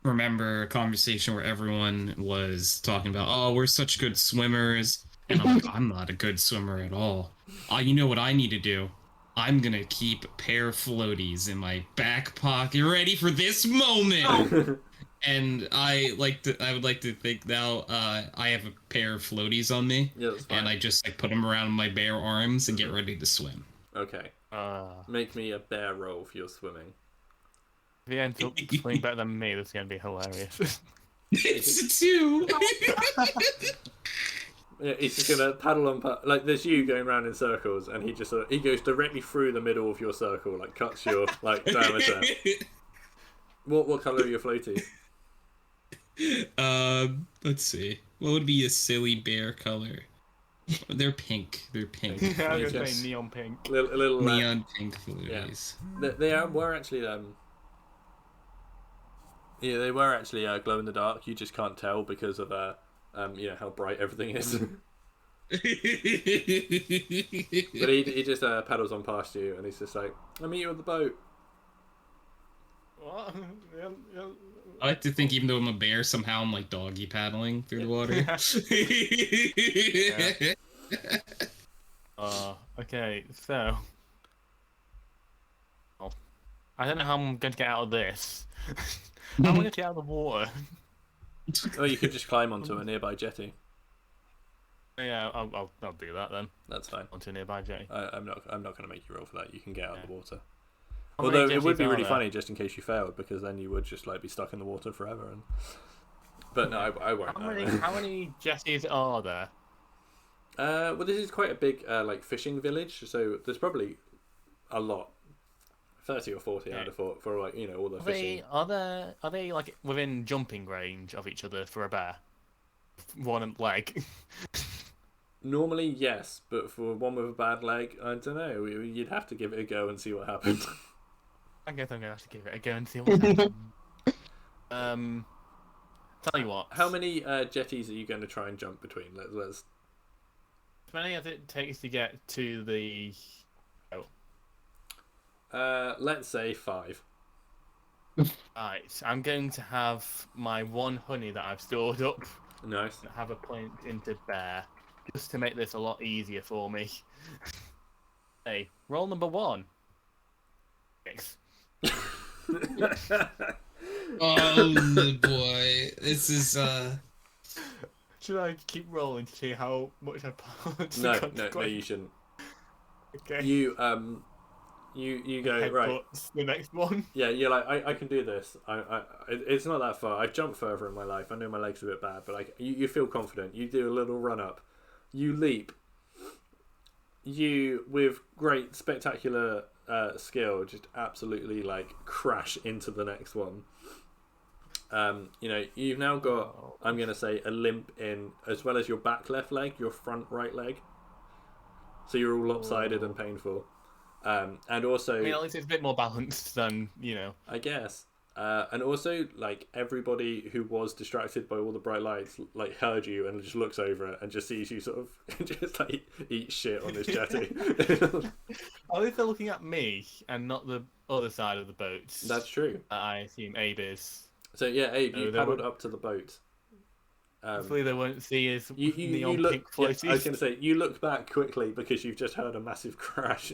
remember a conversation where everyone was talking about, oh, we're such good swimmers, and I'm like, I'm not a good swimmer at all. You know what I need to do? I'm gonna keep a pair of floaties in my back pocket, ready for this moment. And I would like to think now I have a pair of floaties on me, yeah, that's fine. And I just put them around my bare arms and get ready to swim. Okay. Make me a bear roll for your swimming. If he ends up swimming better than me, that's gonna be hilarious. It's a 2. Yeah, he's just gonna paddle on, like there's you going around in circles, and he goes directly through the middle of your circle, like cuts your diameter. What colour are your floaties? Let's see. What would be a silly bear color? They're pink. They're pink. I was gonna say neon pink. Little neon pink floaties. Yeah. They were actually yeah, they were actually glow in the dark. You just can't tell because of how bright everything is. But he just paddles on past you, and he's just like, "I'll meet you at the boat." What? I like to think, even though I'm a bear, somehow I'm like doggy paddling through the water. Okay, so I don't know how I'm going to get out of this. How am I going to get out of the water? Oh, you could just climb onto a nearby jetty. Yeah, I'll do that then. That's fine. Onto a nearby jetty. I'm not going to make you roll for that. You can get out of the water. How Although many it would be jetties really are funny just in case you failed, because then you would just be stuck in the water forever. But no, I won't. How many jetties are there? Well, this is quite a big fishing village, so there's probably a lot. 30 or 40, I'd have thought, for all the fishing. Are they within jumping range of each other for a bear? One leg. Normally, yes, but for one with a bad leg, I don't know. You'd have to give it a go and see what happens. I guess I'm gonna have to give it a go and see what happens. Tell you what. How many jetties are you going to try and jump between? Let's. As many as it takes to get to the. Let's say 5. Right, I'm going to have my 1 honey that I've stored up. Nice. Have a point into bear, just to make this a lot easier for me. Hey, roll number 1. 6. Oh boy, this is Should I keep rolling to see how much I punch? No, you shouldn't. Okay. You you go right. The next one. Yeah, you're like I can do this. It's not that far. I've jumped further in my life. I know my legs are a bit bad, but like you feel confident. You do a little run up. You leap. You with great spectacular skill just absolutely like crash into the next one. You know, you've now got, I'm going to say, a limp in, as well as your back left leg, your front right leg. So you're all lopsided and painful. And also... I mean, at least it's a bit more balanced than, I guess. And also, like, everybody who was distracted by all the bright lights, like, heard you and just looks over it and just sees you sort of just, like, eat shit on this jetty. At least they're looking at me and not the other side of the boat. That's true. I assume Abe is. So yeah, Abe, you paddled up to the boat. Hopefully they won't see us you look, pink floaties. Yeah, I was going to say, you look back quickly because you've just heard a massive crash.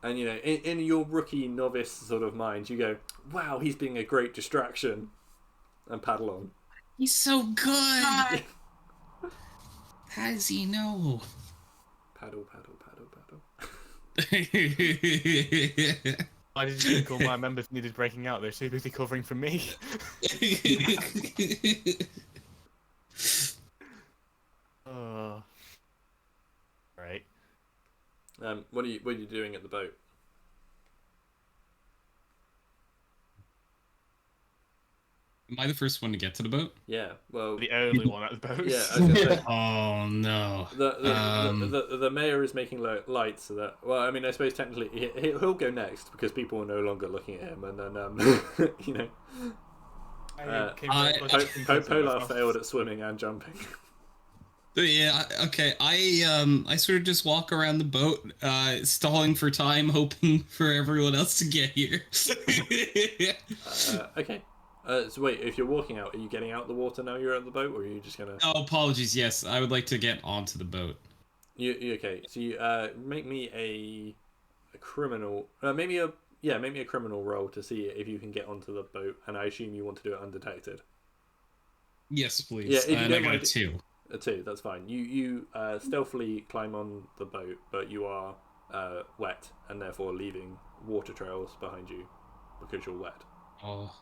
And you know, in your rookie novice sort of mind, you go, "Wow, he's being a great distraction," and paddle on. He's so good. How does he know? Paddle, paddle, paddle, paddle. Why did you think all my members needed breaking out? They're too busy covering for me. Oh. Right. What are you doing at the boat? Am I the first one to get to the boat? Yeah, well, The only one at the boat. yeah. I was gonna say, Oh no. the mayor is making lights so that. Well, I mean, I suppose technically he'll go next because people are no longer looking at him, and then you know. Polar failed at swimming and jumping. Yeah, okay. I sort of just walk around the boat, stalling for time, hoping for everyone else to get here. Okay. So wait, if you're walking out, are you getting out the water now you're at the boat, or are you just gonna... Oh, apologies, yes. I would like to get onto the boat. You okay, so you make me a criminal... maybe a criminal roll to see if you can get onto the boat, and I assume you want to do it undetected. Yes, please. Yeah, if you and don't I got mind... a 2. A 2, that's fine. You stealthily climb on the boat, but you are wet, and therefore leaving water trails behind you because you're wet. Oh.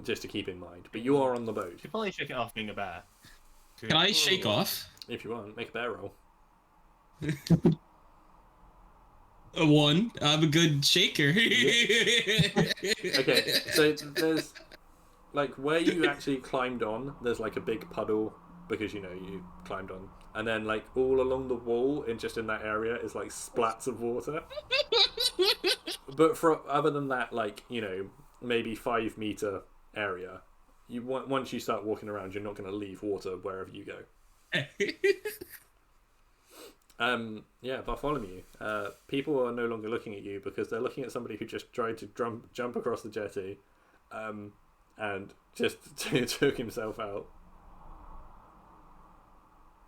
Just to keep in mind. But you are on the boat. You should probably shake it off being a bear. Can I shake off? If you want, make a bear roll. A 1. I'm a good shaker. Okay, so there's... Like, where you actually climbed on, there's like a big puddle because, you know, you climbed on. And then, like, all along the wall, just in that area, is like splats of water. But other than that, like, you know, maybe 5-meter area, once you start walking around, you're not going to leave water wherever you go. Yeah, Bartholomew, people are no longer looking at you because they're looking at somebody who just tried to jump across the jetty, and just took himself out.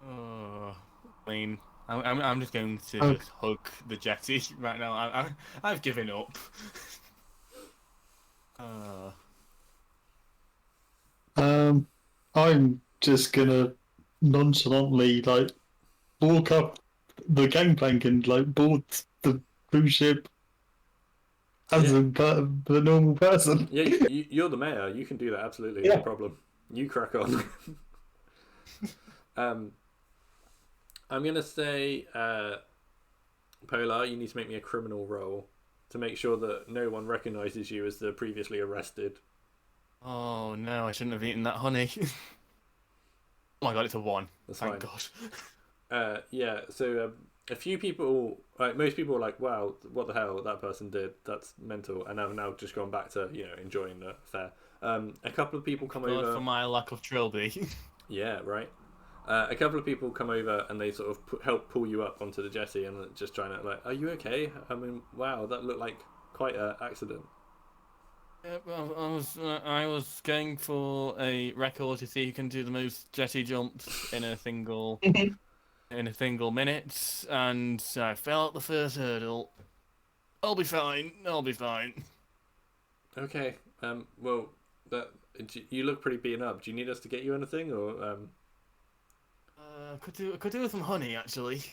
I mean, I'm just going to just hug the jetty right now. I've given up. I'm just gonna nonchalantly like walk up the gangplank and like board the cruise ship as the normal person. Yeah, you're the mayor. You can do that absolutely, no problem. You crack on. I'm gonna say, Polar, you need to make me a criminal roll to make sure that no one recognises you as the previously arrested. Oh no, I shouldn't have eaten that honey. Oh my god, it's a 1. That's Thank fine. God. Yeah, so a few people, like most people, are like, wow, what the hell that person did? That's mental. And I've now just gone back to, you know, enjoying the affair. A couple of people come over. For my lack of trilby. Yeah, right. A couple of people come over and they sort of help pull you up onto the jetty and just trying to like, are you okay? I mean, wow, that looked like quite an accident. Yeah, well, I was going for a record to see who can do the most jetty jumps in a single minute, and I fell at the first hurdle. I'll be fine. Okay. Well, you look pretty beaten up. Do you need us to get you anything, or? Could do with some honey, actually.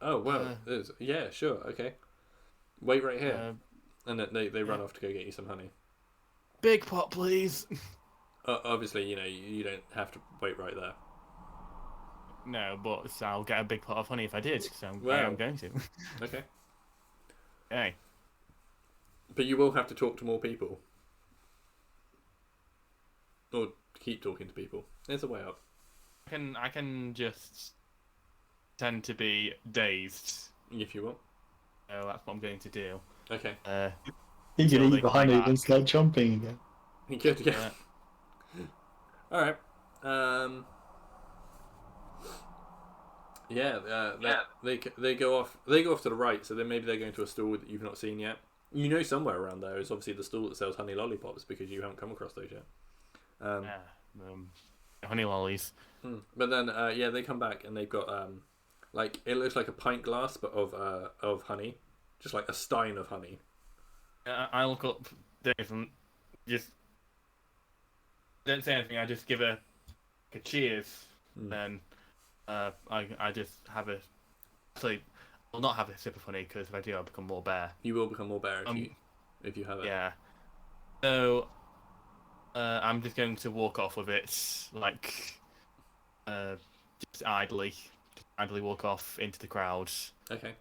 Oh well, yeah, sure, okay. Wait right here, and then they run yeah. off to go get you some honey. Big pot, please. Obviously, you don't have to wait right there. No, but I'll get a big pot of honey if I did, because I am going to. Okay. Okay. But you will have to talk to more people. Or keep talking to people. There's a way up. I can just tend to be dazed. If you want. So that's what I'm going to do. Okay. You can So eat they the come honey back. and start jumping again. You could, yeah. Alright. They go off to the right, so then maybe they're going to a stall that you've not seen yet. You know somewhere around there is obviously the stall that sells honey lollipops because you haven't come across those yet. Honey lollies. But then they come back and they've got like it looks like a pint glass but of honey. Just like a stein of honey. I look up Dave and just don't say anything. I just give a cheers. Then I just have a sleep. I'll not have a sip of honey because if I do, I'll become more bear. You will become more bear if you have it. Yeah. So I'm just going to walk off with it, like just idly walk off into the crowd. Okay.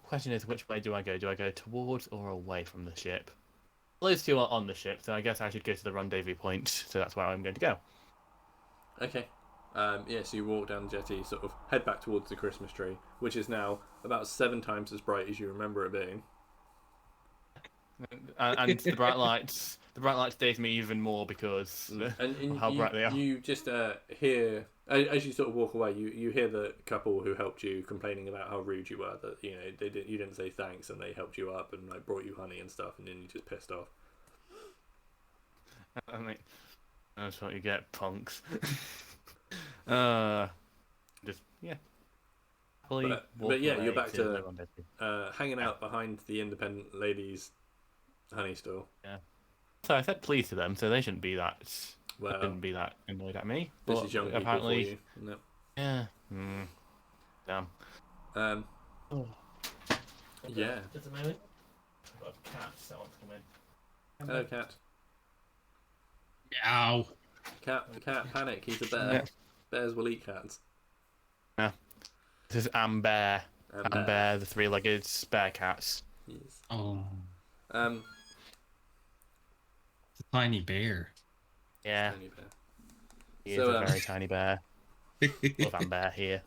Question is, which way do I go? Do I go towards or away from the ship? Those two are on the ship, so I guess I should go to the rendezvous point. So that's where I'm going to go. Okay. So you walk down the jetty, sort of head back towards the Christmas tree, which is now about 7 times as bright as you remember it being. And the bright lights daze me even more because of how bright they are. You just hear, as you sort of walk away, you hear the couple who helped you complaining about how rude you were, that you didn't say thanks and they helped you up and like brought you honey and stuff, and then you just pissed off. I mean, that's what you get, punks. Just but yeah, you're back to hanging out behind the independent ladies' honey store. Yeah. So I said please to them, so they shouldn't be that. Well, shouldn't be that annoyed at me. This is young people apparently, for you, isn't it? Yeah. Damn. Yeah. Just a moment. I've got a cat that wants to come in. Hello, cat. Ow. Cat, panic. He's a bear. Yeah. Bears will eat cats. Yeah. This is Amber. Amber, the 3-legged bear cats. Yes. Oh. It's a tiny bear. Yeah. Tiny bear. He is a very tiny bear. Love Amber here.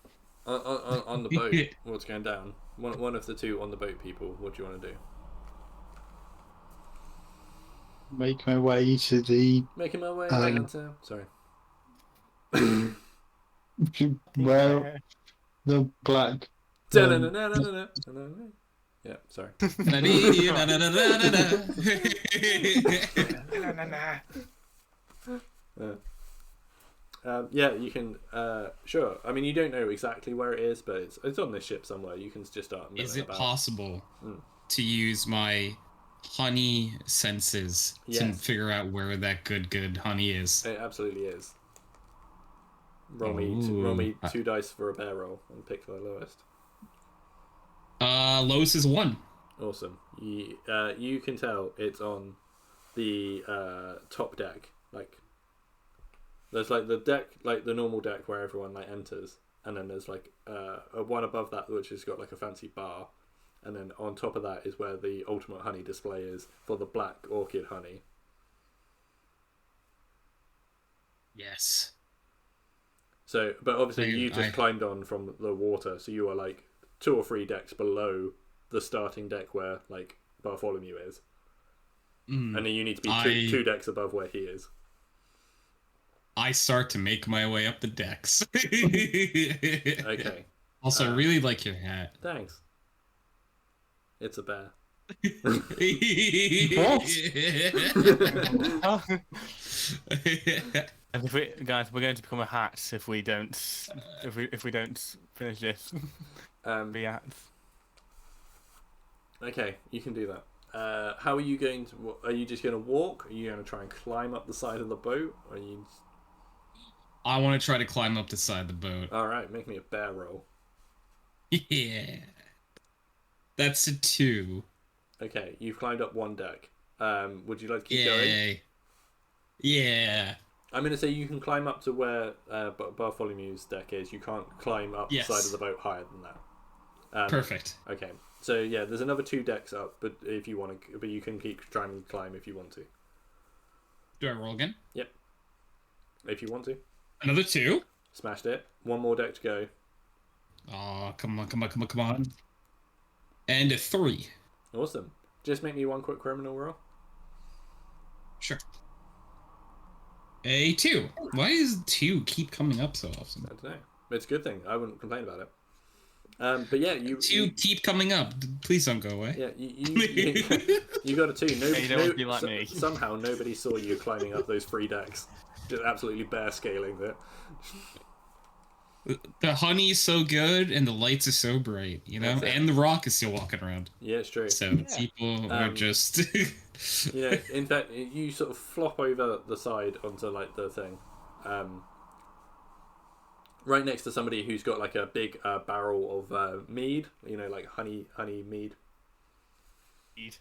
On the boat, what's going down? One of the two on the boat people. What do you want to do? Make my way to the Making my way downtown. Sorry. where the black. Yeah, sorry. Yeah, you can. Sure. I mean, you don't know exactly where it is, but it's on this ship somewhere. You can just start. Is it about. possible to use my honey senses to figure out where that good honey is? It absolutely is. Roll me 2 dice for a bear roll and pick the lowest. Lowest is 1. Awesome. You can tell it's on the top deck. Like there's like the deck, like the normal deck where everyone like enters, and then there's like a one above that which has got like a fancy bar, and then on top of that is where the ultimate honey display is for the black orchid honey. Yes. So, but obviously you just climbed on from the water, so you are like 2 or 3 decks below the starting deck where like Bartholomew is, and then you need to be 2 decks above where he is. I start to make my way up the decks. Okay. Also, I really like your hat. Thanks. It's a bear. Guys, we're going to become a hat if we don't finish this. Be hats. Okay, you can do that. How are you going to? Are you just going to walk? Are you going to try and climb up the side of the boat? Or are you? I want to try to climb up the side of the boat. All right, make me a bear roll. Yeah. That's a 2. Okay, you've climbed up one deck. Would you like to keep going? Yay. Yeah. I'm going to say you can climb up to where Bartholomew's deck is. You can't climb up the side of the boat higher than that. Perfect. Okay, so yeah, there's another 2 decks up, but if you want to, but you can keep trying to climb if you want to. Do I roll again? Yep. If you want to. Another 2? Smashed it. 1 more deck to go. Oh, come on. And a 3. Awesome. Just make me 1 quick criminal roll. Sure. A 2. Why does 2 keep coming up so often? I don't know. It's a good thing. I wouldn't complain about it. But yeah, you 2 keep coming up. Please don't go away. Yeah, you got a 2. You don't want to be like me. Somehow nobody saw you climbing up those 3 decks. Just absolutely bear scaling it. The honey is so good, and the lights are so bright, you know? And the rock is still walking around. Yeah, it's true. So people are just... Yeah, in fact, you sort of flop over the side onto, like, the thing. Right next to somebody who's got, like, a big barrel of mead. You know, like honey mead. Mead.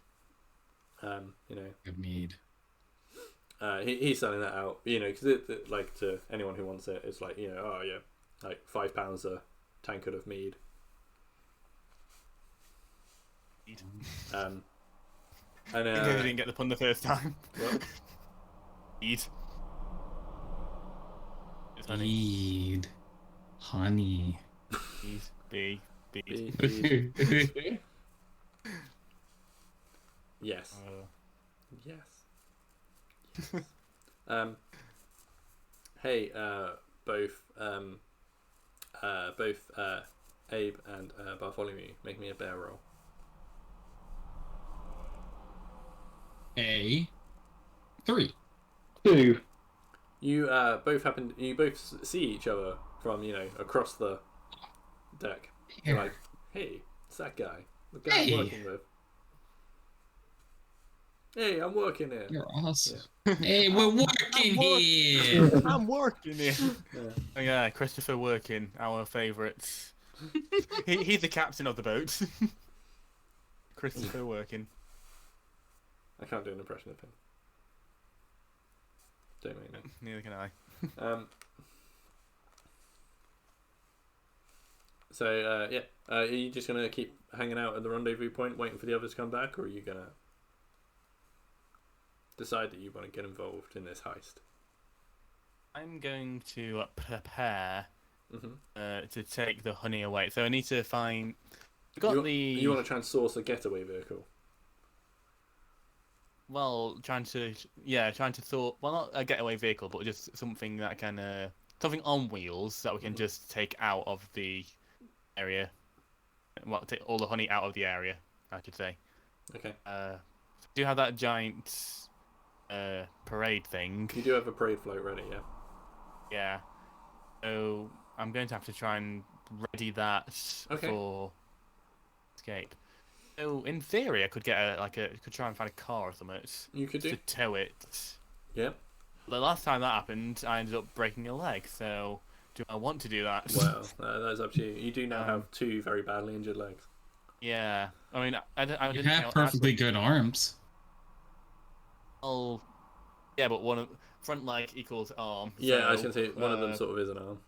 You know. Good mead. He's selling that out, you know, because like, to anyone who wants it, it's like, you know, oh yeah, like £5 a tankard of mead. And I didn't get the pun the first time. What? Mead. It's honey. Mead. Honey. Bead. Yes. Yes. Hey, both Abe and Bartholomew, make me a bear roll. A 3. 2. You both see each other from, you know, across the deck. You're like, hey, it's that guy. The guy I'm working with. Hey, I'm working here. You're awesome. Yeah. Hey, we're working here. I'm working here. Yeah. Oh, yeah, Christopher Working, our favourite. He's the captain of the boat. Christopher Working. I can't do an impression of him. Don't make me. Neither can I. So yeah, are you just gonna keep hanging out at the rendezvous point, waiting for the others to come back, or are you gonna decide that you want to get involved in this heist? I'm going to prepare to take the honey away. So I need to find. You want to try and source a getaway vehicle? Well, trying to sort. Well, not a getaway vehicle, but just something that can something on wheels that we can just take out of the area. Well, take all the honey out of the area, I should say. Okay. Do you have that giant parade thing? You do have a parade float ready, yeah. Yeah. So I'm going to have to try and ready that for escape. So in theory, I could get could try and find a car or something. You could do to tow it. Yeah. The last time that happened, I ended up breaking a leg. So do I want to do that? Well, that's up to you. You do now have 2 very badly injured legs. Yeah. I mean, I didn't. You have perfectly good arms. Oh. Yeah, but one of front leg equals arm. Yeah, so, I was gonna say one of them sort of is an arm.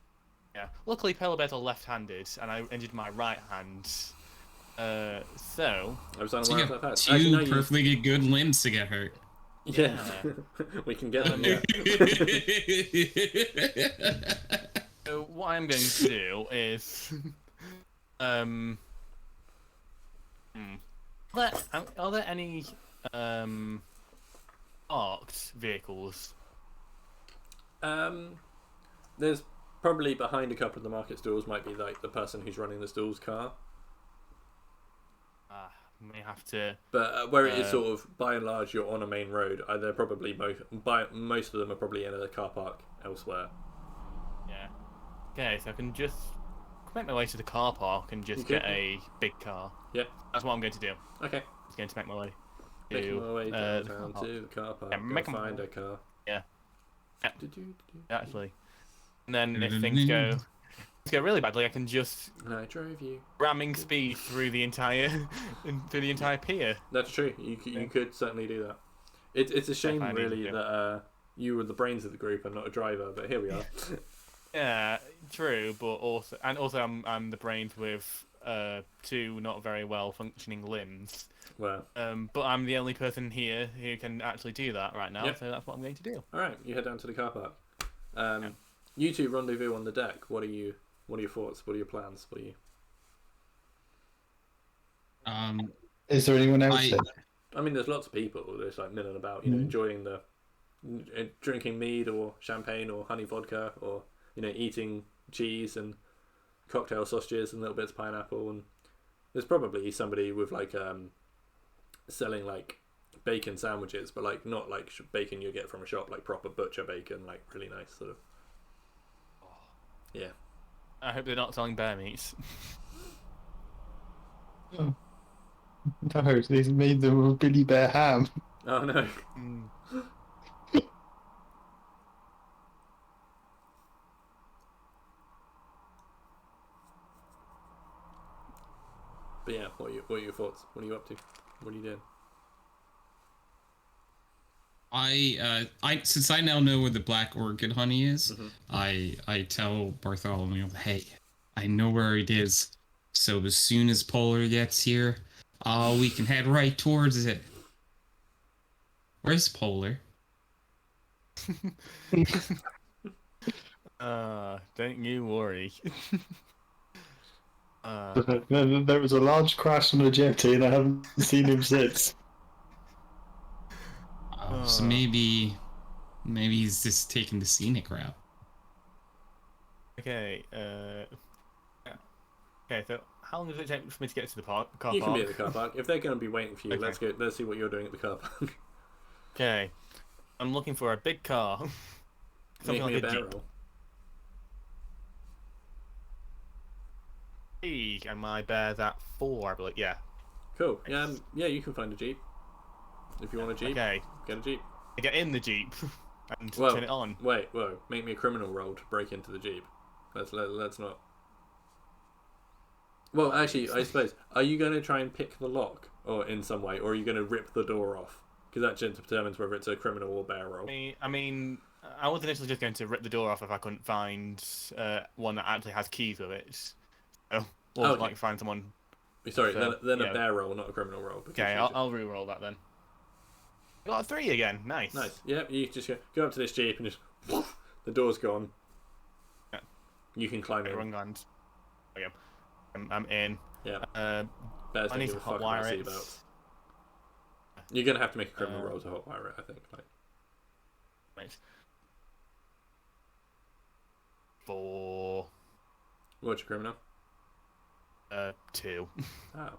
Yeah. Luckily, Pelabet are left-handed, and I injured my right hand. So I was you have 2 perfectly good limbs to get hurt. Yeah, we can get them. Yeah. So what I'm going to do is, are there any parked vehicles? There's probably behind a couple of the market stalls might be like the person who's running the stall's car. May have to. But where it is sort of by and large you're on a main road, they're probably most of them are probably in a car park elsewhere. Yeah. Okay, so I can just make my way to the car park and just get a big car. Yeah. That's what I'm going to do. Okay. I'm going to make my way. Making my way downtown to the car park. Yeah, Find a car. Yeah. Actually. And then if things go really badly, I can just I drove you. ramming speed through the entire pier. That's true. You could certainly do that. It's a shame, really, that you were the brains of the group and not a driver. But here we are. Yeah, true. But also I'm the brains with 2 not very well functioning limbs. Well. But I'm the only person here who can actually do that right now. Yep. So that's what I'm going to do. All right, you head down to the car park. You two rendezvous on the deck. What are your thoughts? What are your plans? What are you? Is there anyone else there? I mean, there's lots of people. There's like milling about, enjoying drinking mead or champagne or honey vodka, or eating cheese and cocktail sausages and little bits of pineapple. And there's probably somebody with like selling like bacon sandwiches, but like not like bacon you get from a shop, like proper butcher bacon, like really nice sort of. Yeah. I hope they're not selling bear meats. Oh. No, they made them a Billy Bear ham. Oh no. But yeah, what are your thoughts? What are you up to? What are you doing? Since I now know where the Black Orchid honey is, I tell Bartholomew, hey, I know where it is. So as soon as Polar gets here, we can head right towards it. Where's Polar? Don't you worry. There was a large crash on a jetty, and I haven't seen him since. So maybe he's just taking the scenic route. Okay. Okay. So how long does it take for me to get to the car park? You can be at the car park. If they're going to be waiting for you, let's go. Let's see what you're doing at the car park. Okay. I'm looking for a big car. Something like a Jeep. And my bear's at 4, I believe. Yeah. Cool. Yeah, you can find a Jeep. If you want a Jeep, get a Jeep. I get in the Jeep and turn it on. Wait, whoa. Make me a criminal roll to break into the Jeep. Let's not. Well, actually, I suppose, are you going to try and pick the lock or in some way, or are you going to rip the door off? Because that determines whether it's a criminal or bear roll. I mean, I was initially just going to rip the door off if I couldn't find one that actually has keys with it. Or like find someone. Sorry, then a bear roll, not a criminal roll. Okay, I'll re-roll that then. I got a 3 again. Nice. Nice. Yeah, you just go up to this Jeep and just the door's gone. Yeah. You can climb in. Wrong hand. Okay. I'm in. Yeah. I need to hotwire it. You're gonna have to make a criminal roll to hotwire it, I think. Right. 4. What's your criminal? 2. Oh.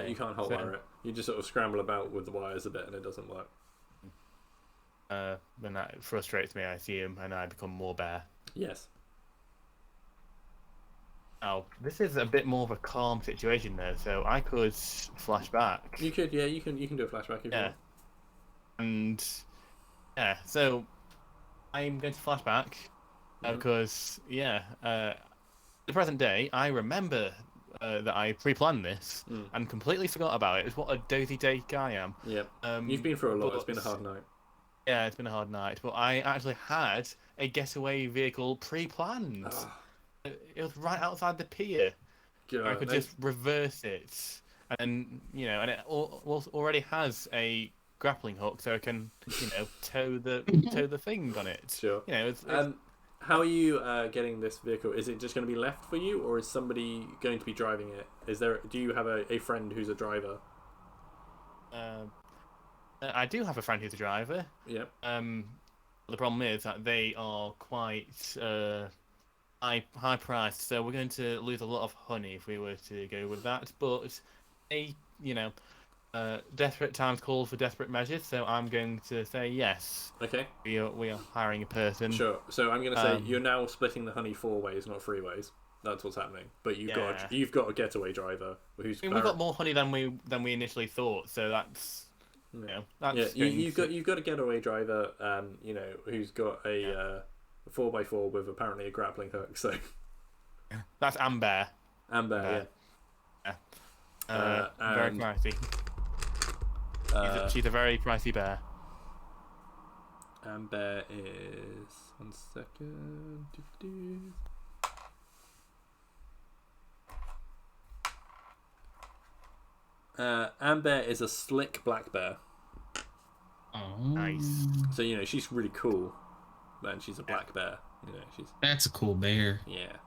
You can't hotwire it. You just sort of scramble about with the wires a bit and it doesn't work. Then that frustrates me. I see him and I become more bear. Yes. Oh, this is a bit more of a calm situation though, so I could flash back. You could, yeah, you can do a flashback if you want. And so I'm going to flash back because the present day I remember that I pre-planned this and completely forgot about it. It's what a dozy day I am. Yeah. You've been through a lot. It's been a hard night. Yeah, it's been a hard night, but I actually had a getaway vehicle pre-planned. Oh. It was right outside the pier. I could just reverse it, and and it already has a grappling hook, so I can tow the thing on it. Sure. How are you getting this vehicle? Is it just going to be left for you, or is somebody going to be driving it? Do you have a friend who's a driver? I do have a friend who's a driver. Yeah. The problem is that they are quite high priced, so we're going to lose a lot of honey if we were to go with that. But desperate times call for desperate measures, so I'm going to say yes. Okay. We are hiring a person. Sure. So I'm going to say you're now splitting the honey 4 ways, not 3 ways. That's what's happening. But you've got a getaway driver who's. We've got more honey than we initially thought, so that's. That's you've got a getaway driver, who's got a 4x4 with apparently a grappling hook. So That's Amber. Amber, Yeah. Very and pricey. She's a very pricey bear. Amber is 1 second. Amber is a slick black bear. Oh, Nice. So she's really cool, and she's a black bear. That's a cool bear. Yeah.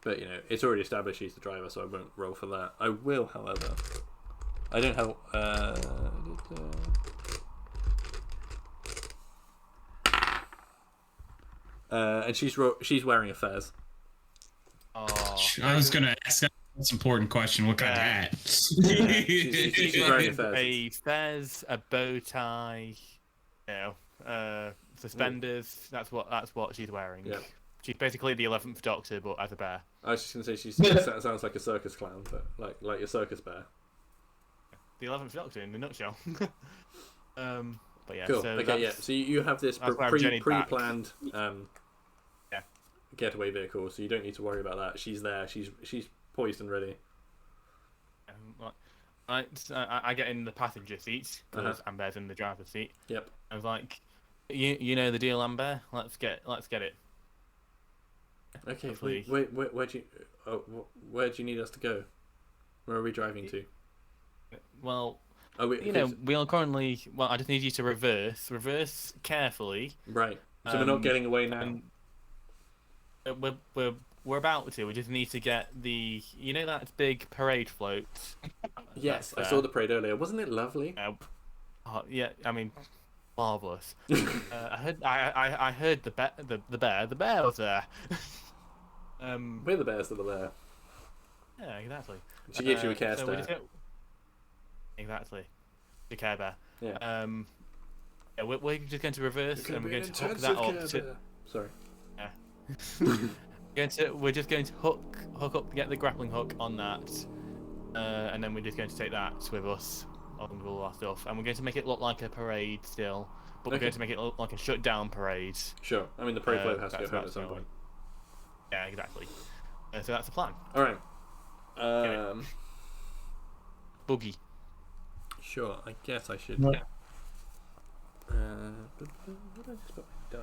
But it's already established she's the driver, so I won't roll for that. I will, however. I don't have. And she's wearing a fez. Oh, I was gonna ask that most important question. What kind of hat? She's wearing a fez. a fez, a bow tie, suspenders. That's what she's wearing. Yeah. She's basically the 11th Doctor, but as a bear. I was just gonna say she sounds like a circus clown, but like a circus bear. The 11th Doctor in a nutshell. But yeah. Cool. So Okay. Yeah. So you have this pre-planned getaway vehicle, so you don't need to worry about that. She's there. She's poised and ready. I get in the passenger seat because Amber's in the driver's seat. Yep. I was like, you know the deal, Amber. Let's get it. Okay. Hopefully. Where do you need us to go? Where are we driving to? Well, we are currently. Well, I just need you to reverse carefully. Right. So we're not getting away now. We're about to. We just need to get the. That big parade float. Yes, I saw the parade earlier. Wasn't it lovely? Yeah. I mean, marvelous. I heard the bear was there. We're the bears that are there. Yeah, exactly. She gives you a care stare. Exactly. The Care Bear. Yeah. We're just going to reverse and we're going to hook that up to. Sorry. Yeah. We're just going to hook up, get the grappling hook on that, and then we're just going to take that with us along with all our stuff, and we're going to make it look like a parade still, but we're going to make it look like a shut down parade. Sure. I mean, the parade float has to go home at some point. Yeah, exactly. So that's the plan. All right. Boogie. Sure. I guess I should. No. What did I just put my dice?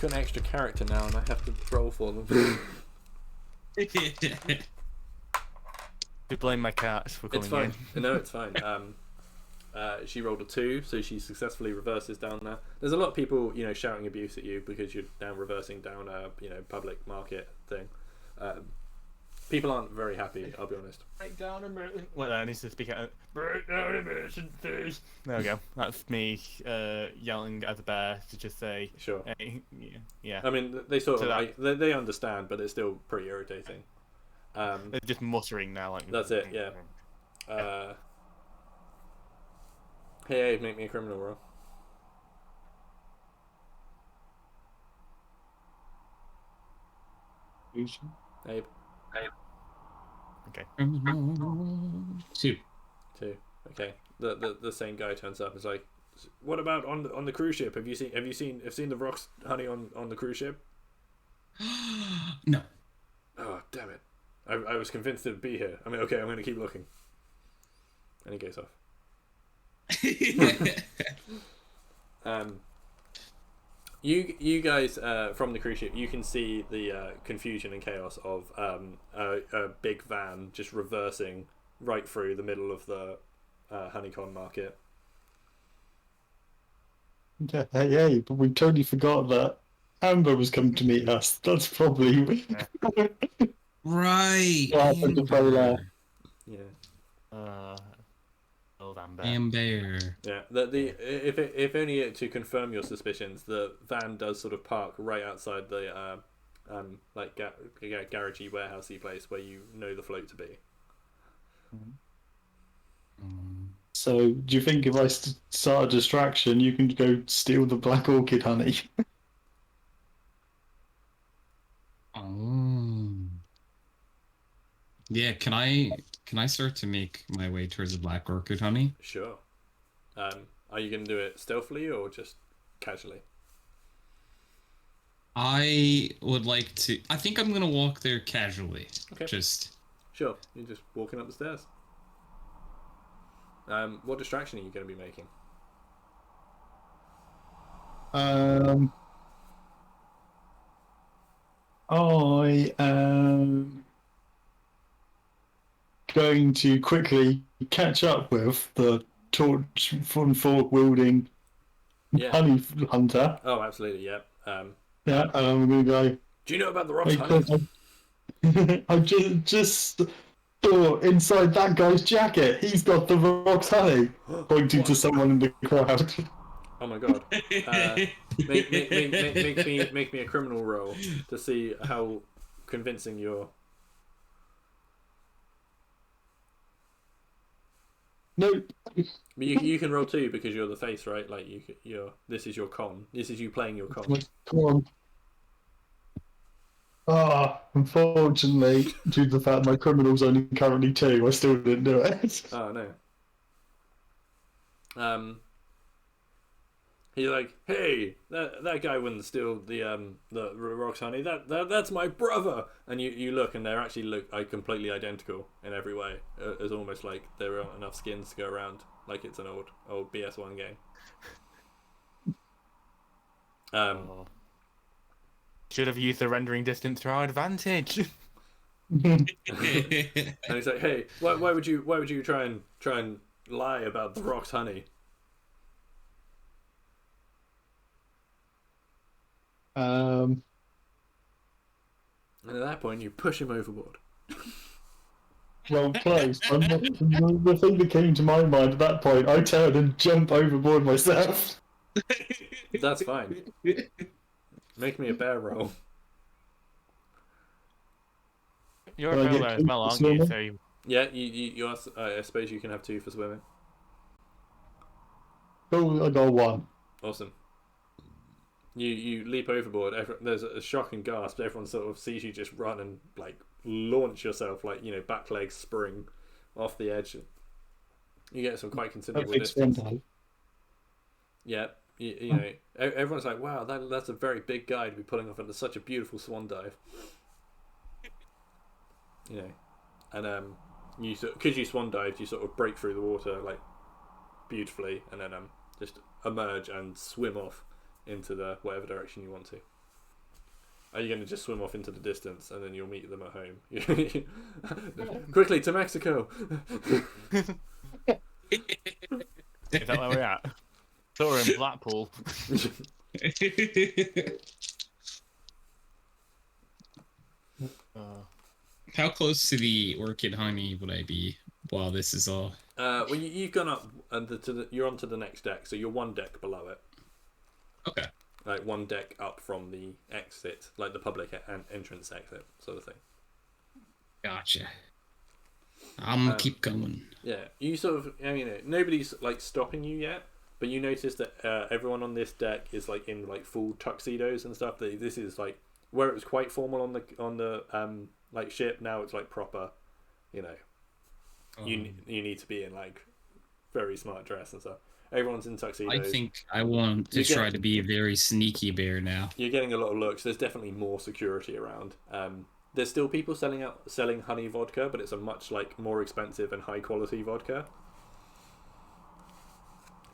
Got an extra character now, and I have to roll for them. To blame my cats for coming It's fine. in. No, it's fine. She rolled a 2, so she successfully reverses down there. There's a lot of people, shouting abuse at you because you're now reversing down a, public market thing. People aren't very happy, I'll be honest. Break down emergency. Well, I need to speak out. Break down emergencies. There we go. That's me yelling at the bear to just say. Sure. Hey, yeah. I mean, they sort of they understand, but it's still pretty irritating. They're just muttering now, like. That's it. Yeah. Hey, make me a criminal roll. Abe. Okay. 2. 2. Okay. The same guy turns up and is like, "What about on the cruise ship? Have you seen the rocks, honey, on the cruise ship?" No. Oh, damn it! I was convinced it'd be here. I mean, okay, I'm going to keep looking. And he goes off. You guys from the cruise ship, you can see the confusion and chaos of a big van just reversing right through the middle of the honeycomb market. Yeah, hey, but we totally forgot that Amber was coming to meet us. That's probably Right. what happened to Polar. Yeah. Old Amber. Amber. Yeah. If only to confirm your suspicions, the van does sort of park right outside the garagey warehousey place where you know the float to be. So, do you think if I start a distraction, you can go steal the black orchid honey? Oh. Yeah, can I start to make my way towards the black orchid honey? Sure. Are you going to do it stealthily or just casually? I would like to. I think I'm gonna walk there casually. Okay. Just. Sure. You're just walking up the stairs. What distraction are you going to be making? I am going to quickly catch up with the torch from fork wielding honey hunter. Oh, absolutely. Yeah. Yeah, and I'm going to go. Do you know about the rocks Hey, honey? I just saw inside that guy's jacket. He's got the rocks honey. Pointing to someone in the crowd. Oh my god. Make me a criminal roll to see how convincing you're. No. But you can roll 2 because you're the face, right? Like you're. This is your con. This is you playing your con. Come on. Unfortunately, due to the fact my criminal's only currently 2, I still didn't do it. Oh no. He's like, hey, that guy wouldn't steal the rocks honey. That's my brother. And you look, and they actually look like completely identical in every way. It's almost like there aren't enough skins to go around. Like it's an old BS1 game. Should have used the rendering distance to our advantage. And he's like, hey, why would you try and lie about the rocks honey? And at that point, you push him overboard. Well, close. The thing that came to my mind at that point, I turn and jump overboard myself. That's fine. Make me a bear roll. You're a pro there as well, aren't you? So yeah, you are, I suppose you can have 2 for swimming. Oh, I got 1. Awesome. You leap overboard. There's a shock and gasp. Everyone sort of sees you just run and like launch yourself, like back leg spring off the edge. You get some quite considerable distance. Yeah, you know, everyone's like, "Wow, that's a very big guy to be pulling off into such a beautiful swan dive." You know, and because you swan dived, you sort of break through the water like beautifully, and then just emerge and swim off into the whatever direction you want to. Are you going to just swim off into the distance and then you'll meet them at home? Quickly to Mexico! Is that where we're at? So we're in Blackpool. How close to the orchid honey would I be while this is all? Well, you've gone up and you're onto the next deck, so you're 1 deck below it. Okay. Like 1 deck up from the exit, like the public entrance exit, sort of thing. Gotcha. I'm gonna keep going. Yeah, you sort of, nobody's like stopping you yet, but you notice that everyone on this deck is like in like full tuxedos and stuff. This is like where it was quite formal on the like ship. Now it's like proper, you need to be in like very smart dress and stuff. Everyone's in tuxedos. I think I want to try to be a very sneaky bear now. You're getting a lot of looks. There's definitely more security around. There's still people selling honey vodka, but it's a much like more expensive and high quality vodka.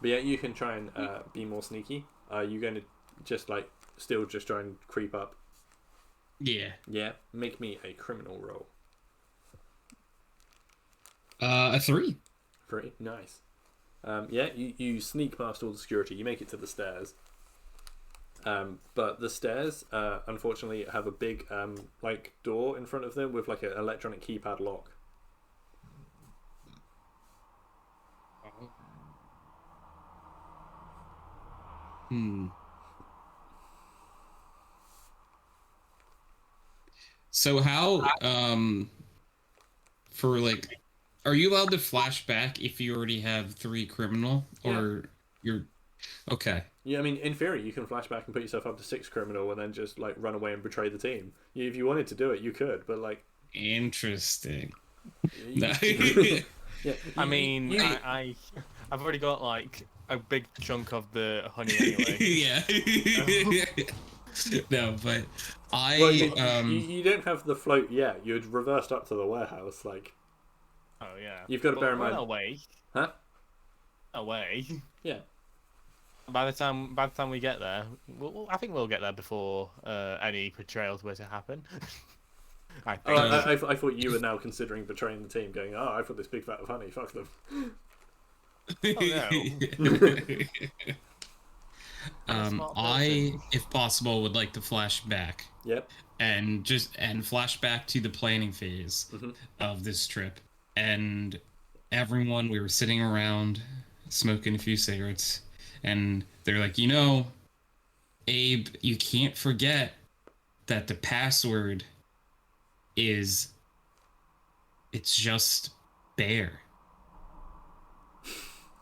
But yeah, you can try and be more sneaky. Are you going to just like still just try and creep up? Yeah. Yeah. Make me a criminal roll. A 3. 3. Nice. Yeah, you sneak past all the security. You make it to the stairs. But the stairs, unfortunately, have a big like door in front of them with like an electronic keypad lock. So how for like, are you allowed to flash back if you already have 3 criminal, or you're okay? Yeah, I mean, in theory, you can flash back and put yourself up to 6 criminal, and then just like run away and betray the team. If you wanted to do it, you could, but like. Interesting. Yeah, I mean, I've already got like a big chunk of the honey anyway. Yeah. No, but Well, you I don't have the float yet. You'd reversed up to the warehouse. Like, Oh yeah. you've got to bear in mind. Away. Huh? Away. Yeah. By the time we get there, I think we'll get there before any betrayals were to happen. I think. I thought you were now considering betraying the team, going, "Oh, I thought this big vat of honey. Fuck them." I, if possible, would like to flash back. Yep. And flash back to the planning phase of this trip. And everyone, we were sitting around smoking a few cigarettes, and they're like, Abe, you can't forget that the password it's just bear.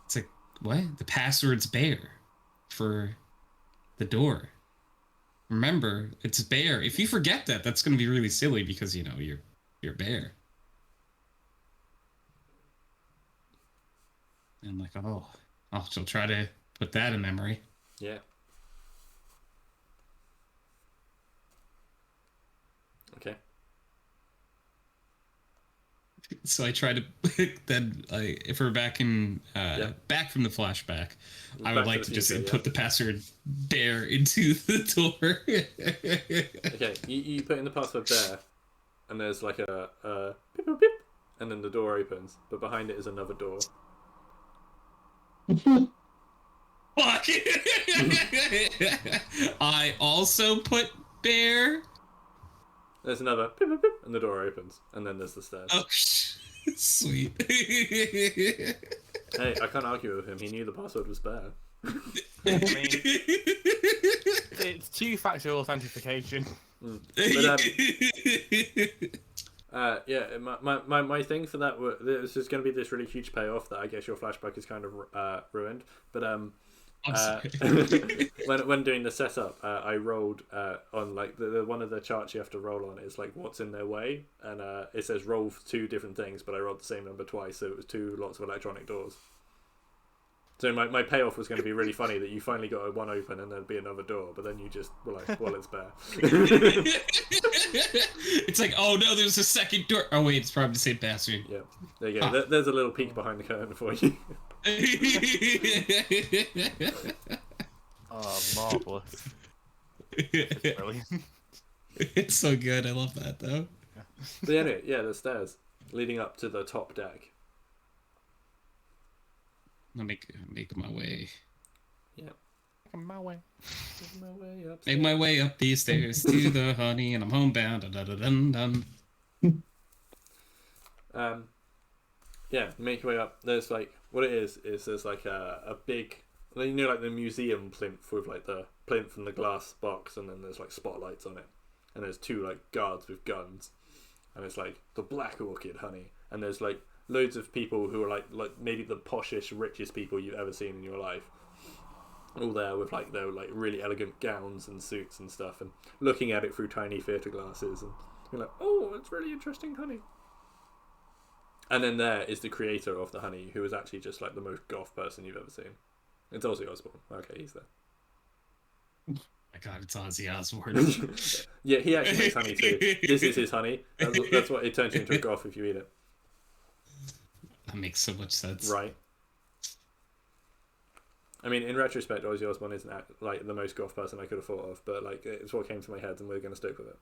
It's like, what? The password's bear for the door. Remember, it's bear. If you forget that, that's going to be really silly because, you're bear. And I'm like, she'll try to put that in memory. Yeah. Okay. So I try to then if we're back in back from the flashback, I would like to just input the password bear into the door. Okay, you put in the password bear, and there's like a beep, beep, beep, and then the door opens, but behind it is another door. Fuck! I also put bear. There's another beep, beep, beep, and the door opens, and then there's the stairs. Oh, sweet. Hey, I can't argue with him. He knew the password was bear. I mean, it's two-factor authentication. But, yeah, my thing for that this is going to be this really huge payoff that I guess your flashback is kind of ruined. But when doing the setup, I rolled on like the one of the charts you have to roll on is like what's in their way, and it says roll for 2 different things, but I rolled the same number twice, so it was 2 lots of electronic doors. So my payoff was going to be really funny that you finally got one open and there'd be another door, but then you just were like, well, it's bear. It's like, oh no, there's a second door. Oh wait, it's probably the same password. Yeah, there you go. There's a little peek behind the curtain for you. Oh, marvelous! It's brilliant. It's so good. I love that though. But anyway, yeah, the stairs leading up to the top deck. I'll make my way. Yeah. My way. Make my way up these stairs to the honey, and I'm homebound. Dun. Yeah, make your way up. There's like what it is there's like a big, like the museum plinth with like the plinth and the glass box, and then there's like spotlights on it, and there's 2 like guards with guns, and it's like the Black Orchid honey, and there's like loads of people who are like maybe the poshish, richest people you've ever seen in your life, all there with like their like really elegant gowns and suits and stuff, and looking at it through tiny theatre glasses, and you're like, oh, it's really interesting honey. And then there is the creator of the honey, who is actually just like the most goth person you've ever seen. It's Ozzy Osbourne. Okay, he's there. My God, it's Ozzy Osbourne. Yeah, he actually makes honey too. This is his honey. That's what it turns you into a goth if you eat it. That makes so much sense. Right. I mean, in retrospect, Ozzy Osbourne isn't like the most goth person I could have thought of, but like it's what came to my head, and we're going to stick with it.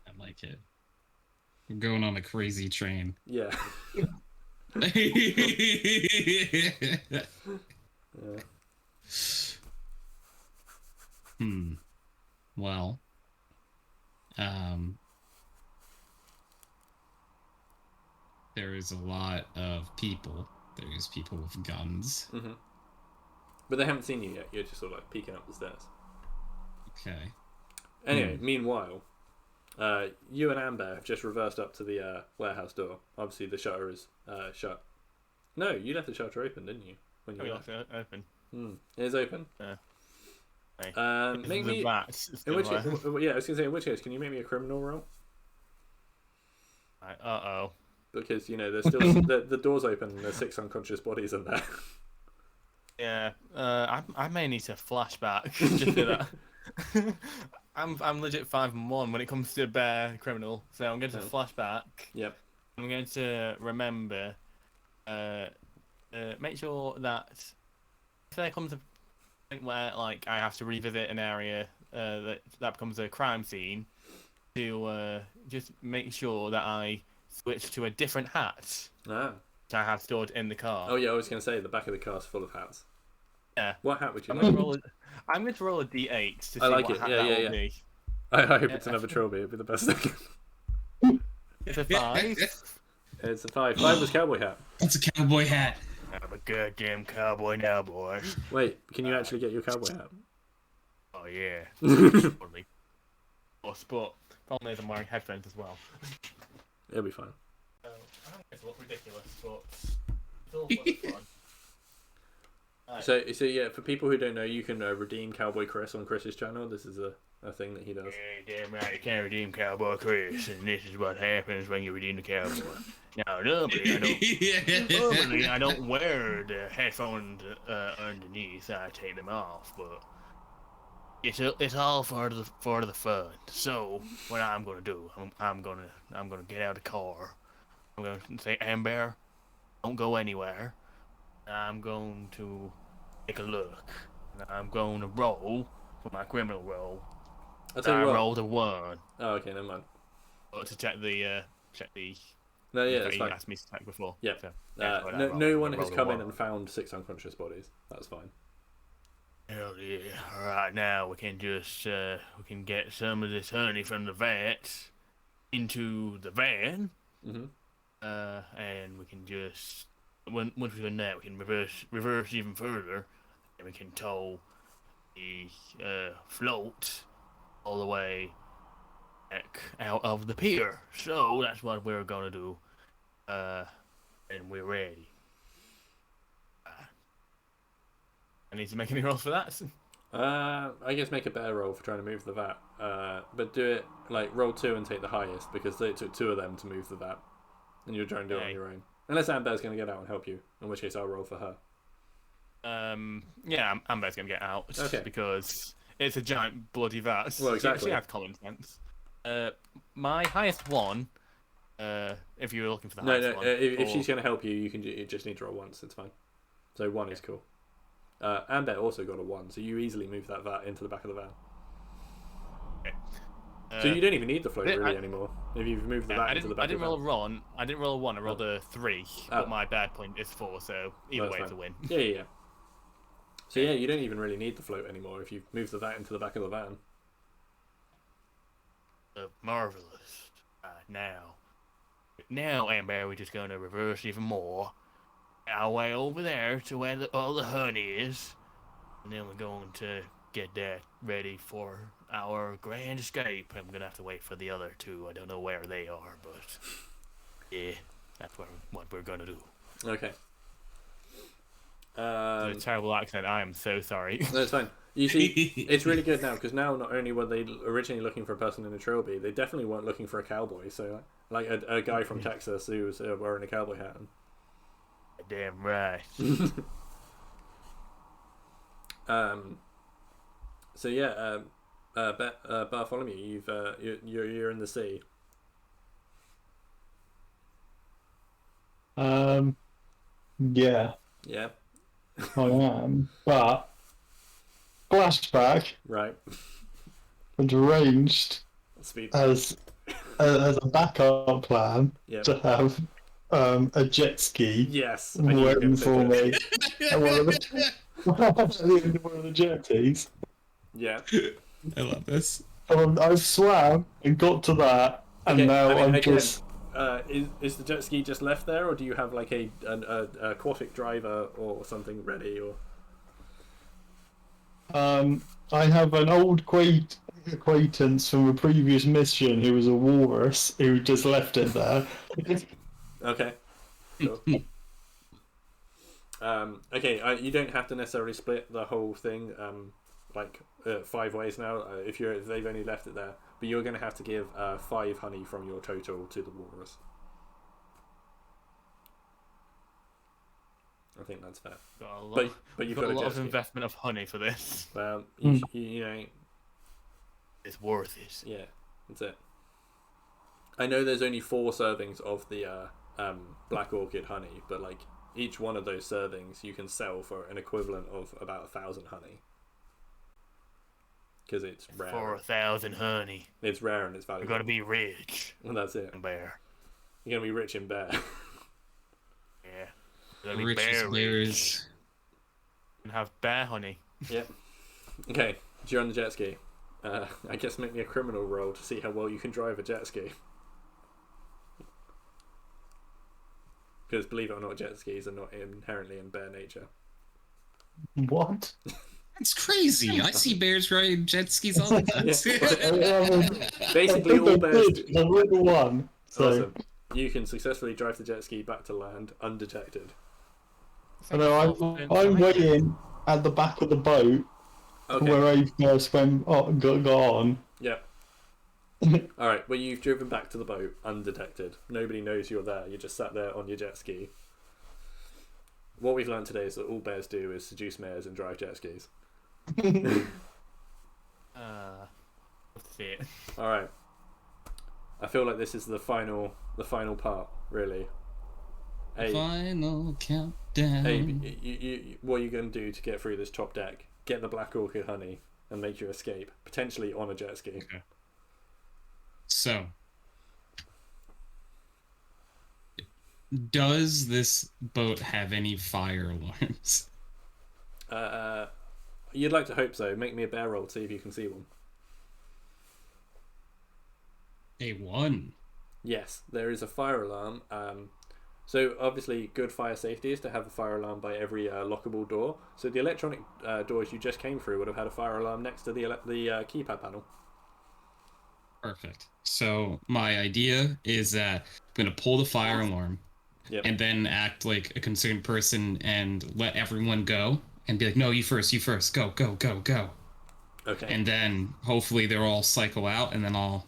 I like it. We're going on a crazy train. Yeah. Yeah. Well. There is a lot of people. There's people with guns. Mm-hmm. But they haven't seen you yet. You're just sort of like peeking up the stairs. Okay. Anyway, meanwhile, you and Amber have just reversed up to the warehouse door. Obviously, the shutter is shut. No, you left the shutter open, didn't you? When you left it open. It is open. Yeah. Make me. I was gonna say, in which case, can you make me a criminal roll? Uh-oh. Because there's still the door's open and there's 6 unconscious bodies in there. Yeah, I may need to flashback just for that. I'm legit 5-1 when it comes to bear criminal, so I'm going to flashback. Yep. I'm going to remember. Make sure that if there comes a point where like I have to revisit an area that becomes a crime scene, to just make sure that I switch to a different hat Ah. which I have stored in the car. Oh yeah, I was going to say the back of the car's full of hats. Yeah. What hat would you I'm like? I'm going to roll a d8 to see I like what it. hat Yeah, that yeah, will yeah. be. I hope it's another trilby. It'd be the best thing. It's a 5. It's a 5. 5 was cowboy hat. That's a cowboy hat. I'm a goddamn cowboy now, boys. Wait, can you actually get your cowboy hat? Oh yeah. Totally. But problem is I'm wearing headphones as well. It'll be fine. I don't think it's look ridiculous, but it's all for fun. Right. So yeah, for people who don't know, you can redeem Cowboy Chris on Chris's channel. This is a thing that he does. Yeah, damn right, you can't redeem Cowboy Chris, and this is what happens when you redeem the cowboy. Now, normally I don't wear the headphones underneath. I take them off, but it's all for the fun. So what I'm gonna do, I'm gonna get out of the car. I'm gonna say, Amber, don't go anywhere. I'm going to take a look. I'm going to roll for my criminal roll. I'll tell you what. Rolled a 1. Oh, okay, never mind. To check the No, yeah, that it's you fine. asked me to check before. Yeah. So, No one has come in and found 6 unconscious bodies. That's fine. Hell yeah! All right, now we can just we can get some of this honey from the vat into the van. Mm-hmm. And we can just once we've done that, we can reverse even further, and we can tow the float all the way back out of the pier. So that's what we're gonna do, and we're ready. I need to make any rolls for that. I guess make a better roll for trying to move the vat. But do it like roll 2 and take the highest because it took 2 of them to move the vat, and you're trying to do it on your own. Unless Amber's going to get out and help you, in which case I'll roll for her. Yeah, Amber's gonna get out because it's a giant bloody vat. Well, exactly. She has common sense. My highest one. If you were looking for the highest one. If she's going to help you, you just need to roll once. It's fine. So 1 is cool. Amber also got a 1, so you easily move that vat into the back of the van. Okay. So you don't even need the float really anymore. If you've moved the vat into the back I didn't of the roll van. a 1. I didn't roll a 1. I rolled a 3. But my bad point is 4. So either way, it's a win. Yeah. So yeah, you don't even really need the float anymore if you've moved the vat into the back of the van. Marvelous. Now, Amber, we're just gonna reverse even more. Our way over there to where all the honey is, and then we're going to get that ready for our grand escape. I'm gonna have to wait for the other 2. I don't know where they are, but yeah, that's what we're gonna do. Okay. A terrible accent. I am so sorry. No, it's fine. You see, it's really good now because now not only were they originally looking for a person in a trilby, they definitely weren't looking for a cowboy. So, like a guy from Texas who was wearing a cowboy hat. Damn right. So yeah, Bartholomew, you're in the sea. Yeah, Yeah. I am. But flashback Right. was arranged Speed. as a backup plan Yeah. to have a jet ski Yes. I knew you were waiting gonna for pick me it. at one of the jetties. Yeah. I love this. I swam and got to that, and Okay, now I mean, I'm again, just. Is the jet ski just left there, or do you have like an aquatic driver or something ready? Or I have an old acquaintance from a previous mission who was a walrus who just left it there. okay. Cool. Okay, you don't have to necessarily split the whole thing 5 ways now if they've only left it there, but you're going to have to give 5 honey from your total to the walrus. I think that's fair. Got a lot, But you've got got a lot jet of ski. investment of honey for this. Well, you know, It's worth it. yeah, that's it. I know there's only 4 servings of the black orchid honey, but like each one of those servings you can sell for an equivalent of about 1,000 honey. Because it's rare. 4,000 honey. It's rare and it's You're valuable. gonna be rich. Well, that's it. Bear. You're gonna be rich in bear. Yeah. You're gonna be Rich as bear bears. rich. And have bear honey. Yep. Okay, so you're on the jet ski. I guess make me a criminal roll to see how well you can drive a jet ski. Because believe it or not, jet skis are not inherently in bear nature. What? It's crazy. I see bears riding jet skis all the time. Basically, all bears. The little one. So, Awesome. You can successfully drive the jet ski back to land undetected. I'm waiting at the back of the boat Okay. where I first got on. Yep. All right. Well, you've driven back to the boat undetected. Nobody knows you're there. You're just sat there on your jet ski. What we've learned today is that all bears do is seduce mares and drive jet skis. Let's see it. All right. I feel like this is the final part, really. Hey, Final countdown. hey, you, what are you going to do to get through this top deck? Get the black orchid honey and make your escape, potentially on a jet ski. Okay. So, does this boat have any fire alarms? You'd like to hope so. Make me a bear roll to see if you can see one. A 1. Yes, there is a fire alarm. So obviously, good fire safety is to have a fire alarm by every lockable door. So the electronic doors you just came through would have had a fire alarm next to the keypad panel. Perfect. So my idea is that I'm going to pull the fire alarm and then act like a concerned person and let everyone go and be like, no, you first, go, go, go, go. Okay. And then hopefully they'll all cycle out and then I'll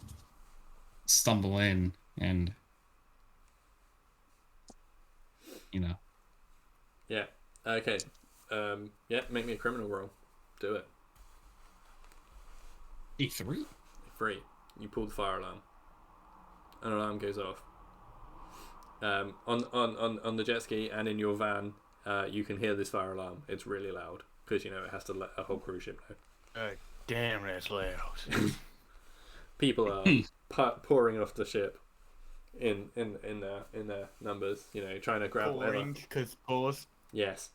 stumble in and, you know. Yeah. Okay. Yeah, make me a criminal roll. Do it. A3? 3. You pull the fire alarm. An alarm goes off. On the jet ski and in your van, you can hear this fire alarm. It's really loud because it has to let a whole cruise ship know. Damn, that's loud. People are pouring off the ship in their numbers. Trying to grab whatever. Pouring, because pause. Yes.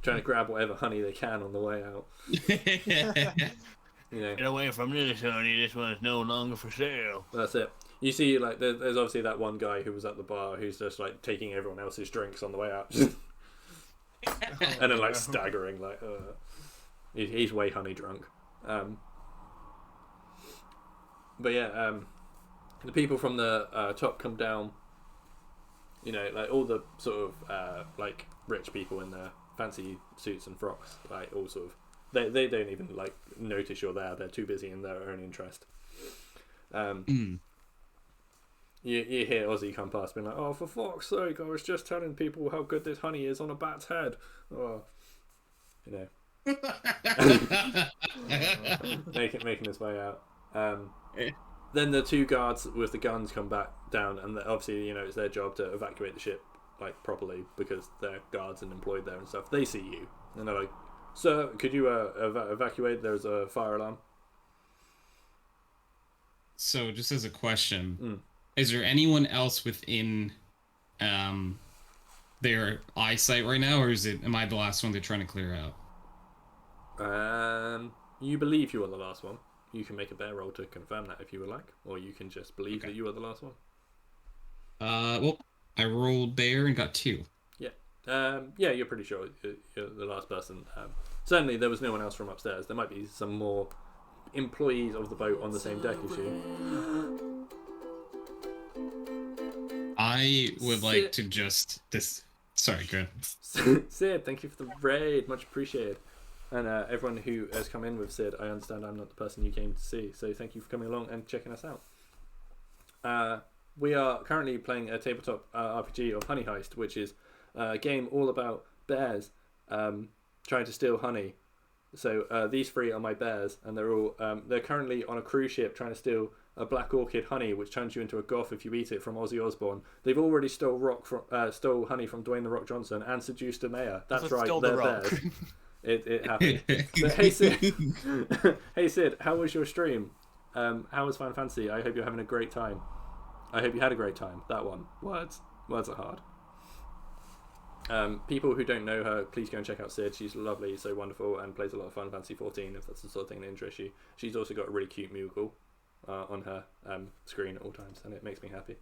Trying to grab whatever honey they can on the way out. Get away from this honey, this one is no longer for sale. That's it. You see, like, there's obviously that one guy who was at the bar who's just, like, taking everyone else's drinks on the way out. And then, like, staggering, like, he's way honey drunk. But yeah, the people from the top come down, like, all the sort of, like, rich people in their fancy suits and frocks, like, all sort of, they don't even, like, notice you're there. They're too busy in their own interest. You hear Ozzy come past being like, oh, for fuck's sake, I was just telling people how good this honey is on a bat's head. Oh, making his way out. Then the 2 guards with the guns come back down, and obviously, it's their job to evacuate the ship, like, properly, because they're guards and employed there and stuff. They see you, and they're like, sir, could you evacuate? There's a fire alarm. So, just as a question, is there anyone else within their eyesight right now, or am I the last one they're trying to clear out? You believe you are the last one. You can make a bear roll to confirm that if you would like, or you can just believe that you are the last one. Well, I rolled bear and got 2. Yeah, you're pretty sure you're the last person. Certainly, there was no one else from upstairs. There might be some more employees of the boat on the same deck as you. I would like to just Sorry, go ahead. Sid, thank you for the raid, much appreciated. And everyone who has come in with Sid, I understand I'm not the person you came to see, so thank you for coming along and checking us out. We are currently playing a tabletop RPG of Honey Heist, which is a game all about bears trying to steal honey. So these three are my bears, and they're currently on a cruise ship trying to steal a black orchid honey, which turns you into a goth if you eat it, from Ozzy Osbourne. They've already stole honey from Dwayne the Rock Johnson and seduced a mayor. That's right, they're bears. It happened. But hey Sid, hey Sid, how was your stream? How was Final Fantasy? I hope you're having a great time. I hope you had a great time. That one. Words are hard. People who don't know her, please go and check out Sid. She's lovely, so wonderful, and plays a lot of Final Fantasy 14 if that's the sort of thing that interests you. She's also got a really cute Moogle on her screen at all times, and it makes me happy. It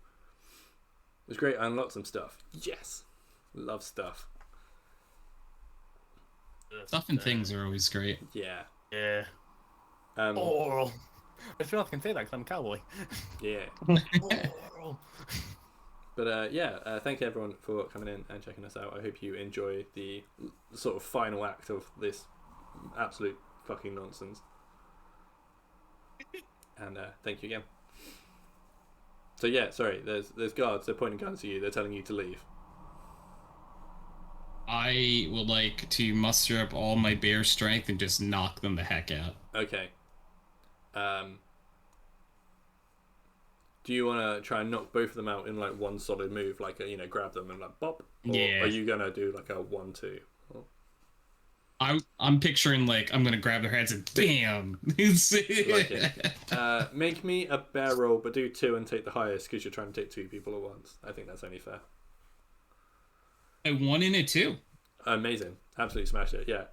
was great. I unlocked some stuff. Yes, love stuff. Stuff and things are always great. Yeah. Yeah. Oral. I feel like I can say that because I'm a cowboy. Yeah. Oral. But thank you everyone for coming in and checking us out. I hope you enjoy the sort of final act of this absolute fucking nonsense. And thank you again. So yeah, sorry, there's guards, they're pointing guns at you, they're telling you to leave. I would like to muster up all my bear strength and just knock them the heck out. Okay. Do you want to try and knock both of them out in like one solid move, like grab them and like bop? Or Yeah. are you gonna do like a 1-2? I'm picturing like I'm gonna grab their heads and bam. Like it. Make me a bear roll, but do 2 and take the highest because you're trying to take 2 people at once. I think that's only fair. A 1 and a 2. Amazing, absolutely smash it. Yeah,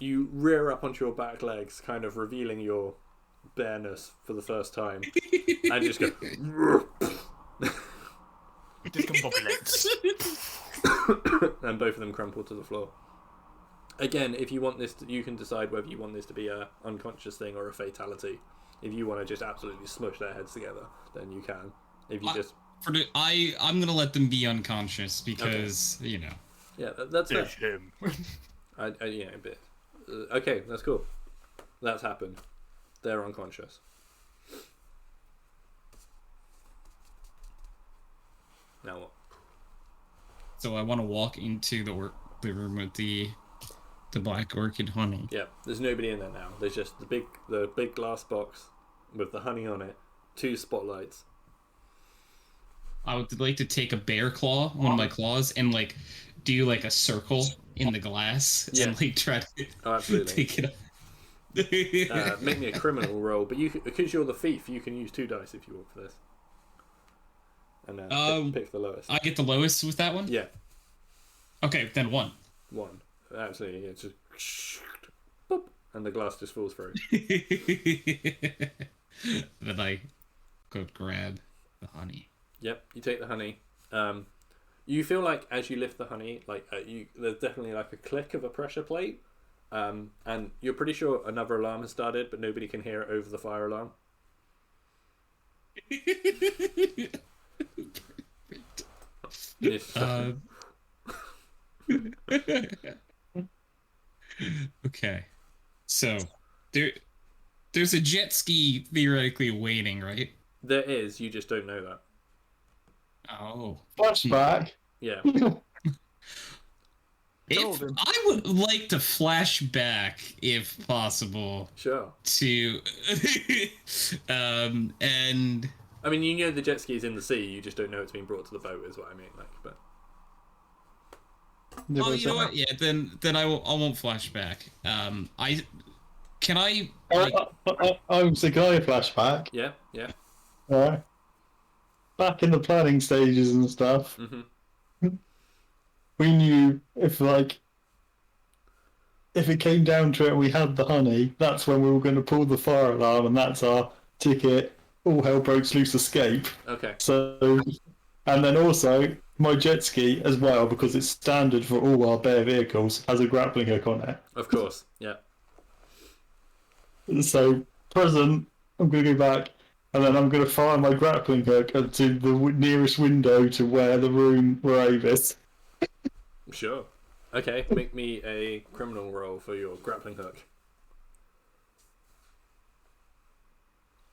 you rear up onto your back legs, kind of revealing your bareness for the first time, and just go. Discombobulates. And both of them crumple to the floor. Again, if you want this, you can decide whether you want this to be a unconscious thing or a fatality. If you want to just absolutely smush their heads together, then you can. If you just I'm gonna let them be unconscious because Yeah, that's fair. him. A bit. Okay, that's cool. That's happened. They're unconscious. Now what? So I want to walk into the room with the black orchid honey. Yeah, there's nobody in there now. There's just the big glass box with the honey on it, 2 spotlights. I would like to take a bear claw, one of my claws, and like do like a circle in the glass and like try to absolutely take it up. Make me a criminal roll, but because you're the thief, you can use 2 dice if you want for this. And pick the lowest. I get the lowest with that one? Yeah. Okay, then 1. 1. Absolutely. Yeah, just boop, and the glass just falls through. Then I go grab the honey. Yep, you take the honey. You feel like as you lift the honey, like there's definitely like a click of a pressure plate, and you're pretty sure another alarm has started, but nobody can hear it over the fire alarm. Okay, so there's a jet ski theoretically waiting, right? There is, you just don't know that. Oh. Flashback. Yeah. I would like to flash back, if possible. Sure. To and I mean, you know the jet ski is in the sea. You just don't know it's being brought to the boat, is what I mean. Like, but. Oh, you know what? Yeah, then I won't flash back. I'm the guy flashback. Yeah. Alright. Back in the planning stages and stuff, we knew if it came down to it and we had the honey, that's when we were going to pull the fire alarm, and that's our ticket, all hell breaks loose escape. Okay. So, and then also, my jet ski as well, because it's standard for all our bear vehicles, has a grappling hook on it. Of course, yeah. So, present, I'm going to go back, and then I'm going to fire my grappling hook to the nearest window to where the room where Ava is. Sure. Okay, make me a criminal roll for your grappling hook.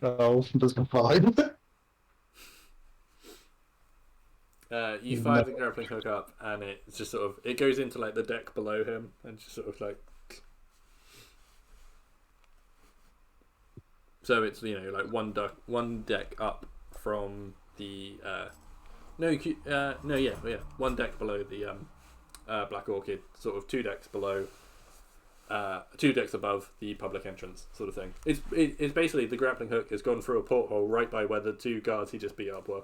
Oh, doesn't fine. You fire the grappling hook up, and it just sort of it goes into like the deck below him, and just sort of like. So it's like one deck up from the one deck below the Black Orchid, sort of two decks below, two decks above the public entrance, sort of thing. It's basically the grappling hook has gone through a porthole right by where the two guards he just beat up were.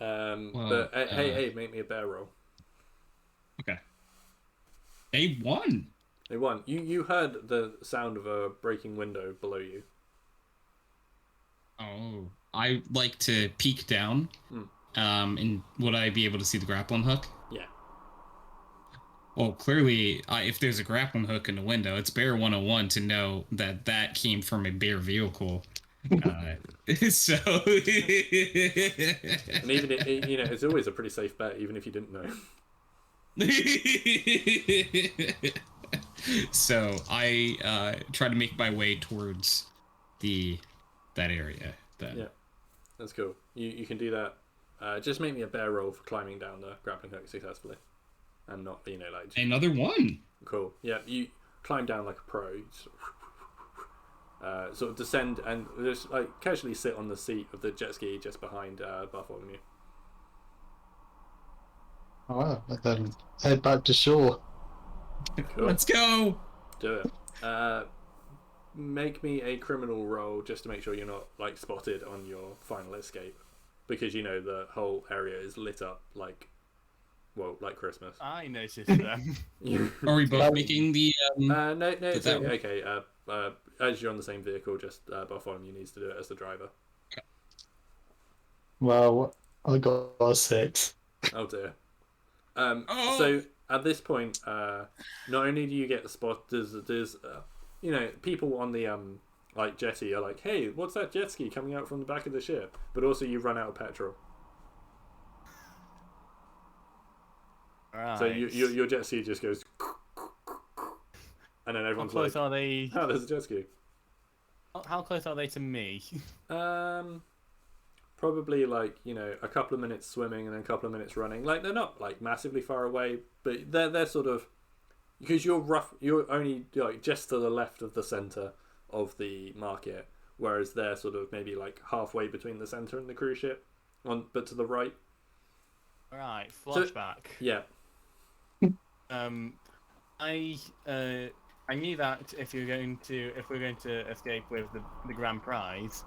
But hey, make me a bear roll. Okay. They won. They won. You heard the sound of a breaking window below you. Oh, I like to peek down. And would I be able to see the grappling hook? Yeah. Well, clearly, if there's a grappling hook in the window, it's Bear 101 to know that came from a Bear vehicle. So, and even it's always a pretty safe bet, even if you didn't know. So I try to make my way towards that area. Yeah, that's cool. You can do that. Just make me a bear roll for climbing down the grappling hook successfully, and not like another one. Cool. Yeah, you climb down like a pro. Sort of descend and just like casually sit on the seat of the jet ski just behind Bartholomew. Alright, then head back to shore. Cool. Let's go. Do it. Make me a criminal roll just to make sure you're not like spotted on your final escape, because the whole area is lit up like Christmas. I noticed them. Are we both making the? No, it's okay. As you're on the same vehicle, just Bartholomew needs to do it as the driver. Well, I got a 6. Oh dear. So at this point, not only do you get the spot, there's people on the like jetty are like, hey, what's that jet ski coming out from the back of the ship? But also you run out of petrol. Right. So your jet ski just goes, and then everyone's how close like, are they? oh, there's a jet ski. How close are they to me? Probably like a couple of minutes swimming and then a couple of minutes running. Like they're not like massively far away, but they're sort of, because you're only like just to the left of the center of the market, whereas they're sort of maybe like halfway between the center and the cruise ship, but to the right. Right, flashback. So, yeah. I knew that if we're going to escape with the grand prize,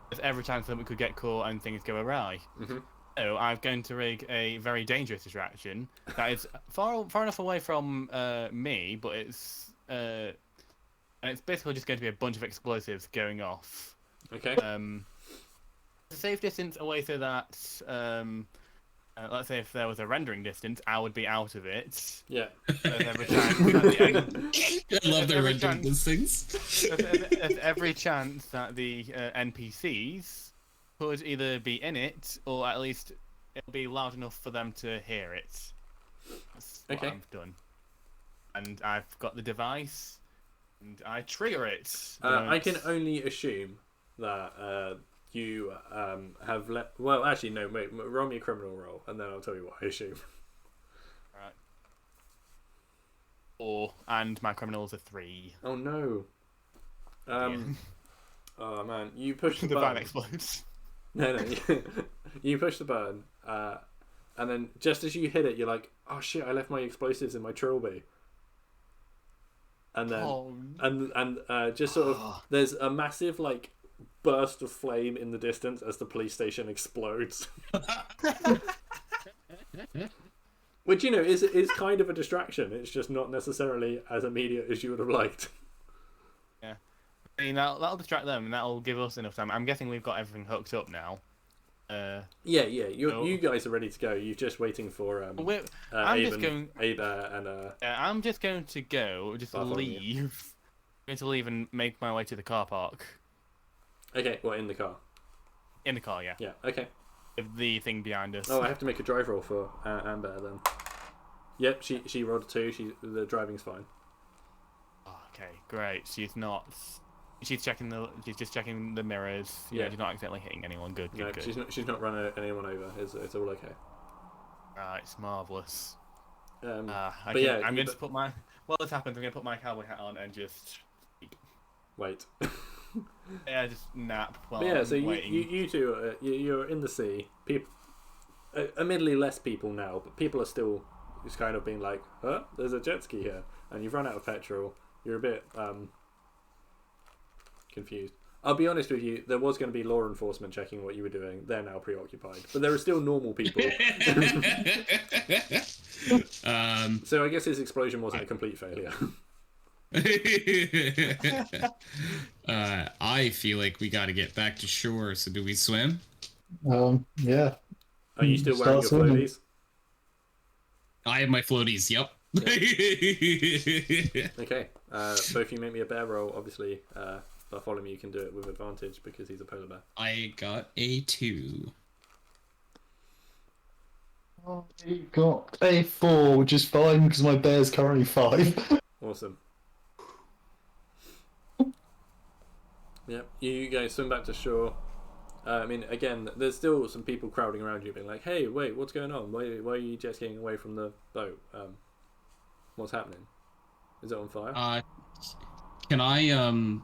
there's every chance that we could get caught and things go awry. Mm-hmm. So I'm going to rig a very dangerous distraction that is far enough away from me, but it's basically just going to be a bunch of explosives going off. Okay. A safe distance away so that let's say if there was a rendering distance, I would be out of it. Yeah. Every chance that I love the rendering distance. there's every chance that the NPCs could either be in it or at least it'll be loud enough for them to hear it. That's what I've done. And I've got the device and I trigger it. I can only assume that you have let. Well, actually, no. Wait, roll me a criminal roll, and then I'll tell you what I assume. Right. And my criminals are 3. Oh no. Oh man, you push the the button. van explodes. No, you push the button, and then just as you hit it, you're like, "Oh shit! I left my explosives in my trilby." And then, and just sort of, there's a massive like burst of flame in the distance as the police station explodes. Which is kind of a distraction. It's just not necessarily as immediate as you would have liked. Yeah, I mean that'll distract them, and that'll give us enough time. I'm guessing we've got everything hooked up now. Yeah. You guys are ready to go. You're just waiting for Abe and I'm just going to go, Bartholomew. leave. I'm going to leave and make my way to the car park. Okay, well, in the car. In the car, yeah. Yeah. Okay. With the thing behind us. Oh, I have to make a drive roll for Amber then. Yep, she rolled a 2. The driving's fine. Oh, okay, great. She's not. She's checking the. She's just checking the mirrors. Yeah, she's not accidentally hitting anyone. Good, No, good. she's not run anyone over. It's all okay. Right, it's marvelous. I'm going to put my. While this happens, I'm going to put my cowboy hat on and just. Wait. Yeah, just nap while so I'm waiting. you two, you're in the sea. People, admittedly less people now, but people are still just kind of being like, huh? There's a jet ski here, and you've run out of petrol. You're a bit confused. I'll be honest with you, there was going to be law enforcement checking what you were doing. They're now preoccupied. But there are still normal people. So I guess his explosion wasn't a complete failure. I feel like we got to get back to shore, so do we swim? Yeah. Are you still wearing your floaties? I have my floaties, yep. Okay. Both of you make me a bear roll. Obviously, Bartholomew can do it with advantage because he's a polar bear. I got a 2. I got a 4, which is fine because my bear's currently 5. Awesome. Yep, you guys swim back to shore. I mean, again, there's still some people crowding around you being like, hey, wait, what's going on? Why are you jet skiing away from the boat? What's happening? Is it on fire? Can I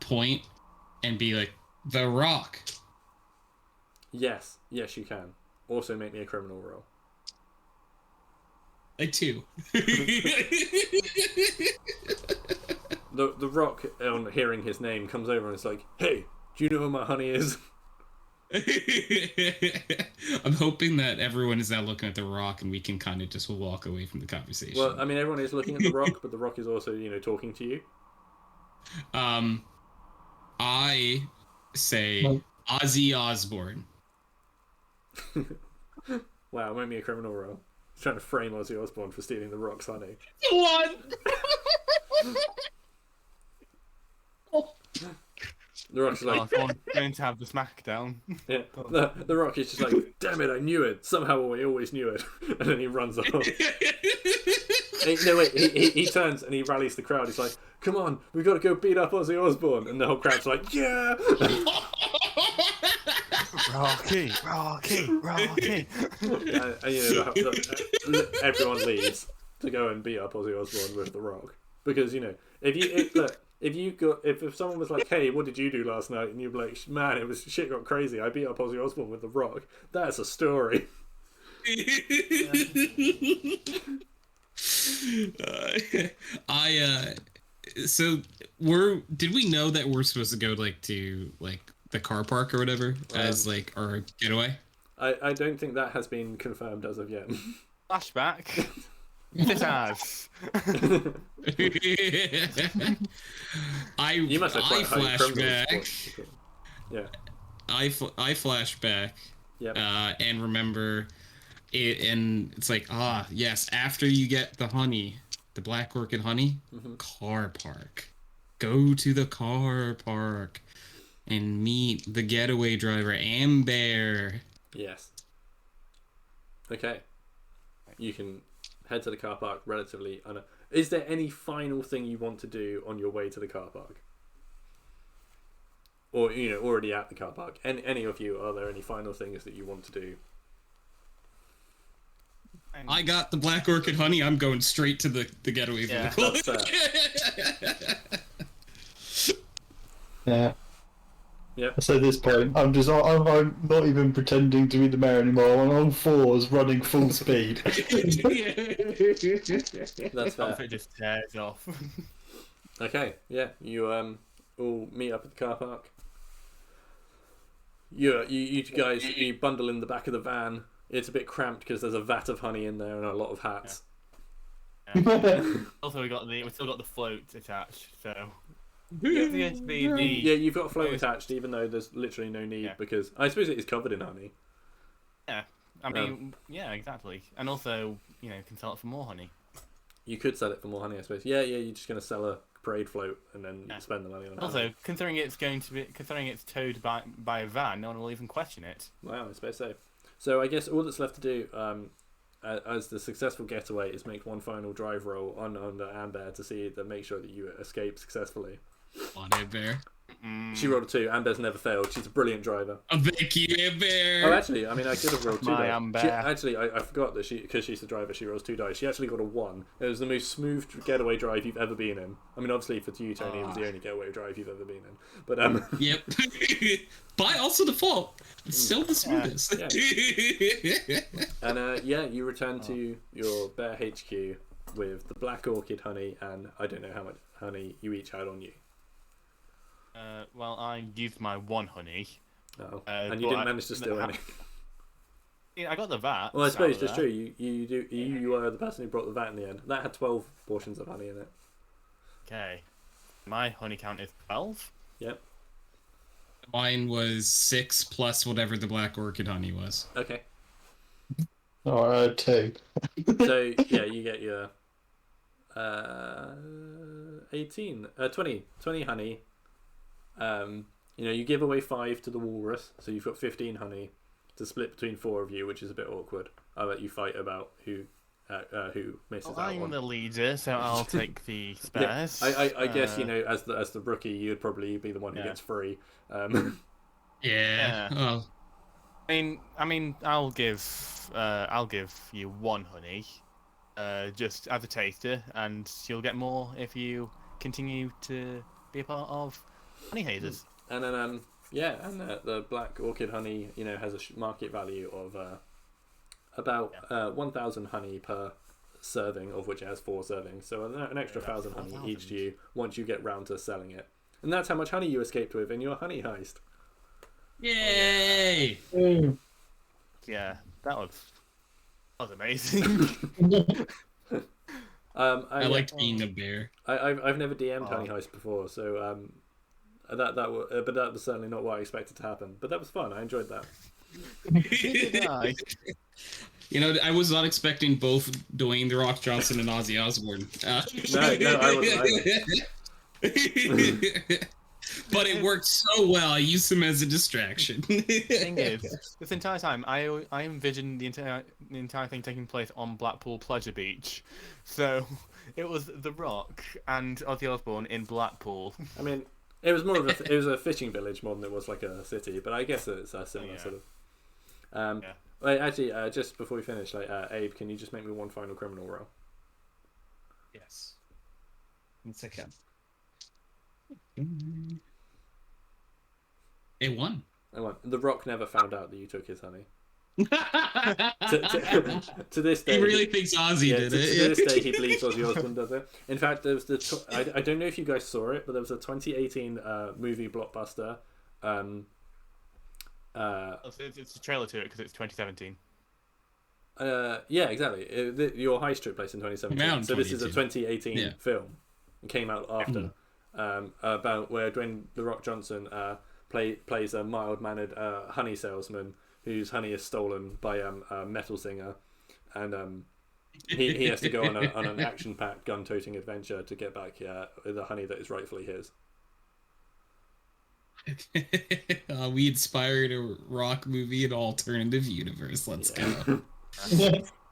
point and be like, The Rock? Yes, you can. Also make me a criminal roll. A 2. The Rock, on hearing his name, comes over and is like, hey, do you know who my honey is? I'm hoping that everyone is now looking at The Rock and we can kind of just walk away from the conversation. Well, I mean, everyone is looking at The Rock, but The Rock is also, talking to you. I say Ozzy Osbourne. Wow, make me a criminal roll. He's trying to frame Ozzy Osbourne for stealing The Rock's honey. What? The Rock's like, I'm going to have the smackdown. yeah. The Rock is just like, damn it, I knew it. Somehow I always knew it. And then he runs off. He turns and he rallies the crowd. He's like, come on, we've got to go beat up Ozzy Osbourne. And the whole crowd's like, yeah! Rocky. Everyone leaves to go and beat up Ozzy Osbourne with The Rock. Because, if someone was like, hey, what did you do last night? And you'd be like, man, shit got crazy. I beat up Ozzy Osbourne with The Rock. That's a story. So did we know that we're supposed to go to the car park or whatever as our getaway? I don't think that has been confirmed as of yet. Flashback. This has. You must have quite high flashback. Yeah. I flashback. Yep. And remember it, and it's like, yes, after you get the honey, the black orchid honey, car park. Go to the car park and meet the getaway driver, Amber. Yes. Okay. You can head to the car park relatively. Is there any final thing you want to do on your way to the car park? Or, already at the car park? Any of you, are there any final things that you want to do? I got the black orchid honey. I'm going straight to the getaway vehicle. That's fair. Yeah. Yep. So at this point, I'm not even pretending to be the mayor anymore. I'm on all fours, running full speed. That's fair. It just tears off. Okay, yeah. You all meet up at the car park. You guys, you bundle in the back of the van. It's a bit cramped because there's a vat of honey in there and a lot of hats. Yeah. Also, we still got the float attached, so. You've got a float attached, even though there's literally no need because I suppose it is covered in honey. Yeah, I mean, yeah, exactly. And also, can sell it for more honey. You could sell it for more honey, I suppose. Yeah. You're just gonna sell a parade float and then spend the money on it. Also, considering it's towed by a van, no one will even question it. Wow, I suppose so. So I guess all that's left to do, as the successful getaway is make one final drive roll on the Amber to see that make sure that you escape successfully. On Amber. She rolled a 2. Amber's never failed. She's a brilliant driver. Oh, thank you, Amber. Oh, actually, I mean, I could have rolled 2 My dice. Amber. Actually, I forgot that because she's the driver, she rolls 2 dice. She actually got a 1. It was the most smooth getaway drive you've ever been in. I mean, obviously for you, Tony, it was the only getaway drive you've ever been in. But Yep. But also the fault. It's still the smoothest. Yeah. And you return to your bear HQ with the black orchid honey, and I don't know how much honey you each had on you. Well, I used my 1 honey. Oh, and you didn't manage to steal any. Yeah, I got the vat. Well, I suppose that's true. You were the person who brought the vat in the end. That had 12 portions of honey in it. Okay. My honey count is 12. Yep. Mine was 6 plus whatever the black orchid honey was. Okay. 2. So yeah, you get your 20 honey. You give away 5 to the walrus, so you've got 15 honey to split between 4 of you, which is a bit awkward. I'll let you fight about who misses out I'm one. the leader, so I'll take the Yeah, spares. I guess as the rookie, you'd probably be the one who gets free. Yeah. Oh. I mean, I'll give you 1 honey, just as a taster, and you'll get more if you continue to be a part of honey hazers. And then the black orchid honey, has a market value of about 1,000 honey per serving, of which it has 4 servings. So an extra 1,000 honey each to you once you get round to selling it. And that's how much honey you escaped with in your honey heist. Yay! Yeah, that was amazing. I liked being a bear. I've never DM'd honey heist before, so but that was certainly not what I expected to happen. But that was fun. I enjoyed that. I was not expecting both Dwayne The Rock Johnson and Ozzy Osbourne. No, I wasn't either. But it worked so well. I used them as a distraction. Thing is, this entire time, I envisioned the entire thing taking place on Blackpool Pleasure Beach. So it was The Rock and Ozzy Osbourne in Blackpool. I mean, it was more of it was a fishing village more than it was like a city. But I guess it's a similar sort of. Wait, actually, just before we finish, Abe, can you just make me one final criminal roll? Yes. 1 second. It won. The Rock never found out that you took his honey. to this day, he really thinks Ozzy did it. To this day, he believes Ozzy Osbourne does it. In fact, there was I don't know if you guys saw it, but there was a 2018 movie blockbuster. It's a trailer to it because it's 2017. Yeah, exactly. Your heist took place in 2017. So this is a 2018 film. It came out after. About where Dwayne The Rock Johnson plays a mild-mannered honey salesman whose honey is stolen by a metal singer, and he has to go on an action-packed, gun-toting adventure to get back the honey that is rightfully his. We inspired a Rock movie in an alternative universe. Let's go.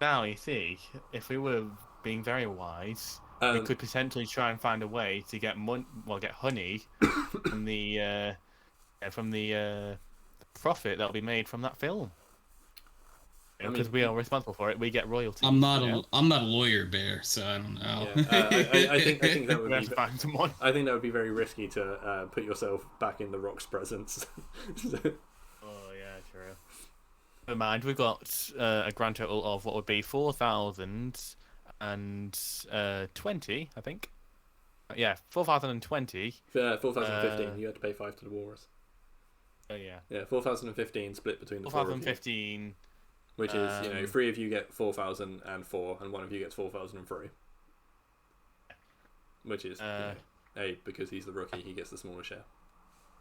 Now, you see, if we were being very wise, we could potentially try and find a way to get honey from the profit that'll be made from that film. Because we are responsible for it, we get royalties. I'm not a lawyer, Bear, so I don't know. Yeah, I think that would be. Find someone. I think that would be very risky to put yourself back in the Rock's presence. Oh yeah, true. Never mind. We've got a grand total of what would be 4,020, I think. Yeah, 4,020. 4,015. You had to pay 5 to the walrus. Oh yeah. Yeah, 4,015 split between the 4,015. Which is, 3 of you get 4,004, and 1 of you gets 4,003. Which is, because he's the rookie, he gets the smaller share.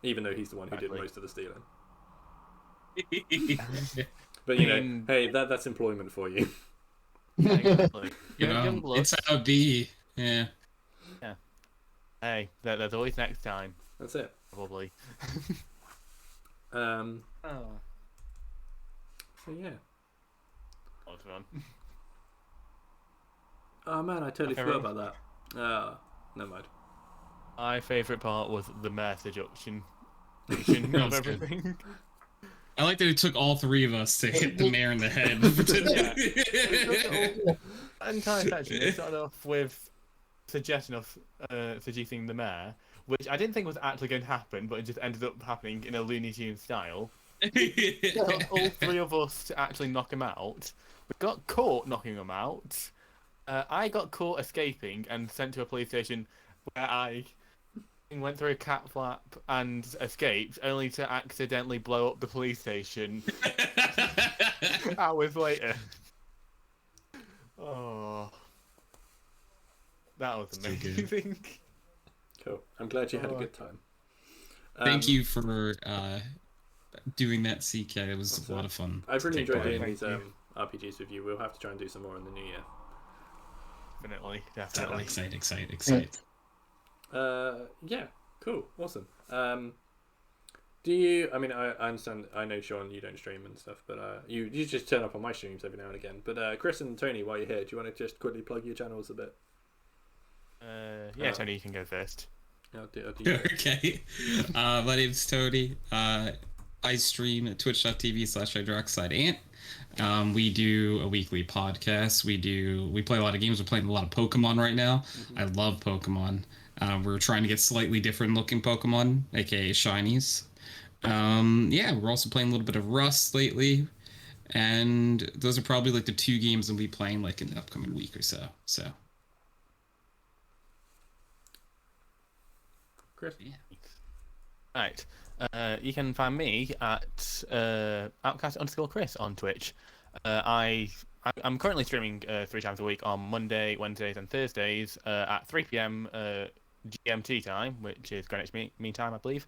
Even though he's the one who did most of the stealing. But, hey, that's employment for you. It's how it be. Yeah. Yeah. Hey, there's always next time. That's it. Probably. So, yeah. That was fun. Oh man, I totally forgot about that. Never mind. My favourite part was the mayor seduction of was good. everything. I like that it took all three of us to hit the mayor in the head. That entire section, it started off with suggestion of seducing the mayor, which I didn't think was actually going to happen, but it just ended up happening in a Looney Tunes style. All three of us to actually knock him out. We got caught knocking him out. I got caught escaping and sent to a police station where I went through a cat flap and escaped, only to accidentally blow up the police station hours later. Oh, that was amazing. Cool. I'm glad you had a good time. Thank you for doing that, CK. It was a lot of fun. I've really enjoyed doing these RPGs with you. We'll have to try and do some more in the new year. Definitely. Excite. Yeah, cool, awesome. Do you? I mean, I understand. I know, Shaun, you don't stream and stuff, but you just turn up on my streams every now and again. But Chris and Tony, while you're here, do you want to just quickly plug your channels a bit? Yeah, Tony, you can go first. I'll do Okay. My name's Tony. I stream at twitch.tv/hydroxideant. We do a weekly podcast. We play a lot of games. We're playing a lot of Pokemon right now. Mm-hmm. I love Pokemon. We're trying to get slightly different looking Pokemon, aka shinies. We're also playing a little bit of Rust lately. And those are probably like the two games that we'll be playing like in the upcoming week or so. Chris? Yeah. Right. You can find me at Outcast_Chris on Twitch. I'm currently streaming 3 times a week on Monday, Wednesdays, and Thursdays at 3 p.m. GMT time, which is Greenwich Mean Time, I believe.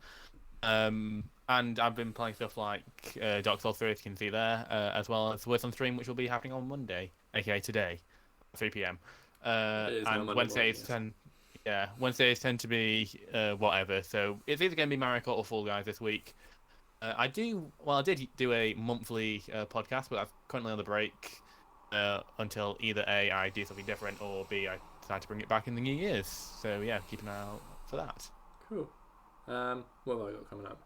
And I've been playing stuff like Dark Souls 3, as you can see there, as well as Words on Stream, which will be happening on Monday, aka today, 3 p.m. And Wednesdays tend. Yeah, Wednesdays tend to be whatever. So it's either going to be Mario Kart or Fall Guys this week. I did do a monthly podcast, but I'm currently on the break until either A, I do something different, or B, I decide to bring it back in the New Year's. So yeah, keep an eye out for that. Cool. What have I got coming up?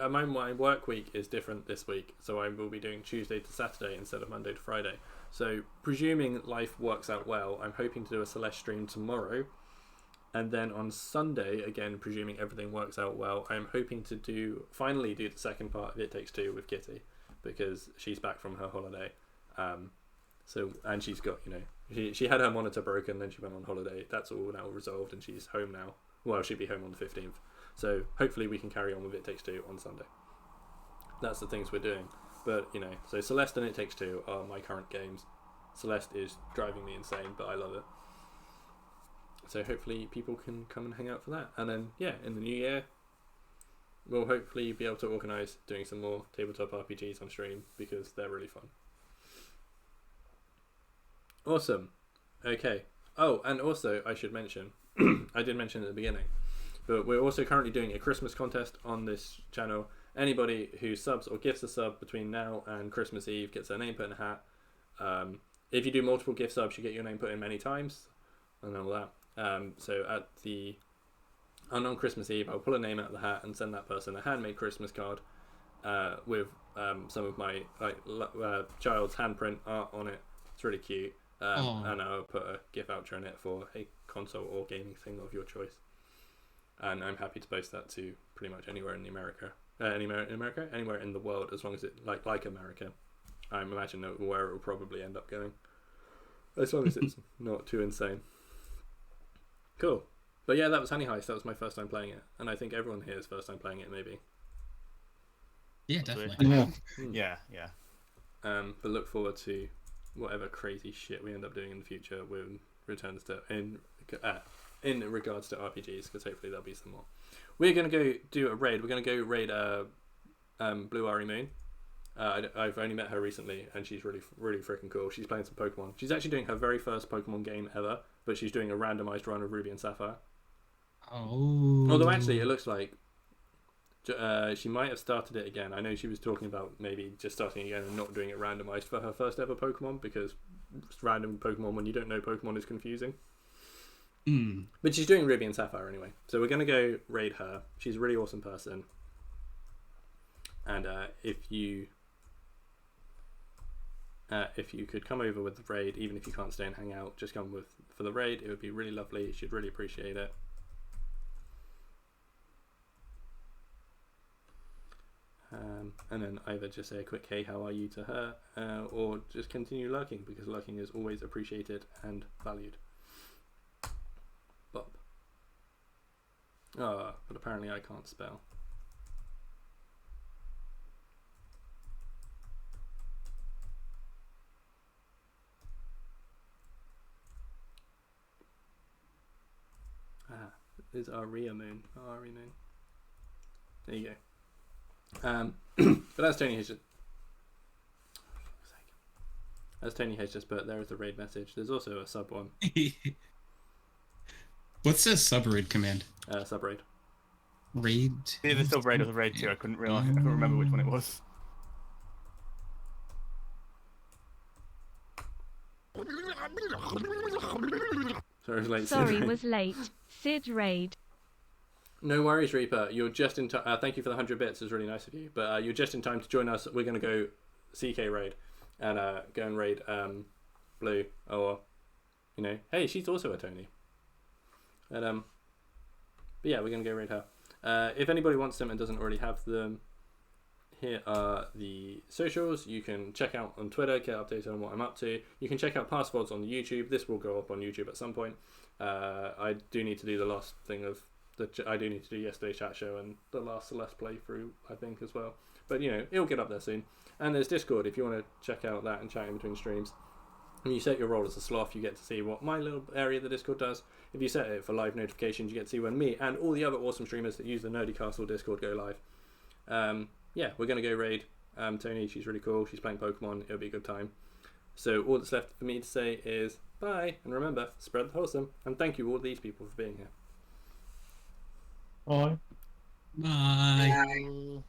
My work week is different this week, so I will be doing Tuesday to Saturday instead of Monday to Friday. So, presuming life works out well, I'm hoping to do a Celeste stream tomorrow. And then on Sunday, again, presuming everything works out well, I'm hoping to finally do the second part of It Takes Two with Kitty, because she's back from her holiday. And she's got, she had her monitor broken, then she went on holiday. That's all now resolved, and she's home now. Well, she'll be home on the 15th. So, hopefully we can carry on with It Takes Two on Sunday. That's the things we're doing. But, so Celeste and It Takes Two are my current games. Celeste is driving me insane, but I love it. So hopefully people can come and hang out for that. And then, in the new year, we'll hopefully be able to organise doing some more tabletop RPGs on stream, because they're really fun. Awesome. Okay. Oh, and also, I should mention, I did mention at the beginning, but we're also currently doing a Christmas contest on this channel. Anybody who subs or gifts a sub between now and Christmas Eve gets their name put in a hat. If you do multiple gift subs, you get your name put in many times, and all that. On Christmas Eve, I'll pull a name out of the hat and send that person a handmade Christmas card with some of my child's handprint art on it. It's really cute. And I'll put a gift voucher in it for a console or gaming thing of your choice. And I'm happy to post that to pretty much anywhere in America. Anywhere in the world, as long as it like America. I imagine where it will probably end up going, as long as it's not too insane. Cool. But yeah, that was Honey Heist. That was my first time playing it, and I think everyone here is first time playing it, maybe. Yeah, definitely. Yeah. But look forward to whatever crazy shit we end up doing in the future with returns to in regards to RPGs, because hopefully there'll be some more. We're going to go do a raid. We're going to go raid Blue Ari Moon. I've only met her recently, and she's really, really freaking cool. She's playing some Pokemon. She's actually doing her very first Pokemon game ever, but she's doing a randomized run of Ruby and Sapphire. Oh. Although actually, it looks like she might have started it again. I know she was talking about maybe just starting again and not doing it randomized for her first ever Pokemon, because random Pokemon when you don't know Pokemon is confusing. Mm. But she's doing Ruby and Sapphire anyway, so we're gonna go raid her. She's a really awesome person, and if you could come over with the raid, even if you can't stay and hang out, just come for the raid. It would be really lovely. She'd really appreciate it. And then either just say a quick "Hey, how are you?" to her, or just continue lurking, because lurking is always appreciated and valued. Bob. But apparently I can't spell. Is Aria Moon. Aria Moon. There you go. But as Tony has just put, there is the raid message. There's also a sub one. What's the sub-raid command? Sub raid. Raid? Either sub raid or the raid 2. I couldn't remember which one it was. Sorry, was late. Sid raid. No worries, Reaper. You're just in time. Thank you for the 100 bits. It's really nice of you. But you're just in time to join us. We're going to go CK raid and go and raid Blue. Or, hey, she's also a Tony. And but yeah, we're going to go raid her. If anybody wants them and doesn't already have them, here are the socials. You can check out on Twitter, get updated on what I'm up to. You can check out past VODs on YouTube. This will go up on YouTube at some point. I do need to do the last thing of I do need to do yesterday's chat show and the last Celeste playthrough, I think, as well. But it'll get up there soon. And there's Discord if you want to check out that and chat in between streams. When you set your role as a sloth, you get to see what my little area of the Discord does. If you set it for live notifications, you get to see when me and all the other awesome streamers that use the Nerdy Castle Discord go live. Yeah, we're going to go raid Tony. She's really cool. She's playing Pokemon. It'll be a good time. So all that's left for me to say is bye. And remember, spread the wholesome. And thank you all these people for being here. Bye. Bye. Bye.